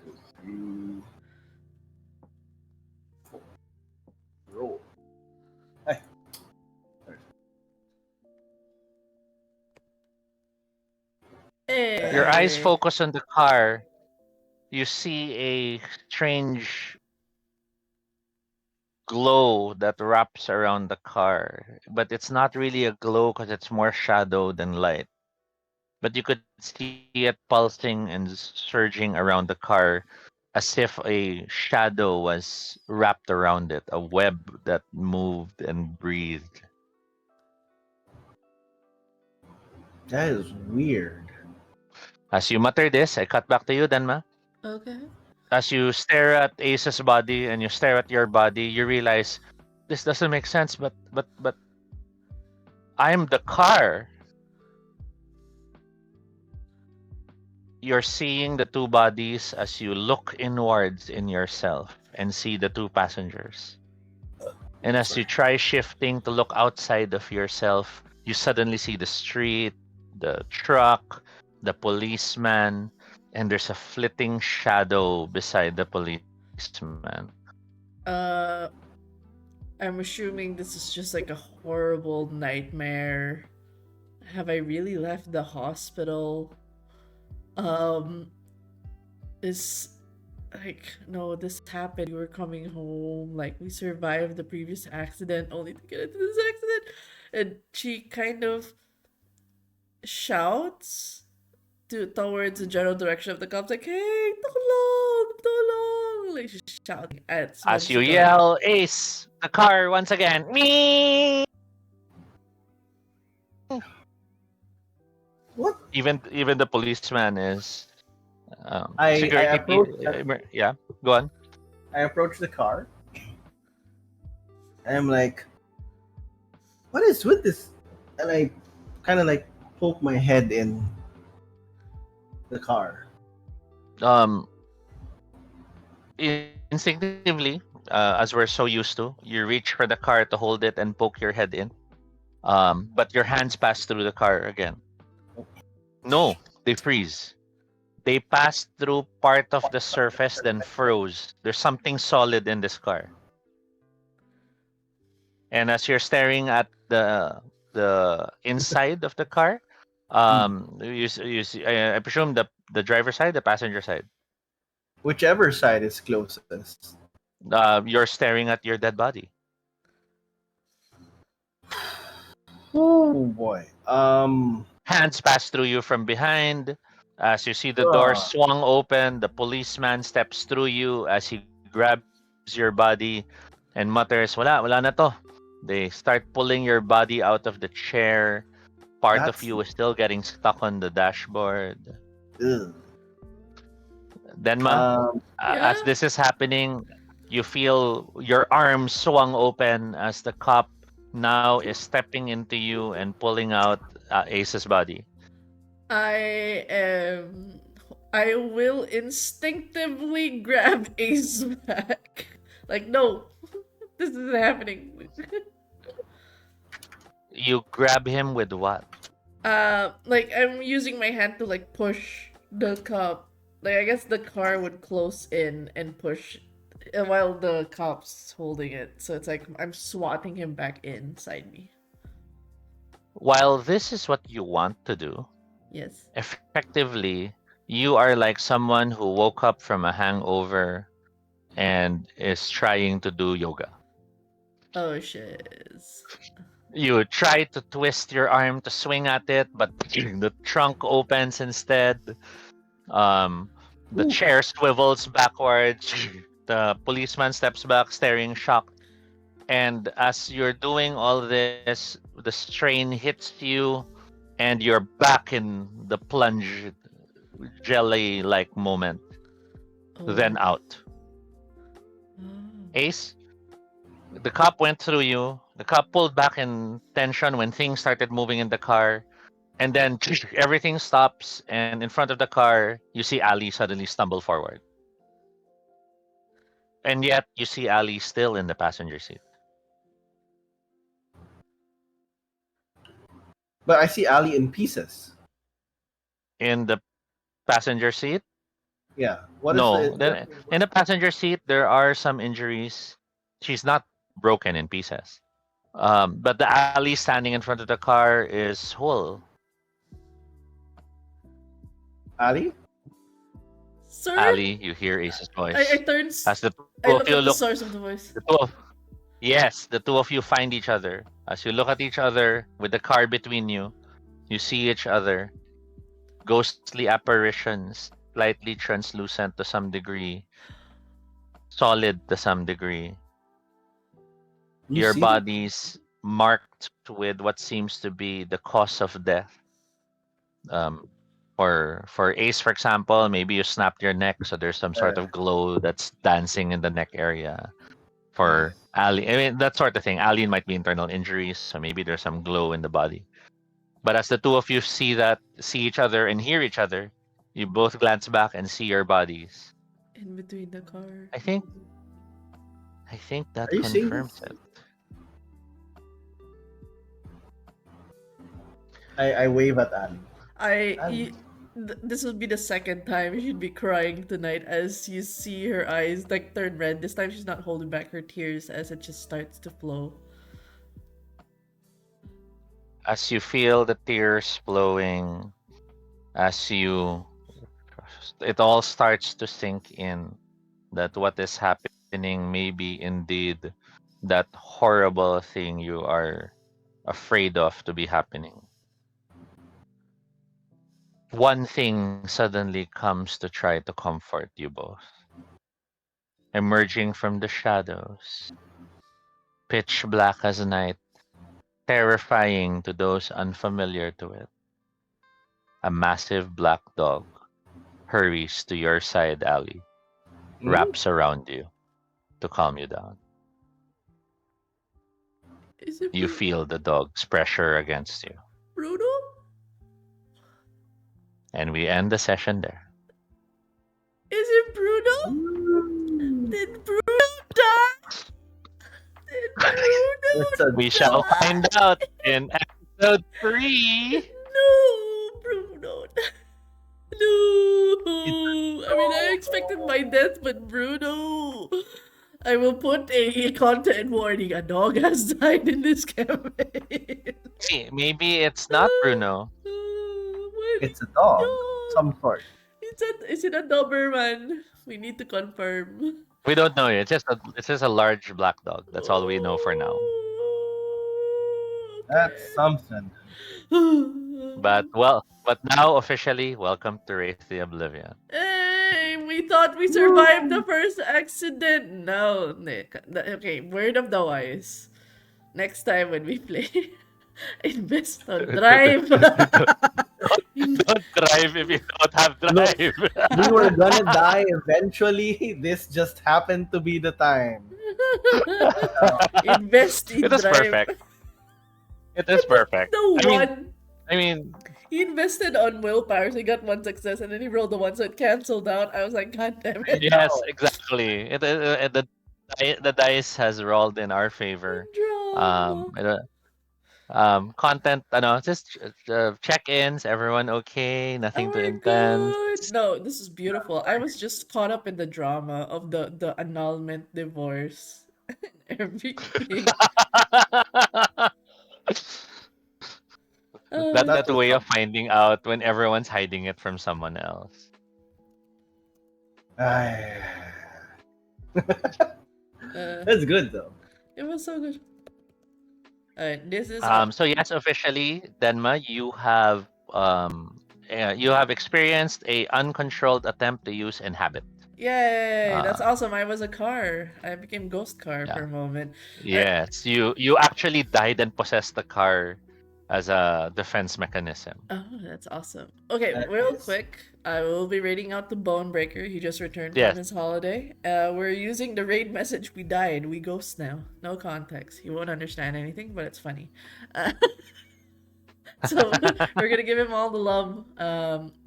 two, three, four. Roll. Ay, sorry. Your eyes Eh. focus on the car. You see a strange glow that wraps around the car, but it's not really a glow because it's more shadow than light. But you could see it pulsing and surging around the car as if a shadow was wrapped around it, a web that moved and breathed. That is weird. As you mutter this, I cut back to you, Denma. Okay. As you stare at Ace's body and you stare at your body, you realize this doesn't make sense, but I'm the car. You're seeing the two bodies as you look inwards in yourself and see the two passengers. And as you Sorry. try shifting to look outside of yourself, you suddenly see the street, the truck, the policeman, and there's a flitting shadow beside the policeman. Uh, I'm assuming this is just like a horrible nightmare. Have I really left the hospital? Um, is like no, this happened. We were coming home. Like we survived the previous accident, only to get into this accident. And she kind of shouts towards the general direction of the cops, like, "Hey, tulong, tulong!" Like she's shouting at As once you again. yell, Ace, the car once again. Me. What? Even the policeman is I security. approach. Yeah, go on. I approach the car. And I'm like, what is with this? And I kind of like poke my head in the car. Um, Instinctively, as we're so used to, you reach for the car to hold it and poke your head in. But your hands pass through the car again. No, they freeze. They passed through part of the surface, then froze. There's something solid in this car. And as you're staring at the inside of the car, you see, I presume the driver's side, the passenger side. Whichever side is closest. You're staring at your dead body. Oh boy. Hands pass through you from behind. As you see the door uh, swung open, the policeman steps through you as he grabs your body and mutters, wala na to. They start pulling your body out of the chair. Part of that's you is still getting stuck on the dashboard. ugh. Denma, Um, as Yeah. this is happening, you feel your arms swung open as the cop now is stepping into you and pulling out Ace's body. I am. I will instinctively grab Ace back. Like, no, this isn't happening. You grab him with what? Like I'm using my hand to like push the cup. Like I guess the car would close in and push while the cop's holding it. So it's like I'm swatting him back inside me. while this is what you want to do, Yes. effectively, you are like someone who woke up from a hangover and is trying to do yoga. Oh shiz. You try to twist your arm to swing at it, but the trunk opens instead. Um, the Ooh. chair swivels backwards. The policeman steps back, staring shocked. And as you're doing all this, the strain hits you, and you're back in the plunge, jelly like moment, then Oh. out. Oh. Ace, the cop went through you. The cop pulled back in tension when things started moving in the car. And then everything stops, and in front of the car, you see Ali suddenly stumble forward. And yet, you see Ali still in the passenger seat. But I see Ali in pieces. In the passenger seat, Yeah. What is no. the In the passenger seat, there are some injuries. She's not broken in pieces. But the Ali standing in front of the car is whole. Ali? Sir? Ali, you hear Ace's I voice. turn. As the I two of look you at the look, source of the voice. the two of yes, the two of you find each other. As you look at each other with the car between you see each other. Ghostly apparitions, slightly translucent to some degree, solid to some degree. You Your see them? bodies marked with what seems to be the cause of death. Um, for Ace, for example, maybe you snapped your neck, so there's some sort of glow that's dancing in the neck area. For Ali, I mean that sort of thing. Ali might be internal injuries, so maybe there's some glow in the body. But as the two of you see each other and hear each other, you both glance back and see your bodies. In between the car. I think I think Are that you seeing confirms this? it. I wave at Ali. I. Ali. This will be the second time she'd be crying tonight as you see her eyes like turn red. This time she's not holding back her tears as it just starts to flow. As you feel the tears flowing, as you it all starts to sink in that what is happening may be indeed that horrible thing you are afraid of to be happening. One thing suddenly comes to try to comfort you both. Emerging from the shadows, pitch black as night, terrifying to those unfamiliar to it. A massive black dog hurries to your side, Ali, Hmm? wraps around you to calm you down. Is it You feel the dog's pressure against you. Bruno? And we end the session there. Is it Bruno? Mm. Did Bruno die? Did It's Bruno a We shall find die? out in episode 3. No, Bruno. No. I mean, I expected my death, but Bruno. I will put a content warning. A dog has died in this campaign. See, maybe it's not Bruno. What? it's a dog. No. Some sort. Is it a Doberman? We need to confirm. We don't know yet. It's just a large black dog. That's all we know for now. That's something. But now officially, welcome to Wraith the Oblivion. Hey, we thought we survived the first accident. No, Nick. Okay, word of the wise. Next time when we play, invest on drive. Don't drive if you don't have Look, drive. we were gonna die eventually. This just happened to be the time. Invest in It is drive. perfect. It is perfect. The I mean, one. I mean, He invested on willpower, so he got one success, and then he rolled the one, so it canceled out. I was like, God damn it. yes, exactly. The dice has rolled in our favor. Drama. Content, just check-ins. Everyone okay? Oh Nothing too my intense. god. No, this is beautiful. I was just caught up in the drama of the annulment divorce and everything. That Um, Not that too way of strong. finding out when everyone's hiding it from someone else. Ay. uh, That's good though. it was so good. All right, this is So yes, officially, Denma, you have experienced a uncontrolled attempt to use inhabit. yay! That's Uh, awesome. I was a car. I became ghost car for yeah. a moment. All right. Yes, you actually died and possessed the car as a defense mechanism. Oh, that's awesome. Okay, real Nice. quick, I will be raiding out the Bone Breaker. He just returned from Yes. his holiday. We're using the raid message. We died. We ghost now. No context. He won't understand anything, but it's funny. Uh, so we're gonna give him all the love.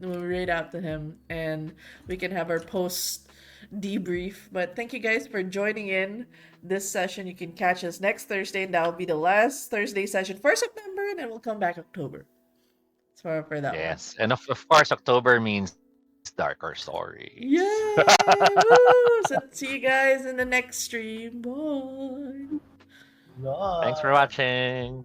We'll raid out to him, and we can have our post debrief. But thank you guys for joining in this session. You can catch us next Thursday, and that'll be the last Thursday session for September, and then we'll come back October. For that one. Yes, and of course, October means darker stories. Yay! Woo! So see you guys in the next stream. Bye. Thanks for Nice. watching.